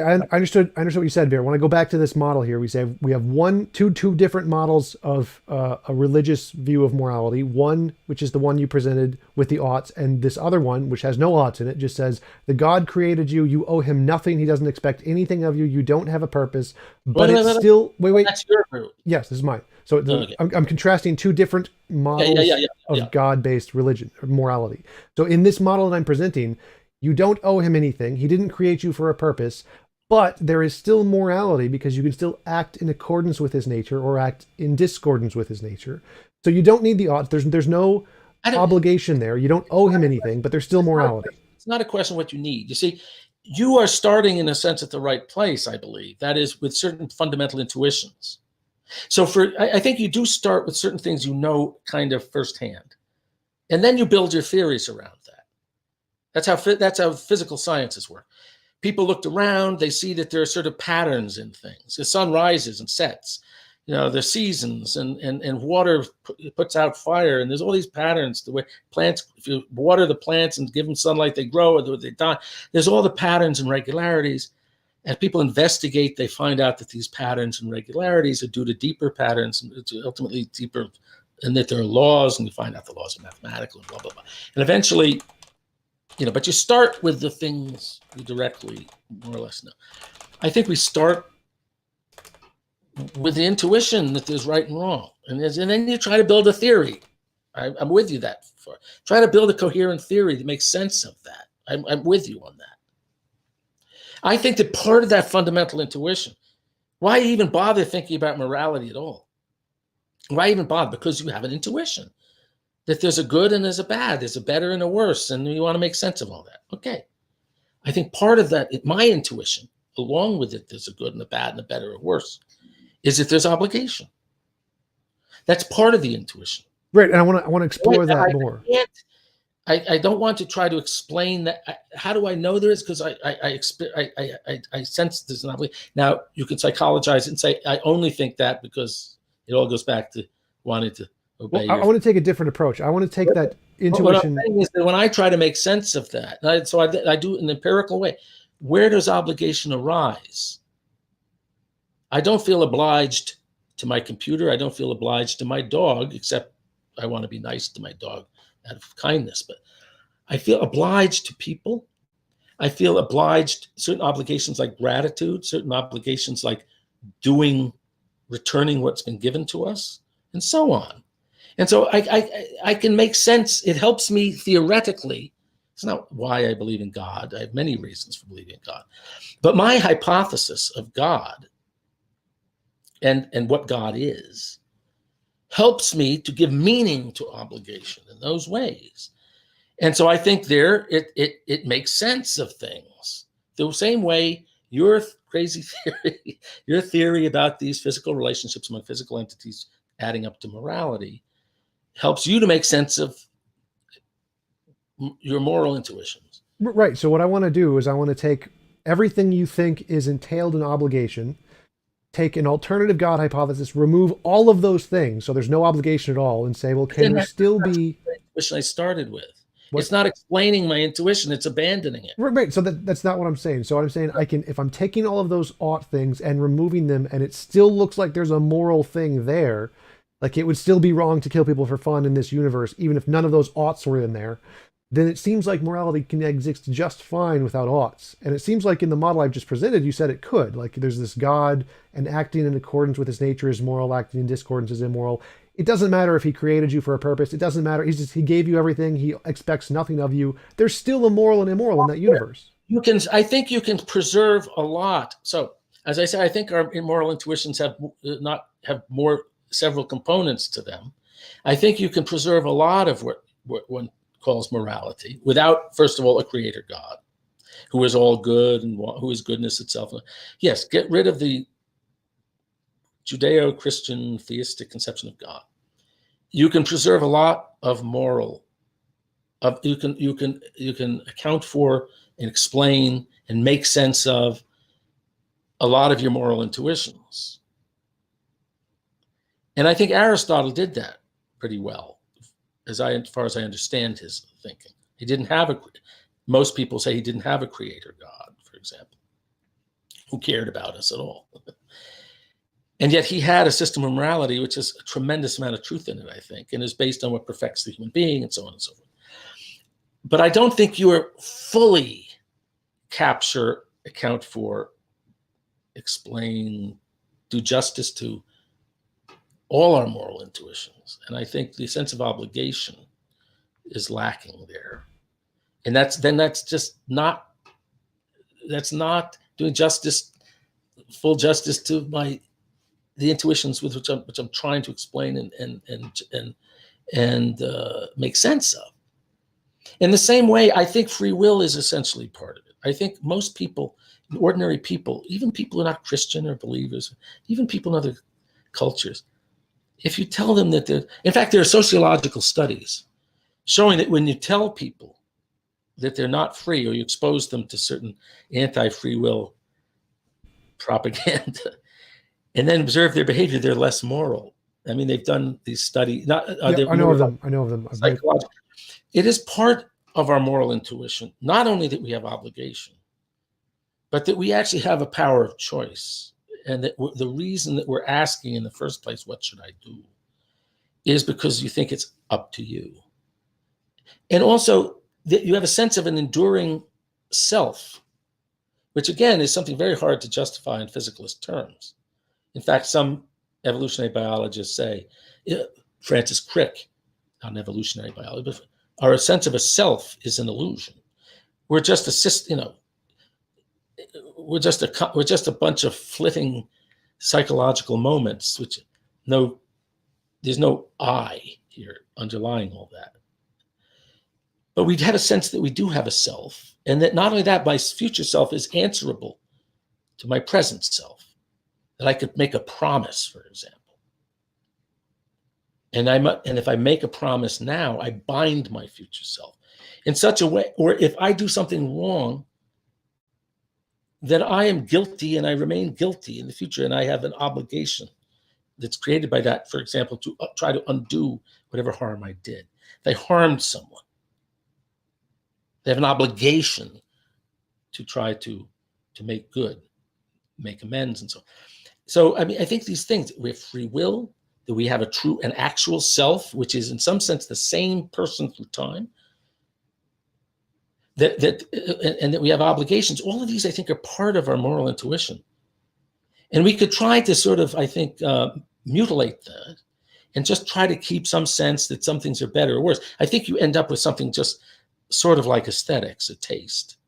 I understood what you said, Barr. When I go back to this model here, we say we have two different models of a religious view of morality. One, which is the one you presented with the oughts, and this other one, which has no oughts in it, just says the God created you. You owe him nothing. He doesn't expect anything of you. You don't have a purpose. But it's still wait. That's your group. Yes, this is mine. So I'm contrasting two different models of God-based religion or morality. So in this model that I'm presenting, you don't owe him anything. He didn't create you for a purpose, but there is still morality because you can still act in accordance with his nature or act in discordance with his nature. So you don't need the oughts. There's no obligation there. You don't owe him anything, but there's still morality. It's not a question of what you need. You see, you are starting in a sense at the right place, I believe. That is with certain fundamental intuitions. So I think you do start with certain things you know kind of firsthand, and then you build your theories around that. That's how physical sciences work. People looked around, they see that there are sort of patterns in things. The sun rises and sets. There's seasons and water puts out fire, and there's all these patterns. The way plants, if you water the plants and give them sunlight, they grow or they die. There's all the patterns and regularities. As people investigate, they find out that these patterns and regularities are due to deeper patterns, and it's ultimately deeper, and that there are laws, and you find out the laws are mathematical, and blah, blah, blah. And eventually, but you start with the things you directly more or less know. I think we start with the intuition that there's right and wrong. And then you try to build a theory. I'm with you that far. Try to build a coherent theory that makes sense of that. I'm with you on that. I think that part of that fundamental intuition, why even bother thinking about morality at all? Why even bother? Because you have an intuition that there's a good and there's a bad, there's a better and a worse, and you want to make sense of all that. Okay. I think part of that, my intuition, along with it, there's a good and a bad and a better or worse, is that there's obligation. That's part of the intuition. Right, and I want to explore that more. I don't want to try to explain that. How do I know there is? Because I sense there's an obligation. Now, you can psychologize it and say, I only think that because it all goes back to wanting to obey. Well, I want to take a different approach. I want to take that intuition. What I'm saying is that when I try to make sense of that, I do it in an empirical way. Where does obligation arise? I don't feel obliged to my computer. I don't feel obliged to my dog, except I want to be nice to my dog out of kindness. But I feel obliged to people. I feel obliged, certain obligations like gratitude, certain obligations like returning what's been given to us, and so on. And so I can make sense. It helps me theoretically. It's not why I believe in God. I have many reasons for believing in God. But my hypothesis of God and what God is helps me to give meaning to obligation in those ways. And so I think it makes sense of things. The same way your crazy theory, your theory about these physical relationships among physical entities adding up to morality helps you to make sense of your moral intuitions. Right. So what I want to do is I want to take everything you think is entailed in obligation, take an alternative God hypothesis, remove all of those things, so there's no obligation at all, and say, well, can there still be... the intuition I started with. What? It's not explaining my intuition, it's abandoning it. Right. So that's not what I'm saying. So what I'm saying, if I'm taking all of those ought things and removing them, and it still looks like there's a moral thing there, like it would still be wrong to kill people for fun in this universe, even if none of those oughts were in there, then it seems like morality can exist just fine without oughts. And it seems like in the model I've just presented, you said it could. Like there's this God, and acting in accordance with his nature is moral, acting in discordance is immoral. It doesn't matter if he created you for a purpose. It doesn't matter. He gave you everything. He expects nothing of you. There's still a moral and immoral in that universe. I think you can preserve a lot. So as I said, I think our immoral intuitions have several components to them. I think you can preserve a lot of what one calls morality without, first of all, a creator God who is all good and who is goodness itself. Yes, get rid of the Judeo-Christian theistic conception of God. You can preserve a lot of moral. You can account for and explain and make sense of a lot of your moral intuitions. And I think Aristotle did that pretty well, as far as I understand his thinking. Most people say he didn't have a creator God, for example, who cared about us at all. And yet he had a system of morality which has a tremendous amount of truth in it, I think, and is based on what perfects the human being and so on and so forth. But I don't think you are fully capture, account for, explain, do justice to all our moral intuitions. And I think the sense of obligation is lacking there. And that's not doing justice, full justice to the intuitions with which I'm trying to explain and make sense of. In the same way, I think free will is essentially part of it. I think most people, ordinary people, even people who are not Christian or believers, even people in other cultures, if you tell them that in fact, there are sociological studies showing that when you tell people that they're not free, or you expose them to certain anti-free will propaganda, and then observe their behavior, they're less moral. I mean, they've done these studies. I know of them. It is part of our moral intuition, not only that we have obligation, but that we actually have a power of choice. And that the reason that we're asking in the first place, what should I do, is because you think it's up to you. And also that you have a sense of an enduring self, which again is something very hard to justify in physicalist terms. In fact, some evolutionary biologists say, Francis Crick, not an evolutionary biologist, but our sense of a self is an illusion. We're just we're just a bunch of flitting psychological moments, which there's no I here underlying all that. But we'd had a sense that we do have a self, and that not only that, my future self is answerable to my present self, that I could make a promise, for example. And if I make a promise now, I bind my future self in such a way, or if I do something wrong, that I am guilty and I remain guilty in the future, and I have an obligation that's created by that, for example, to try to undo whatever harm I did. If I harmed someone, they have an obligation to try to make good, make amends, and so on. So, I mean, I think these things, we have free will, that we have a true and actual self, which is in some sense the same person through time, and that we have obligations. All of these, I think, are part of our moral intuition. And we could try to sort of, I think, mutilate that and just try to keep some sense that some things are better or worse. I think you end up with something just sort of like aesthetics, a taste.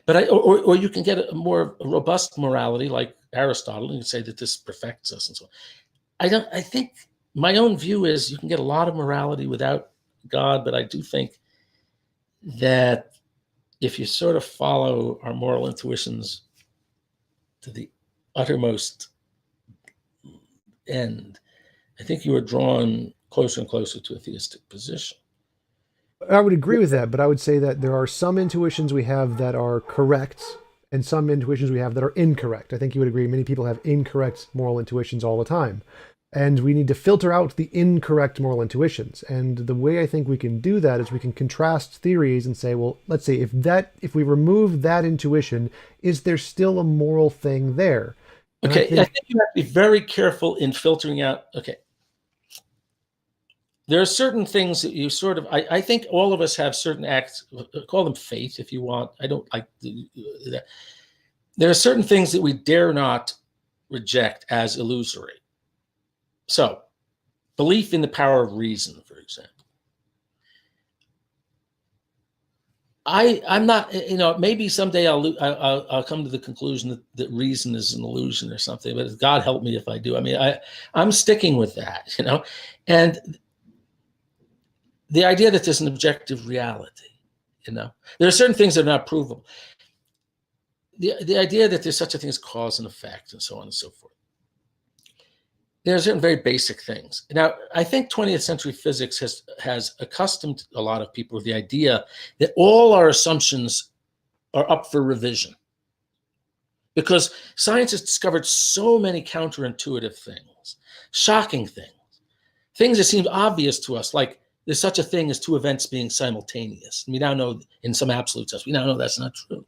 But or you can get a more robust morality like Aristotle and say that this perfects us and so on. I think my own view is you can get a lot of morality without God, but I do think that if you sort of follow our moral intuitions to the uttermost end, I think you are drawn closer and closer to a theistic position. I would agree with that, but I would say that there are some intuitions we have that are correct and some intuitions we have that are incorrect. I think you would agree many people have incorrect moral intuitions all the time. And we need to filter out the incorrect moral intuitions. And the way I think we can do that is we can contrast theories and say, well, let's say if we remove that intuition, is there still a moral thing there? Okay, I think you have to be very careful in filtering out. Okay. There are certain things that you sort of, I think all of us have certain acts, call them faith if you want. I don't like that. There are certain things that we dare not reject as illusory. So, belief in the power of reason, for example. I'm not, maybe someday I'll come to the conclusion that reason is an illusion or something, but God help me if I do. I mean, I'm sticking with that, and the idea that there's an objective reality, there are certain things that are not provable. The idea that there's such a thing as cause and effect and so on and so forth. There are certain very basic things. Now, I think 20th century physics has accustomed a lot of people with the idea that all our assumptions are up for revision, because science has discovered so many counterintuitive things, shocking things that seemed obvious to us, like there's such a thing as two events being simultaneous. And we now know in some absolute sense, we now know that's not true.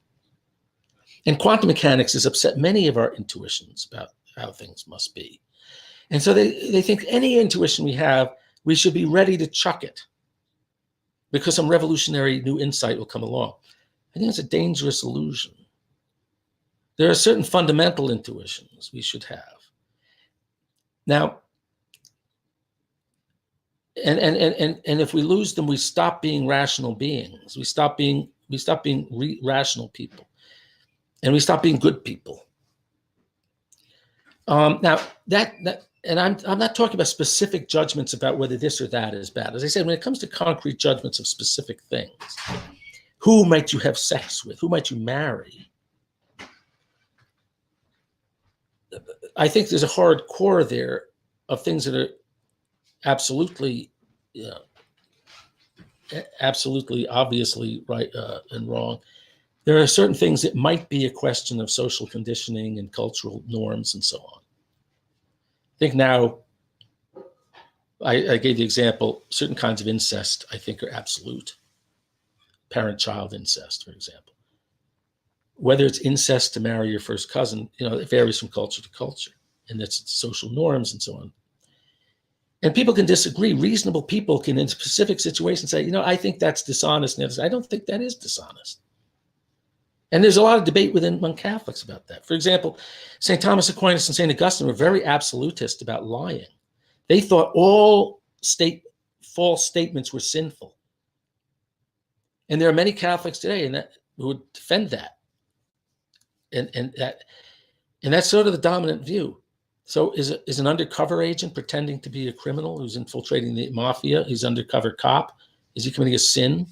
And quantum mechanics has upset many of our intuitions about how things must be. And so they think any intuition we have, we should be ready to chuck it because some revolutionary new insight will come along. I think it's a dangerous illusion. There are certain fundamental intuitions we should have. Now, and if we lose them, we stop being rational beings. We stop being rational people, and we stop being good people. Now and I'm not talking about specific judgments about whether this or that is bad. As I said, when it comes to concrete judgments of specific things, who might you have sex with? Who might you marry? I think there's a hard core there of things that are absolutely obviously right and wrong. There are certain things that might be a question of social conditioning and cultural norms and so on. I think now, I gave the example, certain kinds of incest I think are absolute. Parent-child incest, for example. whether it's incest to marry your first cousin, it varies from culture to culture, and that's social norms and so on. And people can disagree. Reasonable people can, in specific situations, say, I think that's dishonest. And I don't think that is dishonest. And there's a lot of debate among Catholics about that. For example, St. Thomas Aquinas and St. Augustine were very absolutist about lying. They thought all false statements were sinful. And there are many Catholics today who would defend that. And that's sort of the dominant view. So is an undercover agent pretending to be a criminal who's infiltrating the mafia? He's undercover cop. Is he committing a sin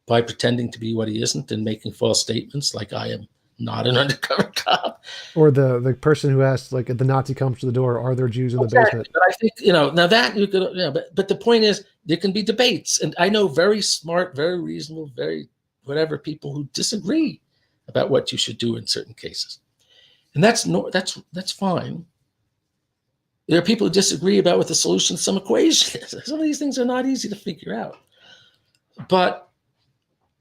by pretending to be what he isn't and making false statements like I am not an undercover cop? Or the person who asks, like, if the Nazi comes to the door, are there Jews in the basement? But I think, now that you could, but the point is there can be debates. And I know very smart, very reasonable, very whatever people who disagree about what you should do in certain cases. And that's fine. There are people who disagree about what the solution to some equation is. Some of these things are not easy to figure out. But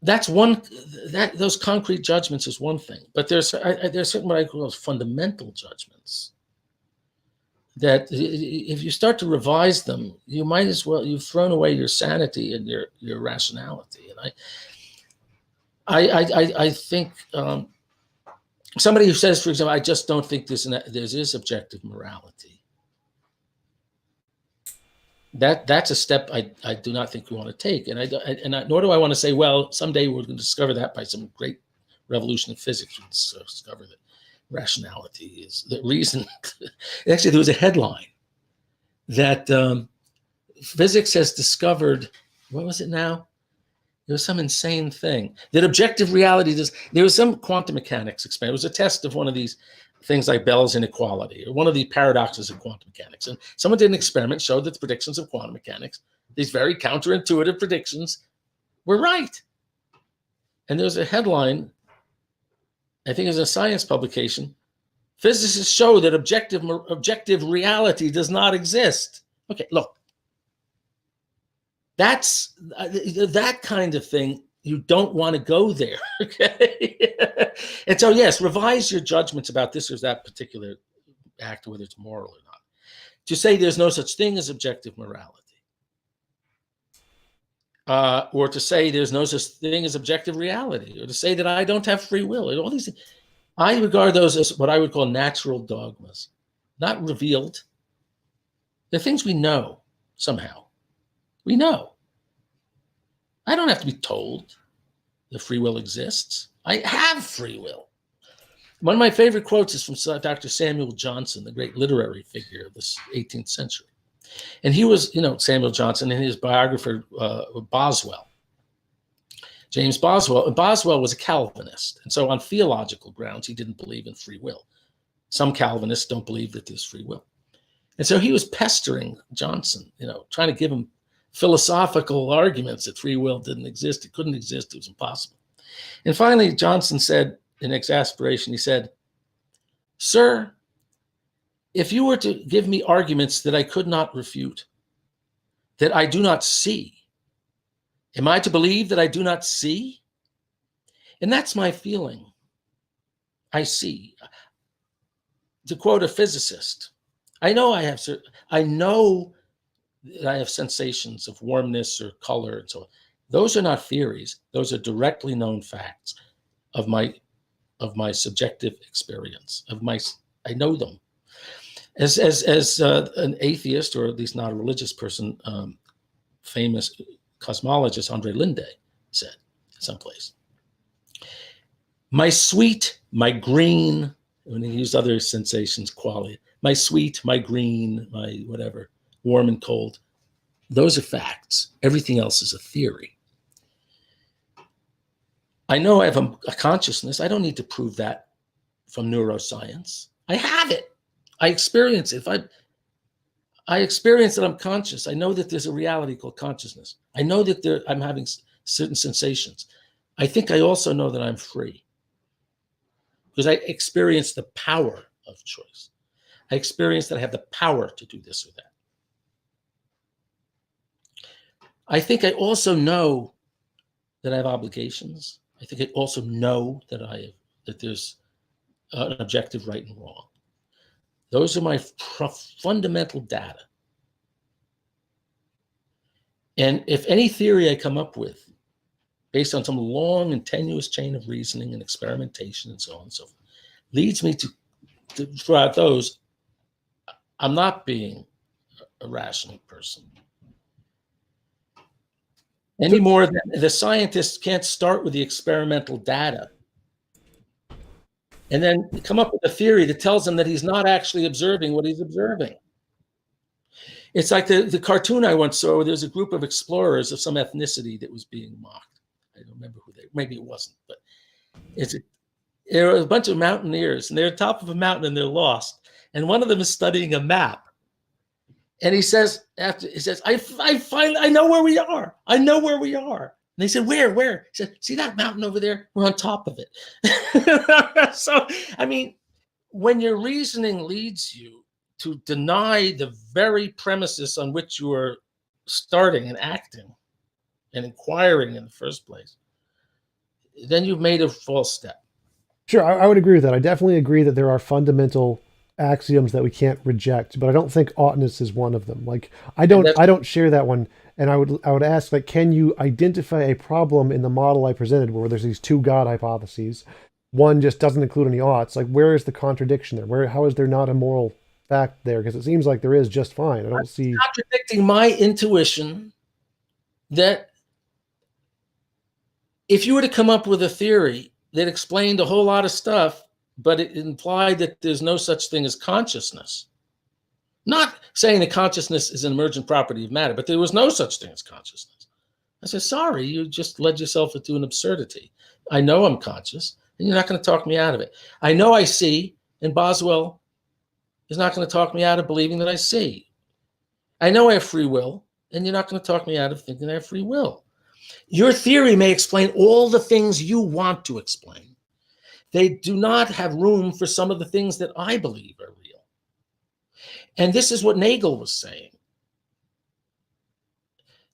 that's those concrete judgments is one thing. But there's certain what I call fundamental judgments that if you start to revise them, you might as well, you've thrown away your sanity and your rationality. And I think somebody who says, for example, I just don't think there is objective morality. That's a step I do not think we want to take, nor do I want to say, well, someday we're going to discover that by some great revolution in physics. We'll discover that rationality is the reason. Actually, there was a headline that physics has discovered. What was it now? There was some insane thing that objective reality does. There was some quantum mechanics experiment. It was a test of one of these things like Bell's inequality, or one of the paradoxes of quantum mechanics. And someone did an experiment, showed that the predictions of quantum mechanics, these very counterintuitive predictions, were right. And there was a headline, I think it was a science publication, physicists show that objective reality does not exist. Okay, look, that's that kind of thing. You don't want to go there, okay? And so, yes, revise your judgments about this or that particular act, whether it's moral or not. To say there's no such thing as objective morality, or to say there's no such thing as objective reality, or to say that I don't have free will, and all these things. I regard those as what I would call natural dogmas, not revealed. They're things we know somehow. We know. I don't have to be told that free will exists. I have free will. One of my favorite quotes is from Dr. Samuel Johnson, the great literary figure of the 18th century. And he was, Samuel Johnson and his biographer, Boswell, James Boswell. And Boswell was a Calvinist. And so on theological grounds, he didn't believe in free will. Some Calvinists don't believe that there's free will. And so he was pestering Johnson, trying to give him philosophical arguments that free will didn't exist. It couldn't exist. It was impossible. And finally, Johnson said in exasperation, he said, "Sir, if you were to give me arguments that I could not refute, that I do not see, am I to believe that I do not see? And that's my feeling. I see." To quote a physicist, I know that I have sensations of warmness or color and so on. Those are not theories. Those are directly known facts of my subjective experience. I know them. As an atheist, or at least not a religious person, famous cosmologist Andre Linde said someplace, my sweet, my green, when he used other sensations, quality, my sweet, my green, my whatever, warm and cold, those are facts. Everything else is a theory. I know I have a consciousness. I don't need to prove that from neuroscience. I have it. I experience it. I experience that I'm conscious. I know that there's a reality called consciousness. I know that I'm having certain sensations. I think I also know that I'm free because I experience the power of choice. I experience that I have the power to do this or that. I think I also know that I have obligations. I think I also know that I that there's an objective right and wrong. Those are my fundamental data. And if any theory I come up with, based on some long and tenuous chain of reasoning and experimentation and so on and so forth, leads me to throughout those, I'm not being a rational person. Any more than the scientists can't start with the experimental data and then come up with a theory that tells him that he's not actually observing what he's observing. It's like the cartoon I once saw where there's a group of explorers of some ethnicity that was being mocked. I don't remember who maybe it wasn't, but there are a bunch of mountaineers and they're at the top of a mountain and they're lost. And one of them is studying a map. And he says, I know where we are. I know where we are. And they said, where? He said, see that mountain over there? We're on top of it. So, I mean, when your reasoning leads you to deny the very premises on which you are starting and acting and inquiring in the first place, then you've made a false step. Sure, I would agree with that. I definitely agree that there are fundamental axioms that we can't reject, but I don't think oughtness is one of them. Like I don't share that one. And I would ask, like, can you identify a problem in the model I presented where there's these two God hypotheses? One just doesn't include any oughts. Like, where is the contradiction there? How is there not a moral fact there? Because it seems like there is just fine. I don't see contradicting my intuition that if you were to come up with a theory that explained a whole lot of stuff, but it implied that there's no such thing as consciousness. Not saying that consciousness is an emergent property of matter, but there was no such thing as consciousness. I said, sorry, you just led yourself into an absurdity. I know I'm conscious, and you're not going to talk me out of it. I know I see, and Boswell is not going to talk me out of believing that I see. I know I have free will, and you're not going to talk me out of thinking I have free will. Your theory may explain all the things you want to explain. They do not have room for some of the things that I believe are real. And this is what Nagel was saying.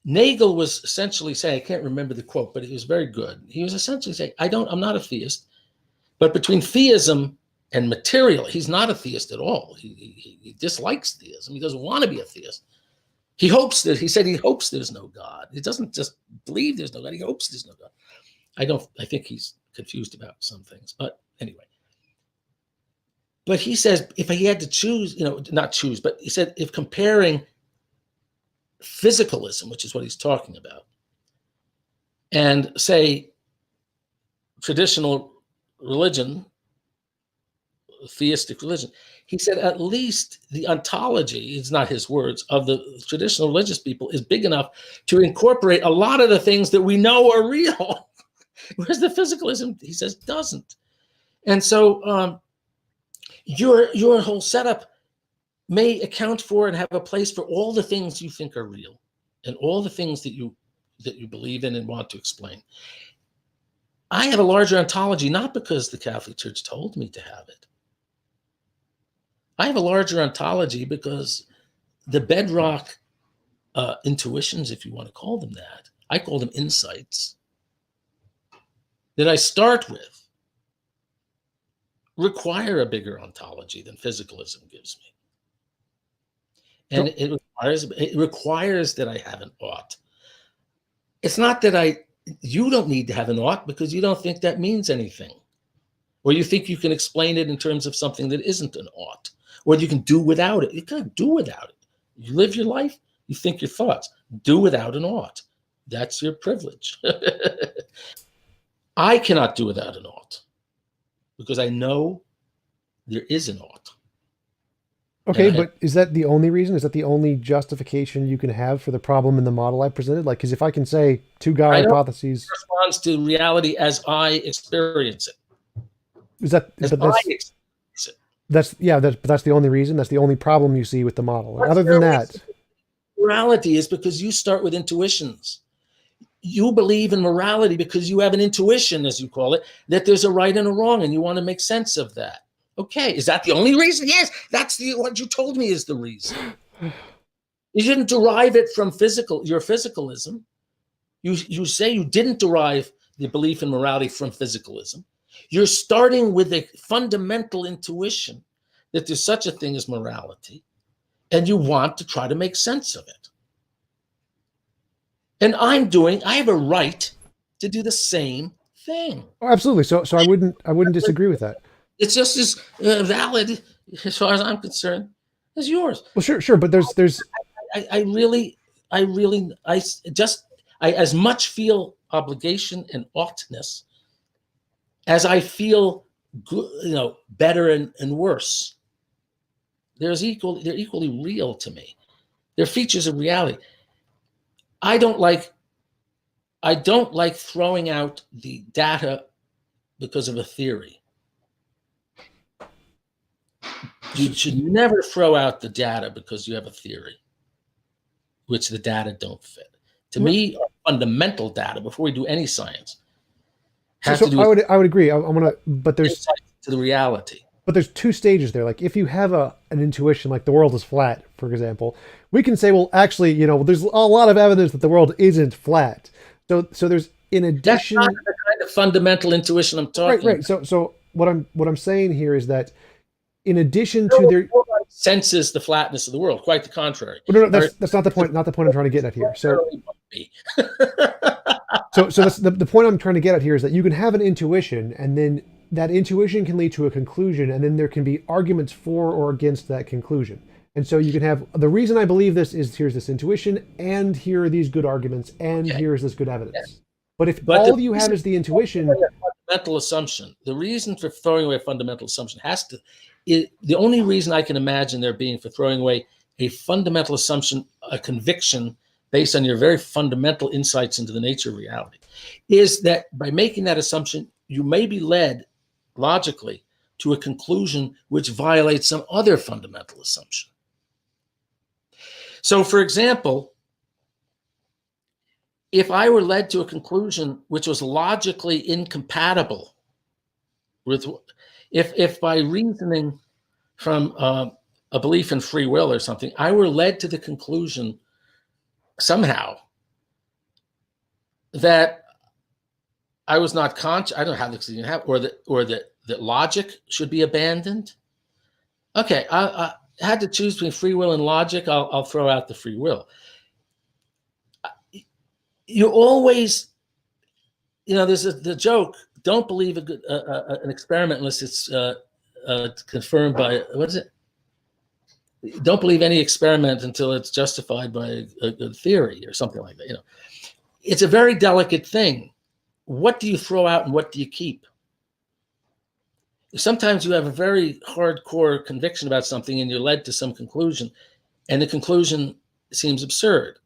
Nagel was essentially saying, I can't remember the quote, but it was very good. He was essentially saying, I'm not a theist, but between theism and material, he's not a theist at all. He dislikes theism. He doesn't want to be a theist. He said he hopes there's no God. He doesn't just believe there's no God. He hopes there's no God. I think he's confused about some things, but anyway. But he says if he had to choose, not choose, but he said if comparing physicalism, which is what he's talking about, and say traditional religion, theistic religion, he said at least the ontology, it's not his words, of the traditional religious people is big enough to incorporate a lot of the things that we know are real. Whereas the physicalism, he says, doesn't. And so your whole setup may account for and have a place for all the things you think are real and all the things that you believe in and want to explain. I have a larger ontology, not because the Catholic Church told me to have it. I have a larger ontology because the bedrock intuitions, if you want to call them that, I call them insights, that I start with require a bigger ontology than physicalism gives me. And it requires that I have an ought. It's not that you don't need to have an ought because you don't think that means anything. Or you think you can explain it in terms of something that isn't an ought. Or you can do without it. You can't do without it. You live your life, you think your thoughts. Do without an ought. That's your privilege. I cannot do without an ought because I know there is an ought. Okay, but is that the only reason? Is that the only justification you can have for the problem in the model I presented? Like, because if I can say two God hypotheses, responds to reality as I experience it. Is that? As I experience it. That's the only reason. That's the only problem you see with the model. And other than that, morality is because you start with intuitions. You believe in morality because you have an intuition, as you call it, that there's a right and a wrong, and you want to make sense of that. Okay, is that the only reason? Yes, that's what you told me is the reason. You didn't derive it from your physicalism. You say you didn't derive the belief in morality from physicalism. You're starting with a fundamental intuition that there's such a thing as morality, and you want to try to make sense of it. And I have a right to do the same thing. Oh, absolutely. So I wouldn't disagree with that. It's just as valid, as far as I'm concerned, as yours. Well, sure, but there's I as much feel obligation and oughtness as I feel good, better and worse. They're equally real to me. They're features of reality. I don't like throwing out the data because of a theory. You should never throw out the data because you have a theory, which the data don't fit. To me, fundamental data, before we do any science, has to do with I would agree. But there's to the reality. But there's two stages there. Like if you have an intuition, like the world is flat, for example, we can say, well, actually, there's a lot of evidence that the world isn't flat. So there's in addition. That's not the kind of fundamental intuition I'm talking. Right. So what I'm saying here is that in addition to their senses the flatness of the world, quite the contrary. No, that's not the point. Not the point I'm trying to get at here. So that's the point I'm trying to get at here is that you can have an intuition, and then that intuition can lead to a conclusion, and then there can be arguments for or against that conclusion. And so you can have the reason I believe this is here's this intuition, and here are these good arguments, and here's this good evidence. Yeah. But all you have is the intuition, fundamental assumption. The reason for throwing away a fundamental assumption the only reason I can imagine there being for throwing away a fundamental assumption, a conviction based on your very fundamental insights into the nature of reality, is that by making that assumption, you may be led logically to a conclusion which violates some other fundamental assumption. So, for example, if I were led to a conclusion which was logically incompatible with, if by reasoning from a belief in free will or something, I were led to the conclusion somehow that I was not conscious, I don't know how this can happen, or that logic should be abandoned. Okay, I had to choose between free will and logic. I'll throw out the free will. You always, there's the joke, don't believe an experiment unless it's confirmed by, what is it? Don't believe any experiment until it's justified by a good theory or something like that. It's a very delicate thing. What do you throw out and what do you keep? Sometimes you have a very hardcore conviction about something and you're led to some conclusion, and the conclusion seems absurd.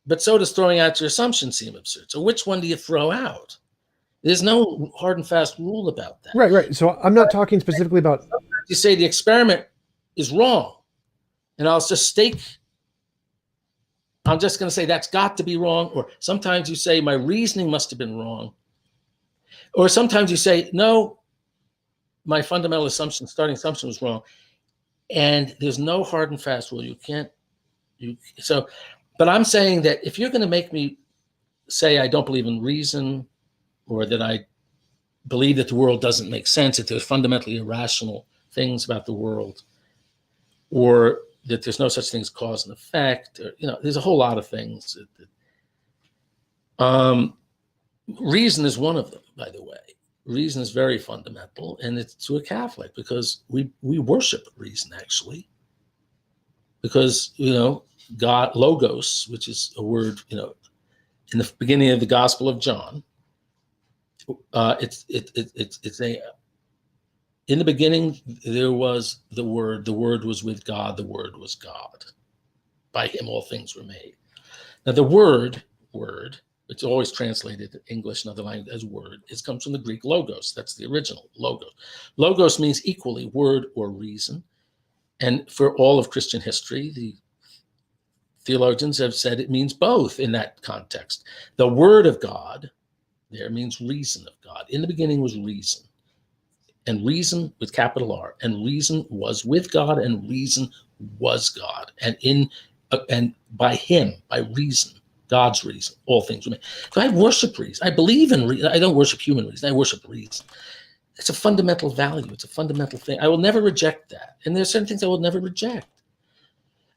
But so does throwing out your assumption seem absurd. So which one do you throw out? There's no hard and fast rule about that. Right. So I'm not talking specifically about. You say the experiment is wrong, and I'll just stake. I'm just going to say that's got to be wrong. Or sometimes you say my reasoning must have been wrong. Or sometimes you say, no, my fundamental assumption, starting assumption was wrong. And there's no hard and fast rule. But I'm saying that if you're going to make me say I don't believe in reason, or that I believe that the world doesn't make sense, that there's fundamentally irrational things about the world, or that there's no such thing as cause and effect, or, there's a whole lot of things. Reason is one of them, by the way. Reason is very fundamental, and it's to a Catholic because we worship reason, actually. Because, God, logos, which is a word, in the beginning of the Gospel of John, in the beginning there was the Word was with God, the Word was God. By him all things were made. Now the word, it's always translated in English and other languages as word. It comes from the Greek logos. That's the original logos. Logos means equally word or reason. And for all of Christian history, the theologians have said it means both in that context. The word of God there means reason of God. In the beginning was reason. And reason with capital R. And reason was with God, and reason was God. And by him, by reason, God's reason, all things were made. So I worship reason. I believe in reason. I don't worship human reason. I worship reason. It's a fundamental value. It's a fundamental thing. I will never reject that. And there's certain things I will never reject.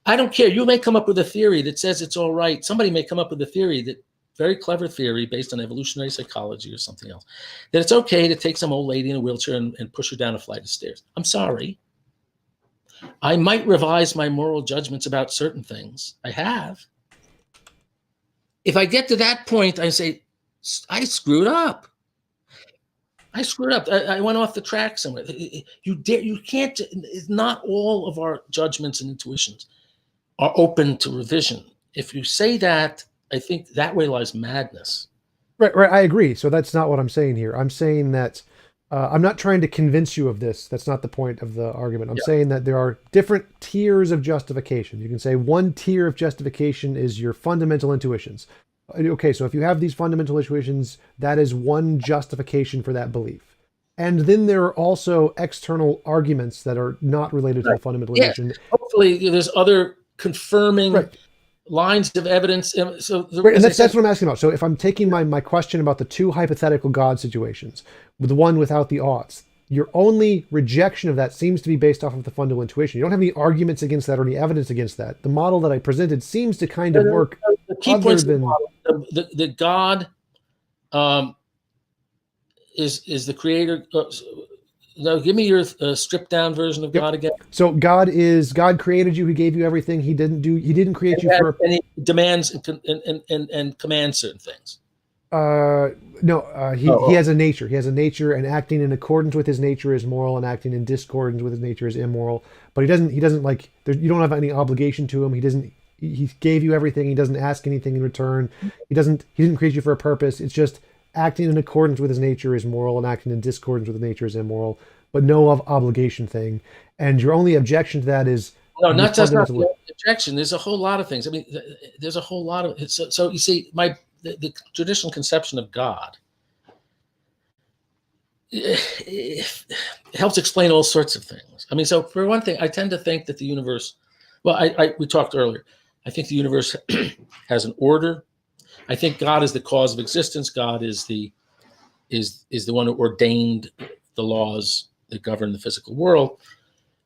I don't care. You may come up with a theory that says it's all right. Somebody may come up with a theory that very clever theory based on evolutionary psychology or something else, that it's okay to take some old lady in a wheelchair and push her down a flight of stairs. I'm sorry. I might revise my moral judgments about certain things. I have. If I get to that point, I say, I screwed up. I went off the track somewhere. You can't, not all of our judgments and intuitions are open to revision. If you say that, I think that way lies madness. Right. I agree. So that's not what I'm saying here. I'm saying that I'm not trying to convince you of this. That's not the point of the argument. I'm saying that there are different tiers of justification. You can say one tier of justification is your fundamental intuitions. Okay, so if you have these fundamental intuitions, that is one justification for that belief. And then there are also external arguments that are not related to the fundamental intuition. Hopefully there's other confirming lines of evidence. And that's what I'm asking about. So if I'm taking my question about the two hypothetical God situations, with the one without the oughts, your only rejection of that seems to be based off of the fundamental intuition. You don't have any arguments against that or any evidence against that. The model that I presented seems to kind of work. The key points that God is the creator. Now, give me your stripped down version of God again. So God created you. He gave you everything. He didn't create you for any demands and commands certain things. He has a nature. He has a nature, and acting in accordance with his nature is moral, and acting in discordance with his nature is immoral. But he doesn't like. You don't have any obligation to him. He gave you everything. He doesn't ask anything in return. He didn't create you for a purpose. It's just acting in accordance with his nature is moral, and acting in discordance with his nature is immoral. But no the thing. And your only objection to that is not the objection. There's a whole lot of things. I mean, there's a whole lot of. So you see, the traditional conception of God it helps explain all sorts of things. I mean, so for one thing, I tend to think that the universe. Well, we talked earlier. I think the universe has an order. I think God is the cause of existence. God is the one who ordained the laws that govern the physical world.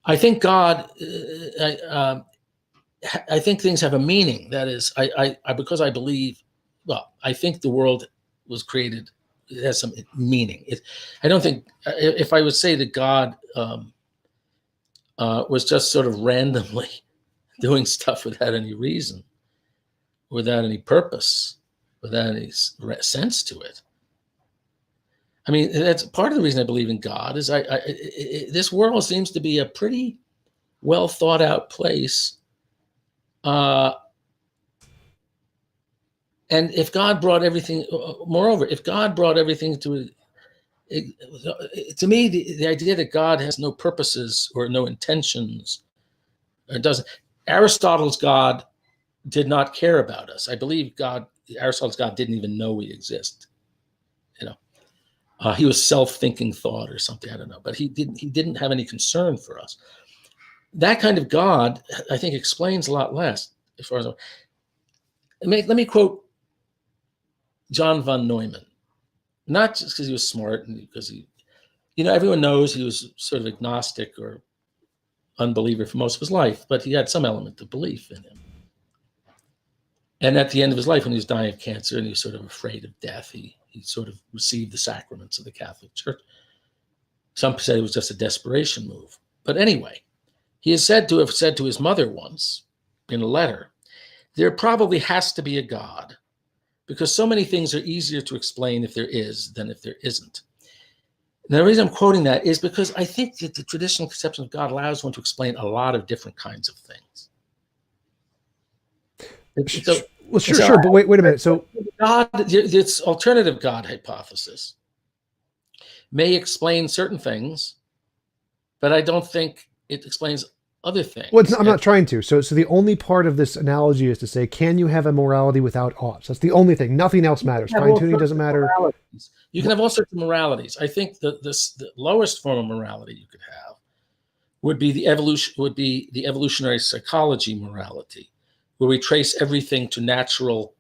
I think God. I think things have a meaning. That is, because I believe. Well, I think the world was created. It has some meaning. I don't think if I would say that God was just sort of randomly doing stuff without any reason, without any purpose, without any sense to it. I mean, that's part of the reason I believe in God is this world seems to be a pretty well thought out place. And if God brought everything, moreover, if God brought everything to me, the idea that God has no purposes or no intentions, or doesn't. Aristotle's God did not care about us. I believe Aristotle's God didn't even know we exist. He was self-thinking thought or something. I don't know, but he didn't have any concern for us. That kind of God, I think, explains a lot less. As far as let me quote John von Neumann, not just because he was smart and because everyone knows he was sort of agnostic or unbeliever for most of his life, but he had some element of belief in him. And at the end of his life, when he was dying of cancer and he was sort of afraid of death, he sort of received the sacraments of the Catholic Church. Some say it was just a desperation move. But anyway, he is said to have said to his mother once in a letter, there probably has to be a God, because so many things are easier to explain if there is than if there isn't. And the reason I'm quoting that is because I think that the traditional conception of God allows one to explain a lot of different kinds of things. Sure, but wait a minute. So God, this alternative God hypothesis may explain certain things, but I don't think it explains other things. Well, I'm not trying to. So the only part of this analogy is to say, can you have a morality without oughts? That's the only thing. Nothing else matters. Fine-tuning doesn't matter. You can have all sorts of moralities. I think the lowest form of morality you could have would be the evolutionary psychology morality, where we trace everything to natural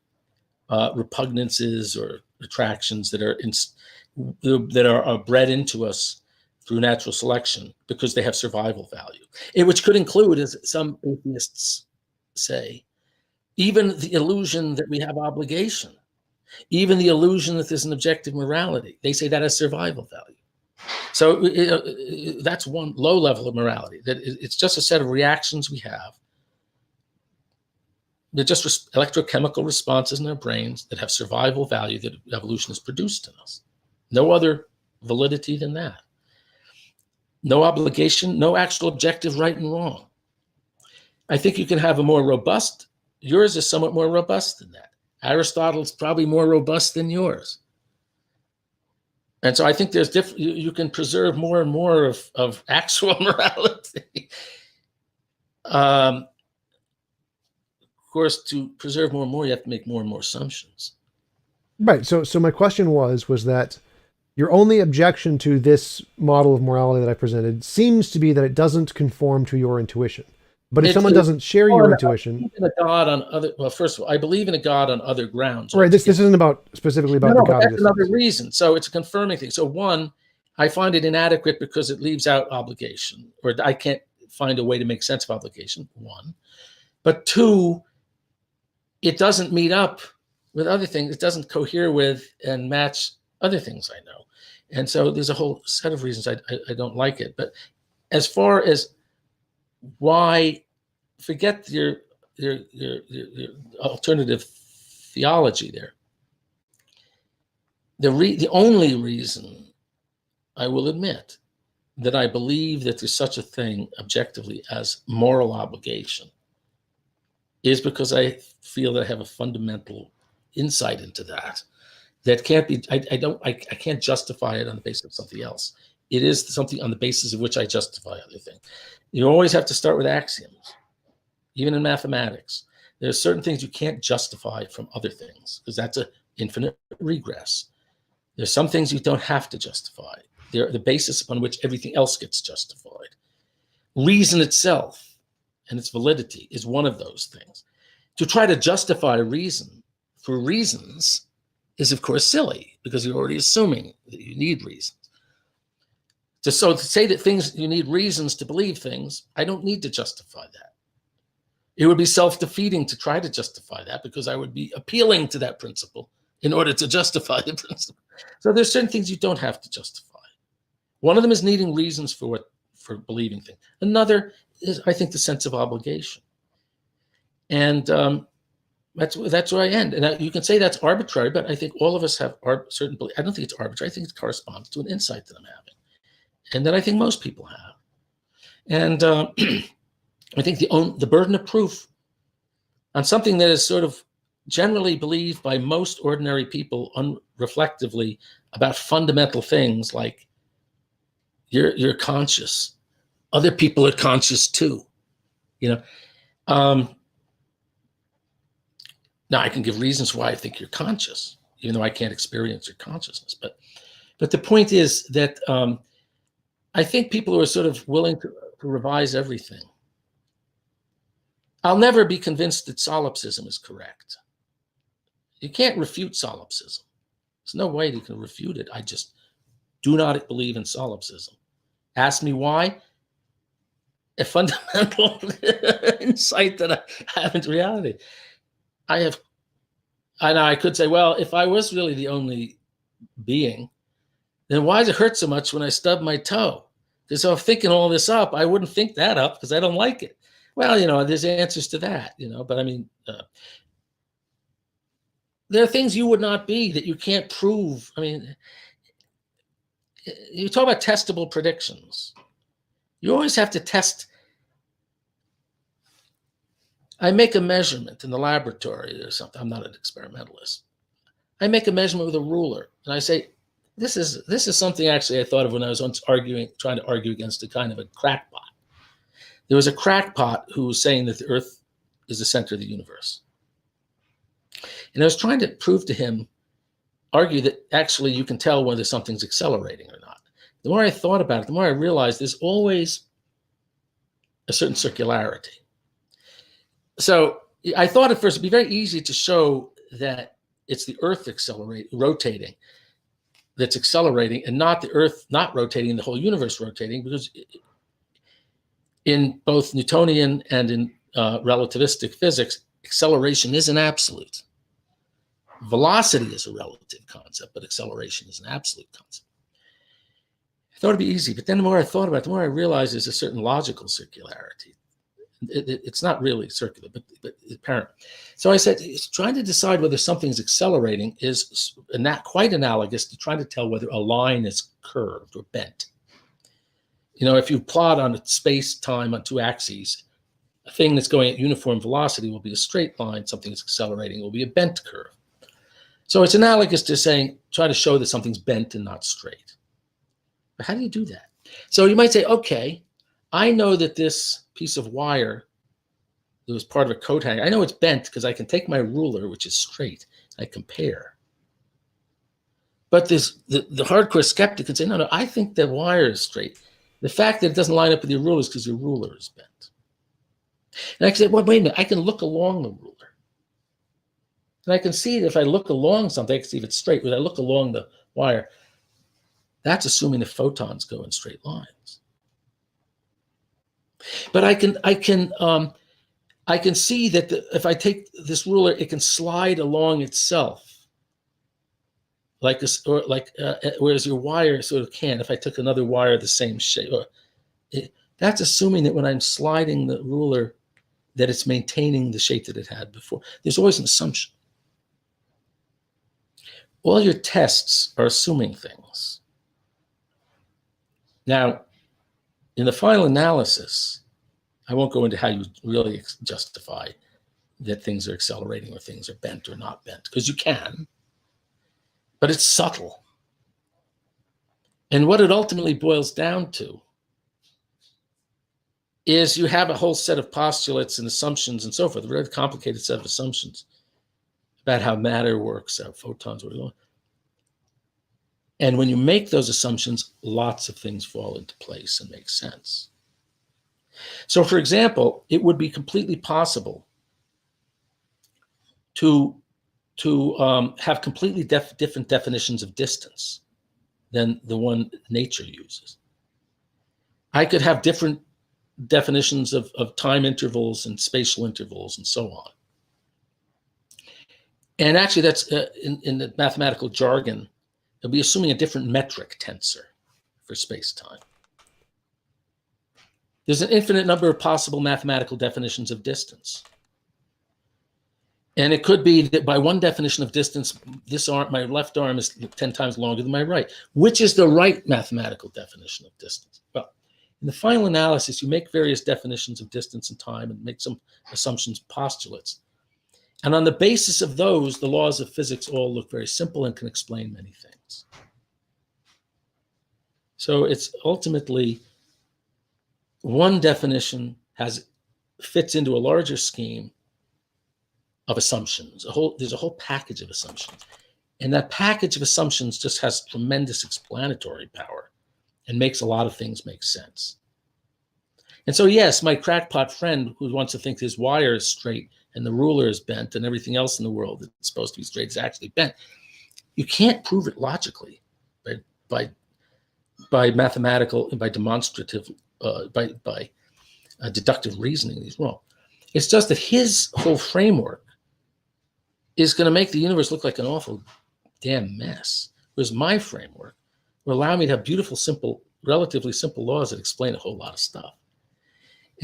repugnances or attractions that are bred into us through natural selection because they have survival value, which could include, as some atheists say, even the illusion that we have obligation, even the illusion that there's an objective morality. They say that has survival value. So that's one low level of morality, that it's just a set of reactions we have. They're just electrochemical responses in our brains that have survival value that evolution has produced in us. No other validity than that. No obligation, no actual objective right and wrong. I think you can have a more robust, yours is somewhat more robust than that. Aristotle's probably more robust than yours. And so I think there's you can preserve more and more of actual morality. Of course, to preserve more and more, you have to make more and more assumptions. Right. So my question was that your only objection to this model of morality that I presented seems to be that it doesn't conform to your intuition. But if someone doesn't share your intuition, in a God on other, well, first of all, I believe in a God on other grounds. Right. This isn't about specifically about the God. That's another reason. So it's a confirming thing. So one, I find it inadequate because it leaves out obligation, or I can't find a way to make sense of obligation. One, but two, it doesn't meet up with other things. It doesn't cohere with and match other things I know, and so there's a whole set of reasons I don't like it. But as far as why, forget your alternative theology there. The only reason I will admit that I believe that there's such a thing objectively as moral obligation is because I feel that I have a fundamental insight into that can't be, I can't justify it on the basis of something else. It is something on the basis of which I justify other things. You always have to start with axioms, even in mathematics. There are certain things you can't justify from other things because that's an infinite regress. There's some things you don't have to justify. They're the basis upon which everything else gets justified. Reason itself and its validity is one of those things. To try to justify reason for reasons is, of course, silly because you're already assuming that you need reasons. So to say that you need reasons to believe things, I don't need to justify that. It would be self-defeating to try to justify that because I would be appealing to that principle in order to justify the principle. So there's certain things you don't have to justify. One of them is needing reasons for believing things. Another is, I think, the sense of obligation. And that's where I end. And you can say that's arbitrary, but I think all of us have certain beliefs. I don't think it's arbitrary. I think it corresponds to an insight that I'm having, and that I think most people have. And I think the burden of proof on something that is sort of generally believed by most ordinary people unreflectively about fundamental things like you're conscious, other people are conscious too, now I can give reasons why I think you're conscious, even though I can't experience your consciousness. But the point is that I think people who are sort of willing to revise everything. I'll never be convinced that solipsism is correct. You can't refute solipsism. There's no way you can refute it. I just do not believe in solipsism. Ask me why. A fundamental insight that I have into reality. I could say, well, if I was really the only being, then why does it hurt so much when I stub my toe? Because if I'm thinking all this up, I wouldn't think that up because I don't like it. Well, there's answers to that, but I mean, there are things you would not be that you can't prove. I mean, you talk about testable predictions. You always have to test. I make a measurement in the laboratory or something. I'm not an experimentalist. I make a measurement with a ruler, and I say, this is something actually I thought of when I was once trying to argue against a kind of a crackpot. There was a crackpot who was saying that the Earth is the center of the universe. And I was trying to prove to him, argue that actually you can tell whether something's accelerating or not. The more I thought about it, the more I realized there's always a certain circularity. So I thought at first it'd be very easy to show that it's the Earth rotating. that's accelerating and not the Earth not rotating, the whole universe rotating, because in both Newtonian and in relativistic physics, acceleration is an absolute. Velocity is a relative concept, but acceleration is an absolute concept. I thought it'd be easy, but then the more I thought about it, the more I realized there's a certain logical circularity. It's not really circular, but apparent. So I said, trying to decide whether something's accelerating is not quite analogous to trying to tell whether a line is curved or bent. If you plot on space-time on two axes, a thing that's going at uniform velocity will be a straight line. Something that's accelerating will be a bent curve. So it's analogous to saying, try to show that something's bent and not straight. But how do you do that? So you might say, okay, I know that this piece of wire that was part of a coat hanger, I know it's bent because I can take my ruler, which is straight, I compare. But the hardcore skeptic can say, no, I think the wire is straight. The fact that it doesn't line up with your ruler is because your ruler is bent. And I can say, well, wait a minute, I can look along the ruler. And I can see that if I look along something, I can see if it's straight. When I look along the wire, that's assuming the photons go in straight lines. But I can see that if I take this ruler, it can slide along itself, whereas your wire sort of can't. If I took another wire the same shape, that's assuming that when I'm sliding the ruler, that it's maintaining the shape that it had before. There's always an assumption. All your tests are assuming things. Now, in the final analysis, I won't go into how you really justify that things are accelerating or things are bent or not bent, because you can, but it's subtle. And what it ultimately boils down to is you have a whole set of postulates and assumptions and so forth, a very complicated set of assumptions about how matter works, how photons work. And when you make those assumptions, lots of things fall into place and make sense. So, for example, it would be completely possible to have completely different definitions of distance than the one nature uses. I could have different definitions of time intervals and spatial intervals and so on. And actually, that's in the mathematical jargon, it'll be assuming a different metric tensor for space-time. There's an infinite number of possible mathematical definitions of distance. And it could be that by one definition of distance, this arm, my left arm is 10 times longer than my right. Which is the right mathematical definition of distance? Well, in the final analysis, you make various definitions of distance and time and make some assumptions, postulates. And on the basis of those, the laws of physics all look very simple and can explain many things. So it's ultimately one definition fits into a larger scheme of assumptions. There's a whole package of assumptions. And that package of assumptions just has tremendous explanatory power and makes a lot of things make sense. And so, yes, my crackpot friend who wants to think his wire is straight and the ruler is bent and everything else in the world that's supposed to be straight is actually bent. You can't prove it logically by mathematical, by demonstrative, by deductive reasoning. He's wrong. It's just that his whole framework is going to make the universe look like an awful damn mess. Whereas my framework will allow me to have beautiful, simple, relatively simple laws that explain a whole lot of stuff.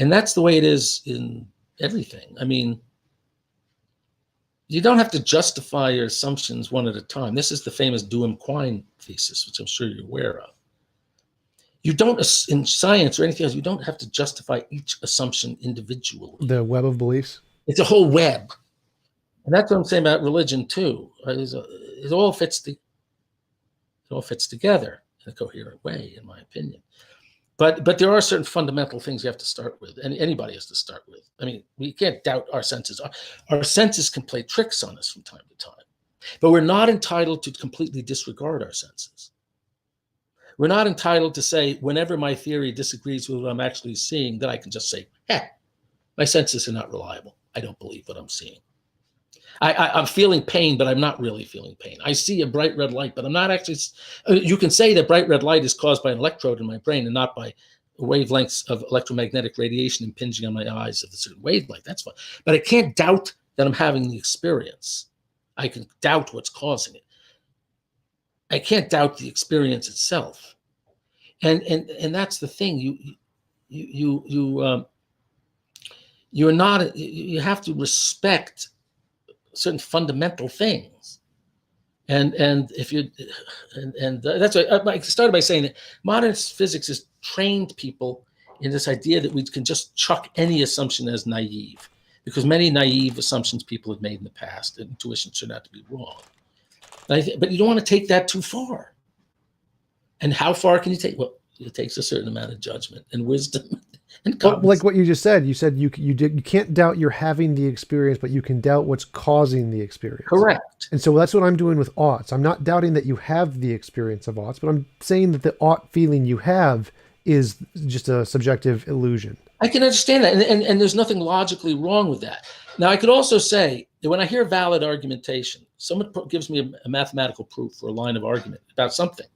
And that's the way it is in everything. I mean, you don't have to justify your assumptions one at a time. This is the famous Duhem-Quine thesis, which I'm sure you're aware of. You don't, in science or anything else, you don't have to justify each assumption individually. The web of beliefs? It's a whole web. And that's what I'm saying about religion too. It all fits together in a coherent way, in my opinion. But there are certain fundamental things you have to start with, and anybody has to start with. I mean, we can't doubt our senses. Our senses can play tricks on us from time to time, but we're not entitled to completely disregard our senses. We're not entitled to say, whenever my theory disagrees with what I'm actually seeing, that I can just say, my senses are not reliable. I don't believe what I'm seeing. I'm feeling pain, but I'm not really feeling pain. I see a bright red light, but I'm not actually. You can say that bright red light is caused by an electrode in my brain and not by wavelengths of electromagnetic radiation impinging on my eyes of a certain wavelength. That's fine. But I can't doubt that I'm having the experience. I can doubt what's causing it. I can't doubt the experience itself. And that's the thing. You're not. You have to respect certain fundamental things, and if you and that's why I started by saying that modern physics has trained people in this idea that we can just chuck any assumption as naive, because many naive assumptions people have made in the past, intuition turned out to be wrong. But you don't want to take that too far. And how far can you take? Well, it takes a certain amount of judgment and wisdom. And well, like what you just said, you said you can't doubt you're having the experience, but you can doubt what's causing the experience. Correct. And so that's what I'm doing with oughts. I'm not doubting that you have the experience of oughts, but I'm saying that the ought feeling you have is just a subjective illusion. I can understand that, and there's nothing logically wrong with that. Now, I could also say that when I hear valid argumentation, someone gives me a mathematical proof for a line of argument about something.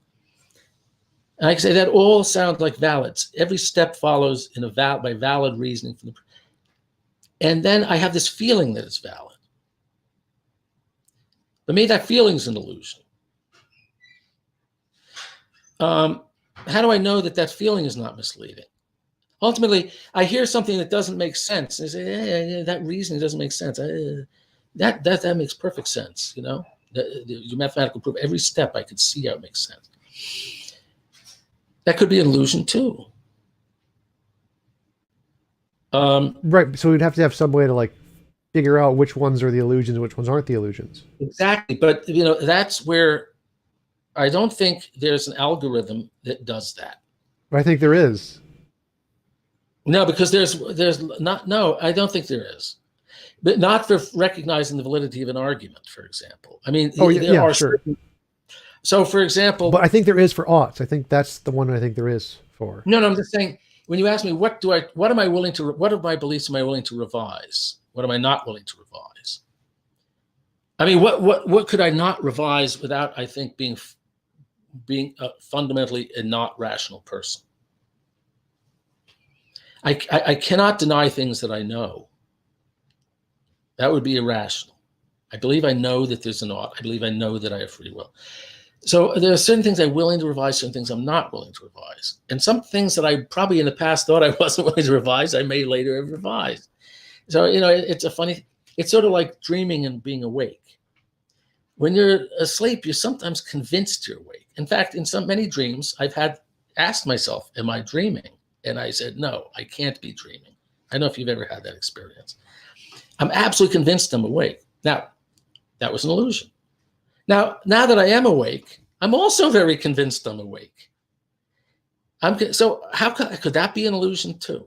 And I can say that all sounds like valids. Every step follows in by valid reasoning from and then I have this feeling that it's valid. But maybe that feeling is an illusion. How do I know that that feeling is not misleading? Ultimately, I hear something that doesn't make sense. And I say, that reasoning doesn't make sense. That makes perfect sense, you know? Your mathematical proof, every step I could see how it makes sense. That could be an illusion too. Right. So we'd have to have some way to like figure out which ones are the illusions and which ones aren't the illusions. Exactly. But you know, that's where I don't think there's an algorithm that does that. I think there is. No, because there's not. No, I don't think there is. But not for recognizing the validity of an argument, for example. I mean, there are sure. So, for example, but I think there is for oughts. I think that's the one I think there is for. No, I'm just saying. When you ask me what of my beliefs am I willing to revise? What am I not willing to revise? I mean, what could I not revise without, I think, being fundamentally a not rational person? I cannot deny things that I know. That would be irrational. I believe I know that there's an ought. I believe I know that I have free will. So there are certain things I'm willing to revise, certain things I'm not willing to revise. And some things that I probably in the past thought I wasn't willing to revise, I may later have revised. So, you know, it's sort of like dreaming and being awake. When you're asleep, you're sometimes convinced you're awake. In fact, in many dreams, I've asked myself, am I dreaming? And I said, no, I can't be dreaming. I don't know if you've ever had that experience. I'm absolutely convinced I'm awake. Now, that was an illusion. Now that I am awake, I'm also very convinced I'm awake. So how could that be an illusion too?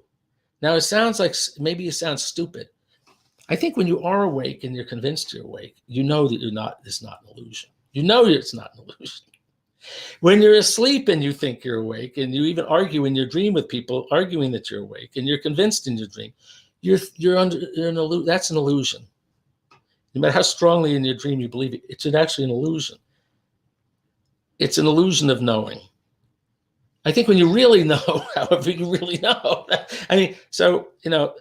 Now it sounds like maybe it sounds stupid. I think when you are awake and you're convinced you're awake, you know that it's not an illusion. You know it's not an illusion. When you're asleep and you think you're awake, and you even argue in your dream with people arguing that you're awake, and you're convinced in your dream, that's an illusion. No matter how strongly in your dream you believe it, it's actually an illusion. It's an illusion of knowing. I think when you really know, however you really know, I mean, so, you know,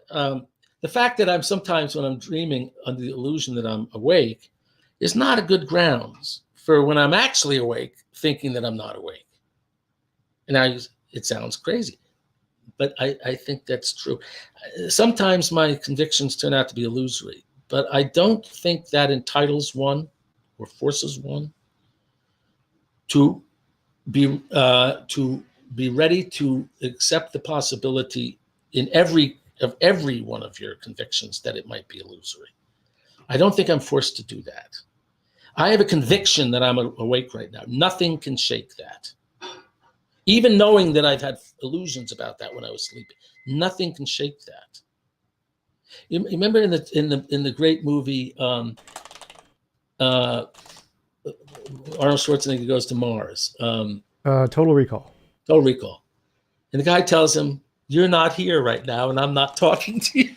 the fact that I'm sometimes when I'm dreaming under the illusion that I'm awake is not a good grounds for when I'm actually awake thinking that I'm not awake. And it sounds crazy, but I think that's true. Sometimes my convictions turn out to be illusory. But I don't think that entitles one or forces one to be ready to accept the possibility in every one of your convictions that it might be illusory. I don't think I'm forced to do that. I have a conviction that I'm awake right now. Nothing can shake that. Even knowing that I've had illusions about that when I was sleeping, nothing can shake that. You remember in the great movie Arnold Schwarzenegger Goes to Mars. Total Recall. Total Recall. And the guy tells him, "You're not here right now, and I'm not talking to you."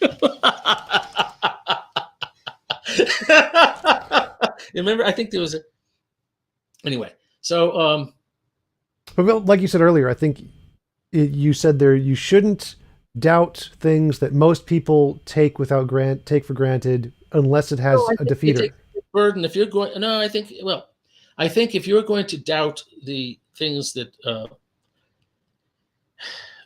Remember, I think there was a anyway. So But like you said earlier, I think you said there you shouldn't doubt things that most people take for granted unless it has I a think you defeater. take the burden if you're going. No, I think if you're going to doubt the things that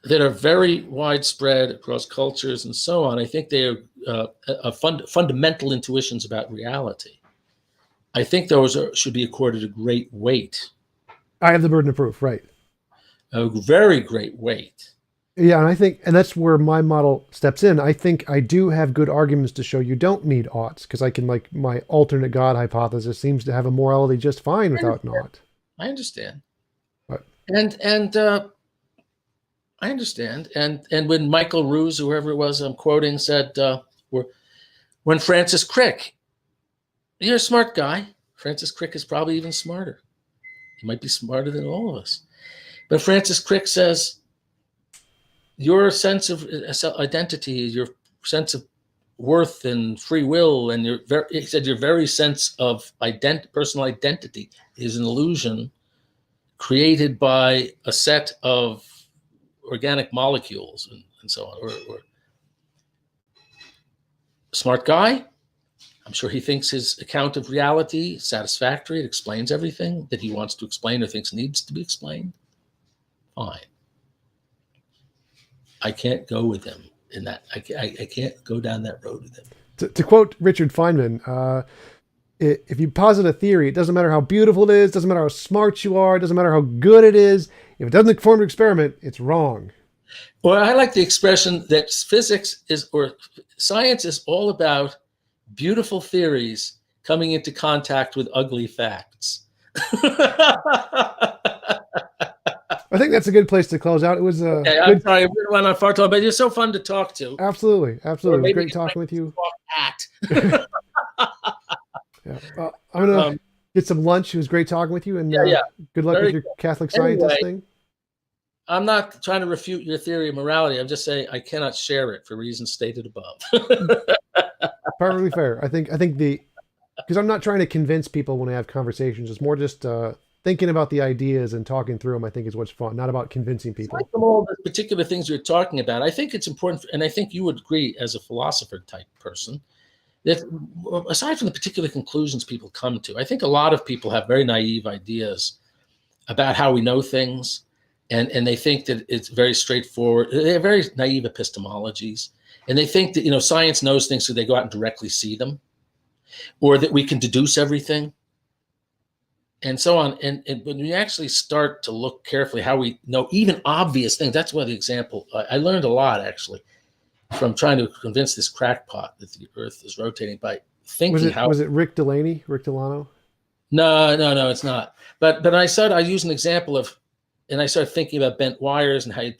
are very widespread across cultures and so on, I think they are fundamental intuitions about reality. I think those should be accorded a great weight, I have the burden of proof, right? a very great weight. Yeah, and that's where my model steps in. I think I do have good arguments to show you don't need oughts because I can like my alternate God hypothesis seems to have a morality just fine without an ought. I understand, But and I understand, and when Michael Ruse, whoever it was I'm quoting, said, when Francis Crick, you're a smart guy. Francis Crick is probably even smarter. He might be smarter than all of us. But Francis Crick says, your sense of identity, your sense of worth and free will, and he said your very sense of personal identity is an illusion created by a set of organic molecules and so on. Or smart guy, I'm sure he thinks his account of reality is satisfactory. It explains everything that he wants to explain or thinks needs to be explained. Fine. I can't go with him in that. I can't go down that road with him. To quote Richard Feynman, if you posit a theory, it doesn't matter how beautiful it is, doesn't matter how smart you are, it doesn't matter how good it is. If it doesn't conform to experiment, it's wrong. Well, I like the expression that science is all about beautiful theories coming into contact with ugly facts. I think that's a good place to close out. It was okay, I'm sorry, we went on far too, but you're so fun to talk to. Absolutely. It was great talking with you. Yeah. I'm gonna get some lunch. It was great talking with you, and good luck with your Catholic scientist thing. I'm not trying to refute your theory of morality. I'm just saying I cannot share it for reasons stated above. Perfectly fair. I think because I'm not trying to convince people when I have conversations. It's more just thinking about the ideas and talking through them. I think is what's fun, not about convincing people. Like all the particular things you're talking about, I think it's important, and I think you would agree as a philosopher type person, that aside from the particular conclusions people come to, I think a lot of people have very naive ideas about how we know things, and they think that it's very straightforward. They have very naive epistemologies, and they think that science knows things, so they go out and directly see them, or that we can deduce everything, and so on. And when we actually start to look carefully how we know even obvious things, that's where the example I learned a lot actually from trying to convince this crackpot that the Earth is rotating by thinking was it Rick Delano? No, it's not. But I use an example of, and I started thinking about bent wires and how you.